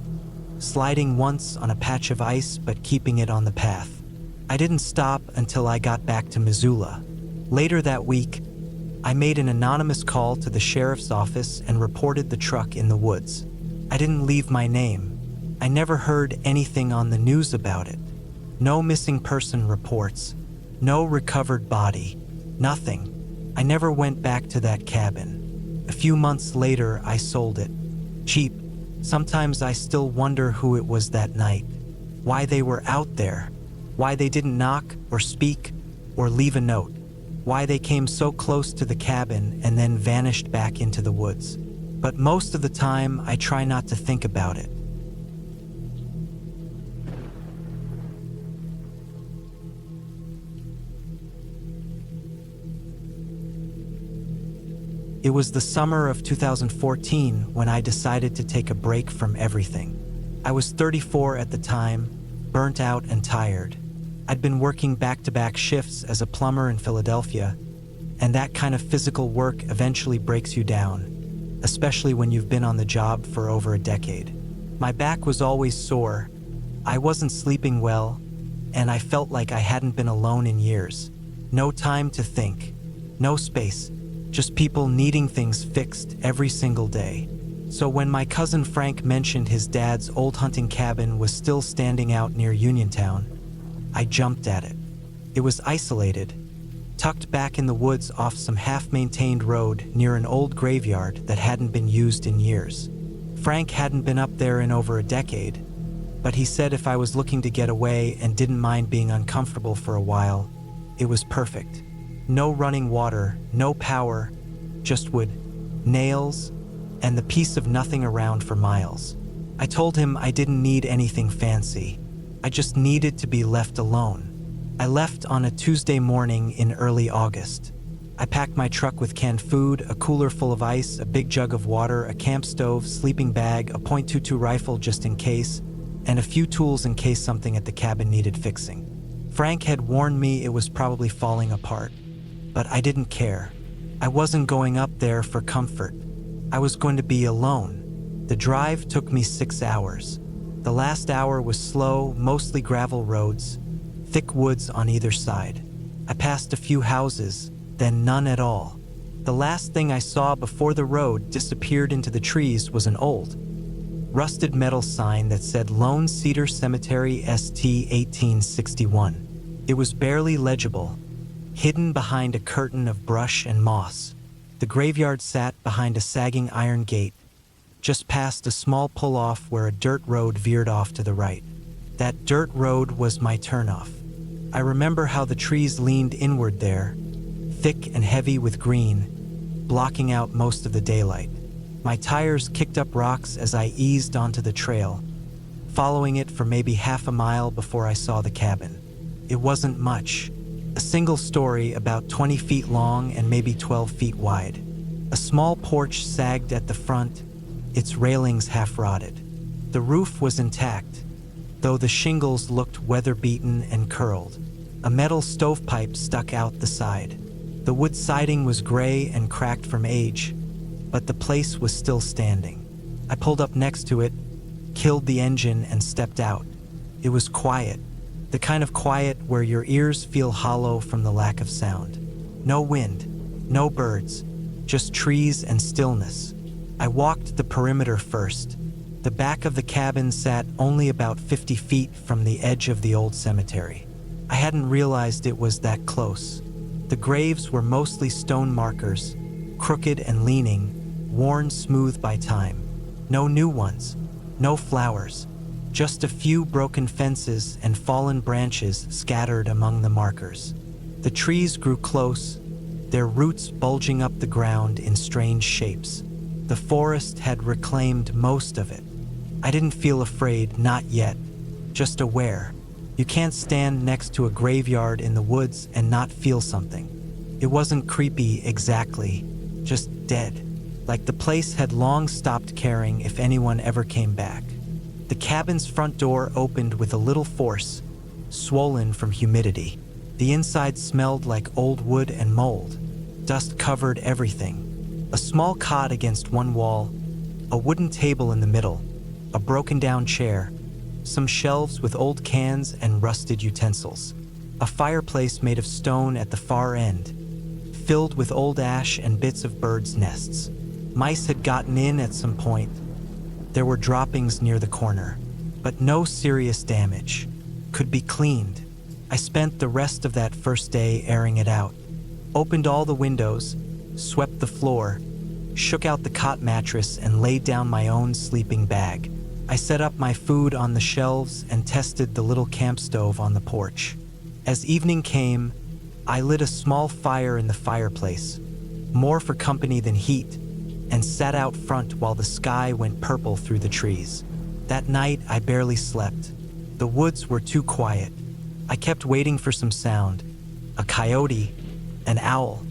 sliding once on a patch of ice but keeping it on the path. I didn't stop until I got back to Missoula. Later that week, I made an anonymous call to the sheriff's office and reported the truck in the woods. I didn't leave my name. I never heard anything on the news about it. No missing person reports. No recovered body. Nothing. I never went back to that cabin. A few months later, I sold it. Cheap. Sometimes I still wonder who it was that night. Why they were out there. Why they didn't knock or speak or leave a note. Why they came so close to the cabin and then vanished back into the woods. But most of the time, I try not to think about it. It was the summer of 2014 when I decided to take a break from everything. I was 34 at the time, burnt out and tired. I'd been working back-to-back shifts as a plumber in Philadelphia, and that kind of physical work eventually breaks you down, especially when you've been on the job for over a decade. My back was always sore, I wasn't sleeping well, and I felt like I hadn't been alone in years. No time to think, no space, just people needing things fixed every single day. So when my cousin Frank mentioned his dad's old hunting cabin was still standing out near Uniontown, I jumped at it. It was isolated, tucked back in the woods off some half-maintained road near an old graveyard that hadn't been used in years. Frank hadn't been up there in over a decade, but he said if I was looking to get away and didn't mind being uncomfortable for a while, it was perfect. No running water, no power, just wood, nails, and the peace of nothing around for miles. I told him I didn't need anything fancy. I just needed to be left alone. I left on a Tuesday morning in early August. I packed my truck with canned food, a cooler full of ice, a big jug of water, a camp stove, sleeping bag, a .22 rifle just in case, and a few tools in case something at the cabin needed fixing. Frank had warned me it was probably falling apart, but I didn't care. I wasn't going up there for comfort. I was going to be alone. The drive took me 6 hours. The last hour was slow, mostly gravel roads, thick woods on either side. I passed a few houses, then none at all. The last thing I saw before the road disappeared into the trees was an old, rusted metal sign that said Lone Cedar Cemetery ST 1861. It was barely legible, hidden behind a curtain of brush and moss. The graveyard sat behind a sagging iron gate, just past a small pull-off where a dirt road veered off to the right. That dirt road was my turnoff. I remember how the trees leaned inward there, thick and heavy with green, blocking out most of the daylight. My tires kicked up rocks as I eased onto the trail, following it for maybe half a mile before I saw the cabin. It wasn't much. A single story about 20 feet long and maybe 12 feet wide. A small porch sagged at the front, its railings half rotted. The roof was intact, though the shingles looked weather-beaten and curled. A metal stovepipe stuck out the side. The wood siding was gray and cracked from age, but the place was still standing. I pulled up next to it, killed the engine, and stepped out. It was quiet, the kind of quiet where your ears feel hollow from the lack of sound. No wind, no birds, just trees and stillness. I walked the perimeter first. The back of the cabin sat only about 50 feet from the edge of the old cemetery. I hadn't realized it was that close. The graves were mostly stone markers, crooked and leaning, worn smooth by time. No new ones, no flowers, just a few broken fences and fallen branches scattered among the markers. The trees grew close, their roots bulging up the ground in strange shapes. The forest had reclaimed most of it. I didn't feel afraid, not yet, just aware. You can't stand next to a graveyard in the woods and not feel something. It wasn't creepy exactly, just dead. Like the place had long stopped caring if anyone ever came back. The cabin's front door opened with a little force, swollen from humidity. The inside smelled like old wood and mold. Dust covered everything. A small cot against one wall, a wooden table in the middle, a broken-down chair, some shelves with old cans and rusted utensils. A fireplace made of stone at the far end, filled with old ash and bits of birds' nests. Mice had gotten in at some point. There were droppings near the corner, but no serious damage. Could be cleaned. I spent the rest of that first day airing it out. Opened all the windows, swept the floor, shook out the cot mattress and laid down my own sleeping bag. I set up my food on the shelves and tested the little camp stove on the porch. As evening came, I lit a small fire in the fireplace, more for company than heat, and sat out front while the sky went purple through the trees. That night, I barely slept. The woods were too quiet. I kept waiting for some sound, a coyote, an owl,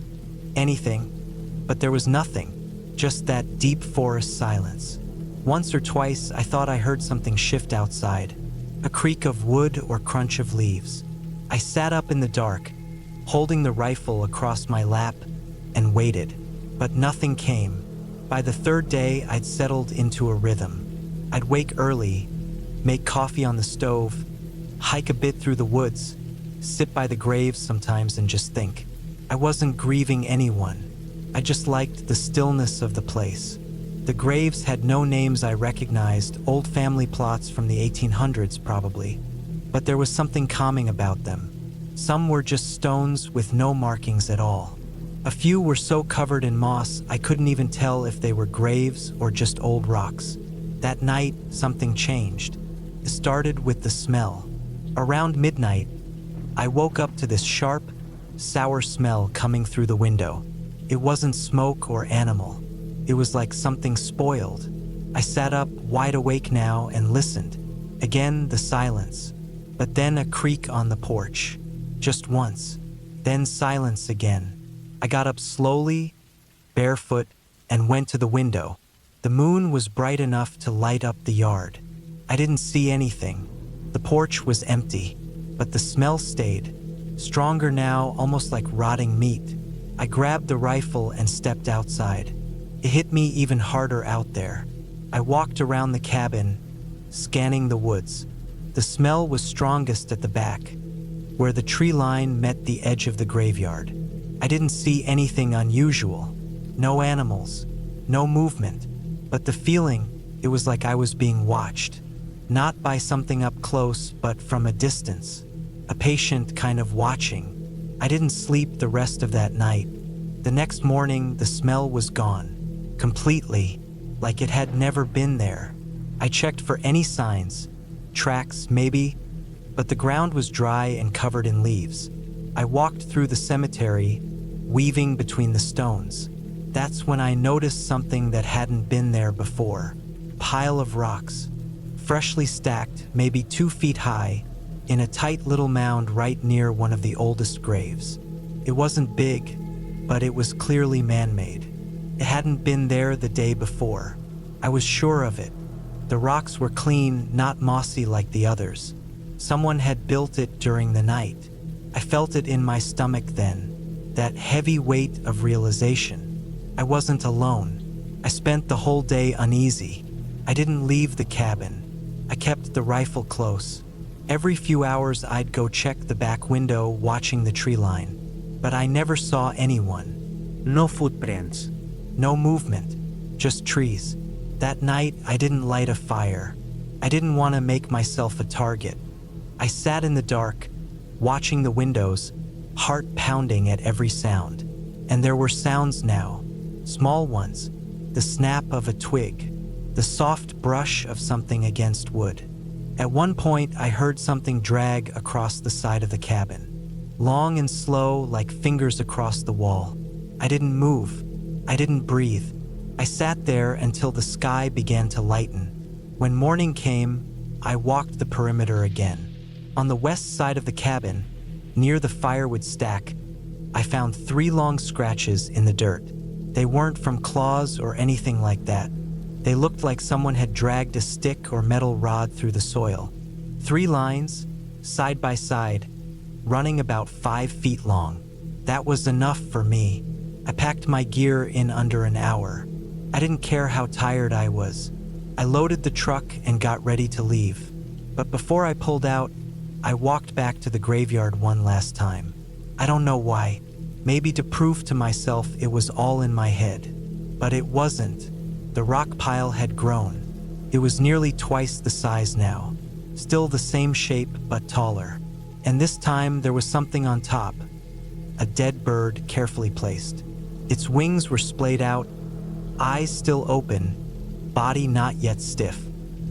anything, but there was nothing, just that deep forest silence. Once or twice, I thought I heard something shift outside, a creak of wood or crunch of leaves. I sat up in the dark, holding the rifle across my lap, and waited, but nothing came. By the third day, I'd settled into a rhythm. I'd wake early, make coffee on the stove, hike a bit through the woods, sit by the graves sometimes and just think. I wasn't grieving anyone. I just liked the stillness of the place. The graves had no names I recognized, old family plots from the 1800s probably, but there was something calming about them. Some were just stones with no markings at all. A few were so covered in moss I couldn't even tell if they were graves or just old rocks. That night, something changed. It started with the smell. Around midnight, I woke up to this sharp, sour smell coming through the window. It wasn't smoke or animal. It was like something spoiled. I sat up, wide awake now, and listened. Again, the silence, but then a creak on the porch. Just once. Then silence again. I got up slowly, barefoot, and went to the window. The moon was bright enough to light up the yard. I didn't see anything. The porch was empty, but the smell stayed, stronger now, almost like rotting meat. I grabbed the rifle and stepped outside. It hit me even harder out there. I walked around the cabin, scanning the woods. The smell was strongest at the back, where the tree line met the edge of the graveyard. I didn't see anything unusual. No animals, no movement, but the feeling, it was like I was being watched. Not by something up close, but from a distance. A patient kind of watching. I didn't sleep the rest of that night. The next morning, the smell was gone. Completely, like it had never been there. I checked for any signs, tracks maybe, but the ground was dry and covered in leaves. I walked through the cemetery, weaving between the stones. That's when I noticed something that hadn't been there before. Pile of rocks, freshly stacked, maybe 2 feet high, in a tight little mound right near one of the oldest graves. It wasn't big, but it was clearly man-made. It hadn't been there the day before. I was sure of it. The rocks were clean, not mossy like the others. Someone had built it during the night. I felt it in my stomach then, that heavy weight of realization. I wasn't alone. I spent the whole day uneasy. I didn't leave the cabin. I kept the rifle close. Every few hours I'd go check the back window, watching the tree line. But I never saw anyone. No footprints. No movement, just trees. That night, I didn't light a fire. I didn't want to make myself a target. I sat in the dark, watching the windows, heart pounding at every sound. And there were sounds now, small ones, the snap of a twig, the soft brush of something against wood. At one point, I heard something drag across the side of the cabin, long and slow, like fingers across the wall. I didn't move. I didn't breathe. I sat there until the sky began to lighten. When morning came, I walked the perimeter again. On the west side of the cabin, near the firewood stack, I found 3 long scratches in the dirt. They weren't from claws or anything like that. They looked like someone had dragged a stick or metal rod through the soil. 3 lines, side by side, running about 5 feet long. That was enough for me. I packed my gear in under an hour. I didn't care how tired I was. I loaded the truck and got ready to leave. But before I pulled out, I walked back to the graveyard one last time. I don't know why. Maybe to prove to myself it was all in my head. But it wasn't. The rock pile had grown. It was nearly twice the size now. Still the same shape, but taller. And this time there was something on top. A dead bird carefully placed. Its wings were splayed out, eyes still open, body not yet stiff.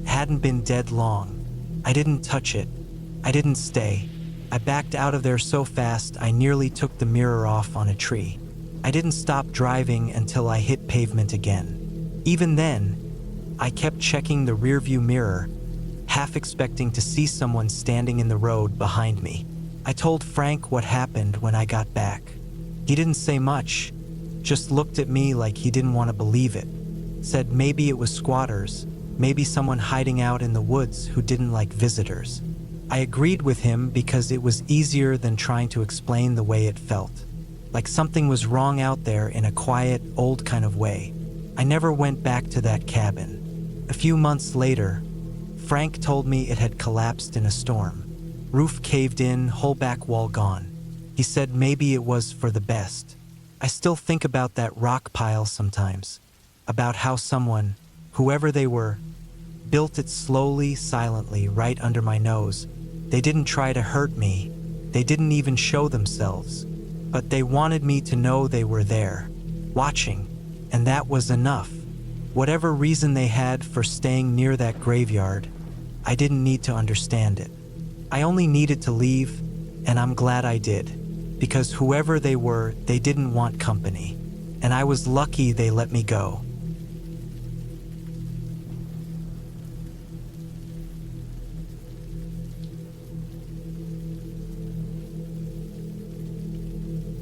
It hadn't been dead long. I didn't touch it. I didn't stay. I backed out of there so fast I nearly took the mirror off on a tree. I didn't stop driving until I hit pavement again. Even then, I kept checking the rearview mirror, half expecting to see someone standing in the road behind me. I told Frank what happened when I got back. He didn't say much, just looked at me like he didn't want to believe it. Said maybe it was squatters, maybe someone hiding out in the woods who didn't like visitors. I agreed with him because it was easier than trying to explain the way it felt. Like something was wrong out there in a quiet, old kind of way. I never went back to that cabin. A few months later, Frank told me it had collapsed in a storm. Roof caved in, whole back wall gone. He said maybe it was for the best. I still think about that rock pile sometimes, about how someone, whoever they were, built it slowly, silently, right under my nose. They didn't try to hurt me. They didn't even show themselves. But they wanted me to know they were there, watching, and that was enough. Whatever reason they had for staying near that graveyard, I didn't need to understand it. I only needed to leave, and I'm glad I did, because whoever they were, they didn't want company, and I was lucky they let me go.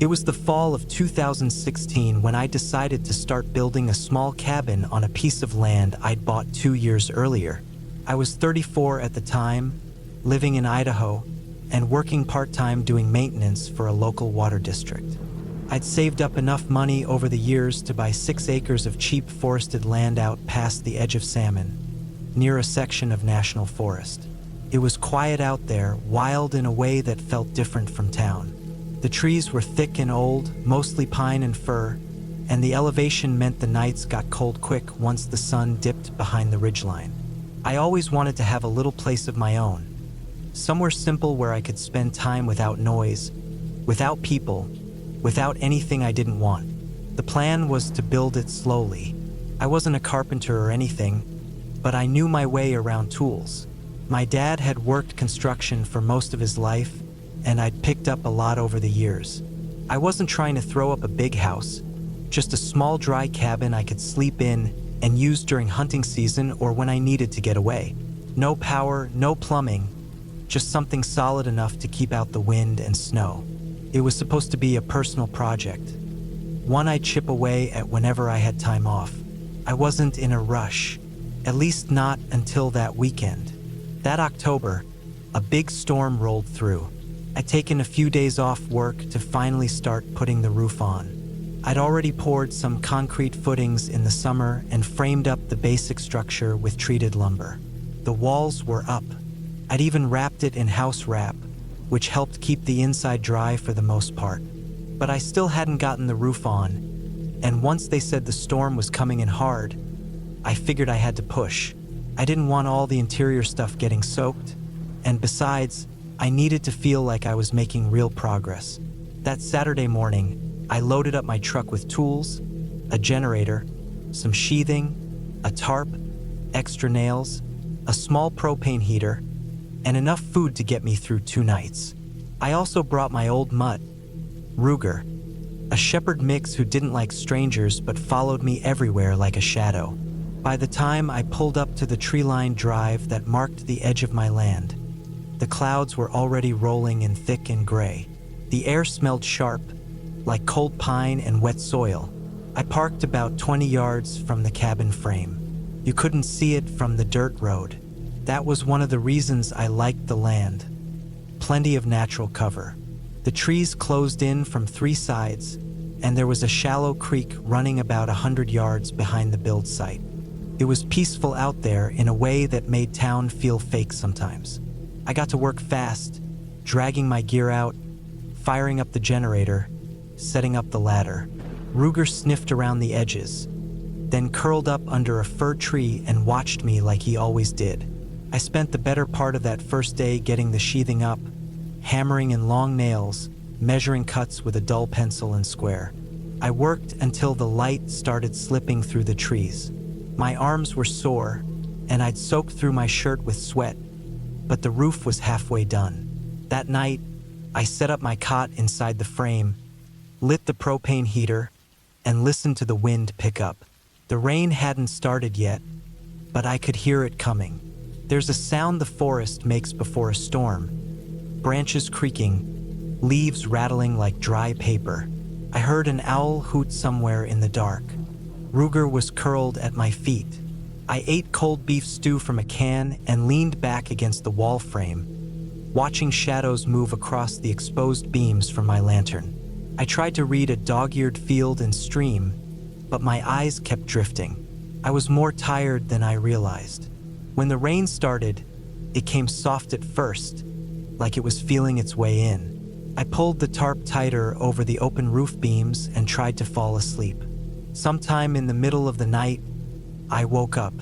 It was the fall of 2016 when I decided to start building a small cabin on a piece of land I'd bought 2 years earlier. I was 34 at the time, living in Idaho, and working part-time doing maintenance for a local water district. I'd saved up enough money over the years to buy 6 acres of cheap forested land out past the edge of Salmon, near a section of national forest. It was quiet out there, wild in a way that felt different from town. The trees were thick and old, mostly pine and fir, and the elevation meant the nights got cold quick once the sun dipped behind the ridgeline. I always wanted to have a little place of my own, somewhere simple where I could spend time without noise, without people, without anything I didn't want. The plan was to build it slowly. I wasn't a carpenter or anything, but I knew my way around tools. My dad had worked construction for most of his life, and I'd picked up a lot over the years. I wasn't trying to throw up a big house, just a small dry cabin I could sleep in and use during hunting season or when I needed to get away. No power, no plumbing, just something solid enough to keep out the wind and snow. It was supposed to be a personal project, one I'd chip away at whenever I had time off. I wasn't in a rush, at least not until that weekend. That October, a big storm rolled through. I'd taken a few days off work to finally start putting the roof on. I'd already poured some concrete footings in the summer and framed up the basic structure with treated lumber. The walls were up. I'd even wrapped it in house wrap, which helped keep the inside dry for the most part. But I still hadn't gotten the roof on, and once they said the storm was coming in hard, I figured I had to push. I didn't want all the interior stuff getting soaked, and besides, I needed to feel like I was making real progress. That Saturday morning, I loaded up my truck with tools, a generator, some sheathing, a tarp, extra nails, a small propane heater, and enough food to get me through 2 nights. I also brought my old mutt, Ruger, a shepherd mix who didn't like strangers but followed me everywhere like a shadow. By the time I pulled up to the tree-lined drive that marked the edge of my land, the clouds were already rolling in thick and gray. The air smelled sharp, like cold pine and wet soil. I parked about 20 yards from the cabin frame. You couldn't see it from the dirt road. That was one of the reasons I liked the land. Plenty of natural cover. The trees closed in from 3 sides, and there was a shallow creek running about 100 yards behind the build site. It was peaceful out there in a way that made town feel fake sometimes. I got to work fast, dragging my gear out, firing up the generator, setting up the ladder. Ruger sniffed around the edges, then curled up under a fir tree and watched me like he always did. I spent the better part of that first day getting the sheathing up, hammering in long nails, measuring cuts with a dull pencil and square. I worked until the light started slipping through the trees. My arms were sore, and I'd soaked through my shirt with sweat, but the roof was halfway done. That night, I set up my cot inside the frame, lit the propane heater, and listened to the wind pick up. The rain hadn't started yet, but I could hear it coming. There's a sound the forest makes before a storm, branches creaking, leaves rattling like dry paper. I heard an owl hoot somewhere in the dark. Ruger was curled at my feet. I ate cold beef stew from a can and leaned back against the wall frame, watching shadows move across the exposed beams from my lantern. I tried to read a dog-eared field and stream, but my eyes kept drifting. I was more tired than I realized. When the rain started, it came soft at first, like it was feeling its way in. I pulled the tarp tighter over the open roof beams and tried to fall asleep. Sometime in the middle of the night, I woke up.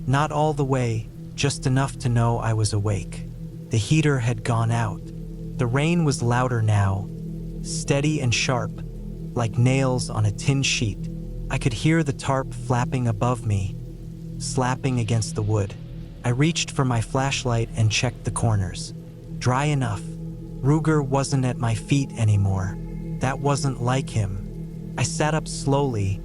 Not all the way, just enough to know I was awake. The heater had gone out. The rain was louder now, steady and sharp, like nails on a tin sheet. I could hear the tarp flapping above me, slapping against the wood. I reached for my flashlight and checked the corners. Dry enough. Ruger wasn't at my feet anymore. That wasn't like him. I sat up slowly,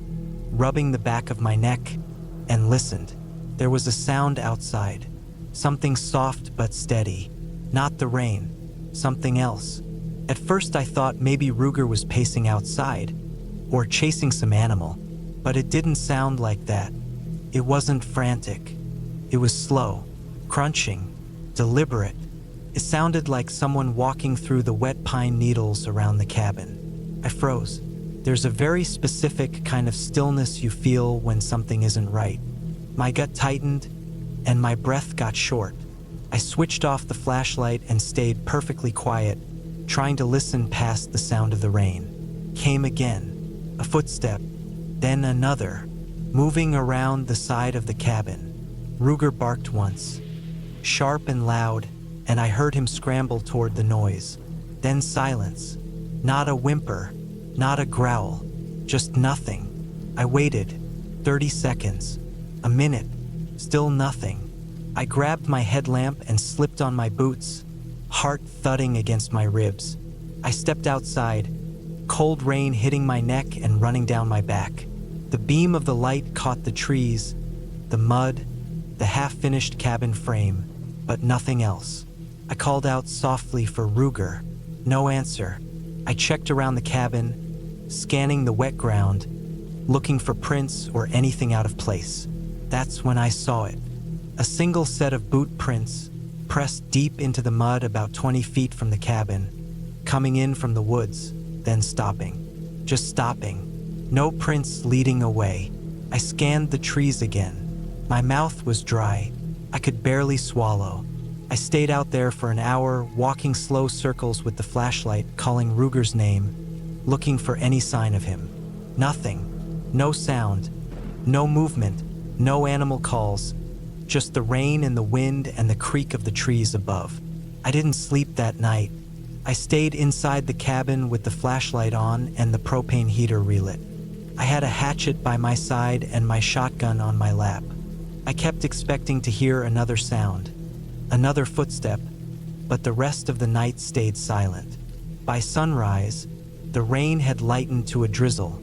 rubbing the back of my neck, and listened. There was a sound outside. Something soft but steady. Not the rain. Something else. At first I thought maybe Ruger was pacing outside or chasing some animal, but it didn't sound like that. It wasn't frantic. It was slow, crunching, deliberate. It sounded like someone walking through the wet pine needles around the cabin. I froze. There's a very specific kind of stillness you feel when something isn't right. My gut tightened and my breath got short. I switched off the flashlight and stayed perfectly quiet, trying to listen past the sound of the rain. Came again, a footstep, then another, moving around the side of the cabin. Ruger barked once, sharp and loud, and I heard him scramble toward the noise. Then silence. Not a whimper, not a growl, just nothing. I waited. 30 seconds. A minute. Still nothing. I grabbed my headlamp and slipped on my boots, heart thudding against my ribs. I stepped outside, cold rain hitting my neck and running down my back. The beam of the light caught the trees, the mud, the half-finished cabin frame, but nothing else. I called out softly for Ruger. No answer. I checked around the cabin, scanning the wet ground, looking for prints or anything out of place. That's when I saw it. A single set of boot prints, pressed deep into the mud about 20 feet from the cabin, coming in from the woods, then stopping. Just stopping. No prints leading away. I scanned the trees again. My mouth was dry. I could barely swallow. I stayed out there for an hour, walking slow circles with the flashlight, calling Ruger's name, looking for any sign of him. Nothing. No sound. No movement. No animal calls. Just the rain and the wind and the creak of the trees above. I didn't sleep that night. I stayed inside the cabin with the flashlight on and the propane heater relit. I had a hatchet by my side and my shotgun on my lap. I kept expecting to hear another sound, another footstep, but the rest of the night stayed silent. By sunrise, the rain had lightened to a drizzle,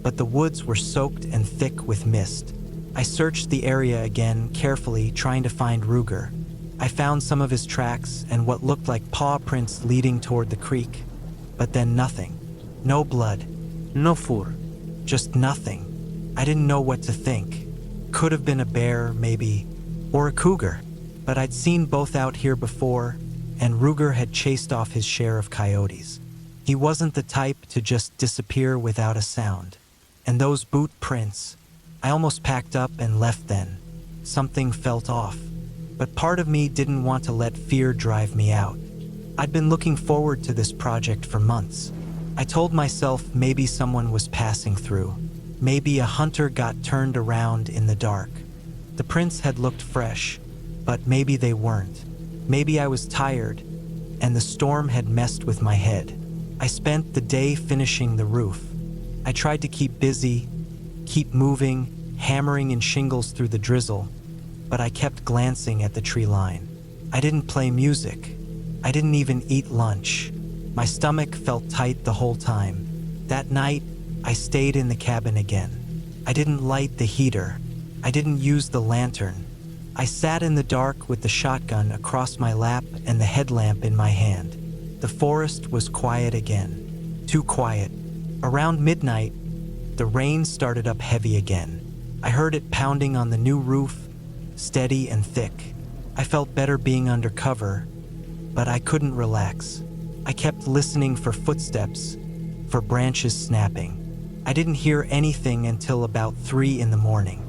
but the woods were soaked and thick with mist. I searched the area again carefully, trying to find Ruger. I found some of his tracks and what looked like paw prints leading toward the creek, but then nothing. No blood. No fur. Just nothing. I didn't know what to think. Could have been a bear, maybe, or a cougar, but I'd seen both out here before, and Ruger had chased off his share of coyotes. He wasn't the type to just disappear without a sound. And those boot prints, I almost packed up and left then. Something felt off, but part of me didn't want to let fear drive me out. I'd been looking forward to this project for months. I told myself maybe someone was passing through. Maybe a hunter got turned around in the dark. The prints had looked fresh, but maybe they weren't. Maybe I was tired, and the storm had messed with my head. I spent the day finishing the roof. I tried to keep busy, keep moving, hammering in shingles through the drizzle, but I kept glancing at the tree line. I didn't play music. I didn't even eat lunch. My stomach felt tight the whole time. That night, I stayed in the cabin again. I didn't light the heater. I didn't use the lantern. I sat in the dark with the shotgun across my lap and the headlamp in my hand. The forest was quiet again. Too quiet. Around midnight, the rain started up heavy again. I heard it pounding on the new roof, steady and thick. I felt better being under cover, but I couldn't relax. I kept listening for footsteps, for branches snapping. I didn't hear anything until about 3 in the morning.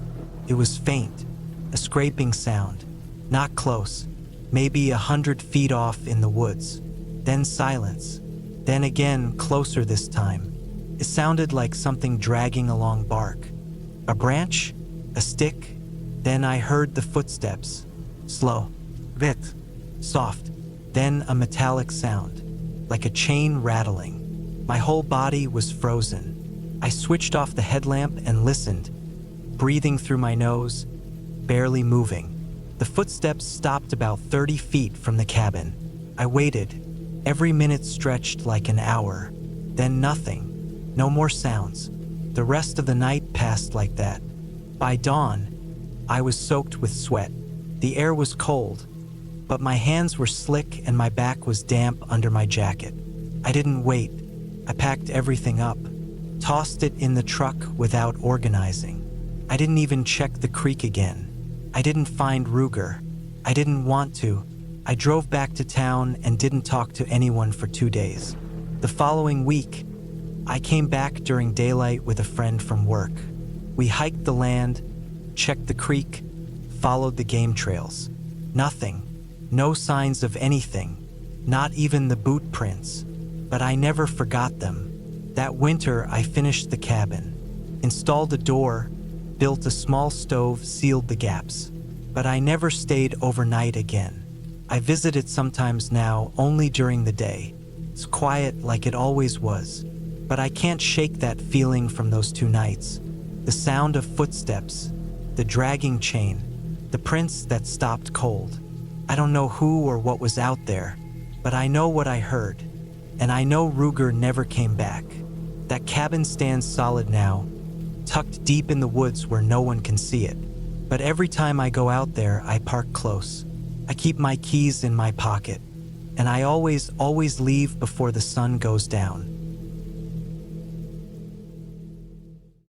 It was faint, a scraping sound, not close, maybe 100 feet off in the woods. Then silence, then again closer this time. It sounded like something dragging along bark. A branch? A stick? Then I heard the footsteps. Slow. Vet. Soft. Then a metallic sound, like a chain rattling. My whole body was frozen. I switched off the headlamp and listened, breathing through my nose, barely moving. The footsteps stopped about 30 feet from the cabin. I waited. Every minute stretched like an hour. Then nothing. No more sounds. The rest of the night passed like that. By dawn, I was soaked with sweat. The air was cold, but my hands were slick and my back was damp under my jacket. I didn't wait. I packed everything up, tossed it in the truck without organizing. I didn't even check the creek again. I didn't find Ruger. I didn't want to. I drove back to town and didn't talk to anyone for 2 days. The following week, I came back during daylight with a friend from work. We hiked the land, checked the creek, followed the game trails. Nothing. No signs of anything. Not even the boot prints. But I never forgot them. That winter, I finished the cabin, installed a door, built a small stove, sealed the gaps. But I never stayed overnight again. I visit it sometimes now, only during the day. It's quiet like it always was. But I can't shake that feeling from those 2 nights. The sound of footsteps, the dragging chain, the prints that stopped cold. I don't know who or what was out there, but I know what I heard. And I know Ruger never came back. That cabin stands solid now, tucked deep in the woods where no one can see it. But every time I go out there, I park close. I keep my keys in my pocket. And I always leave before the sun goes down.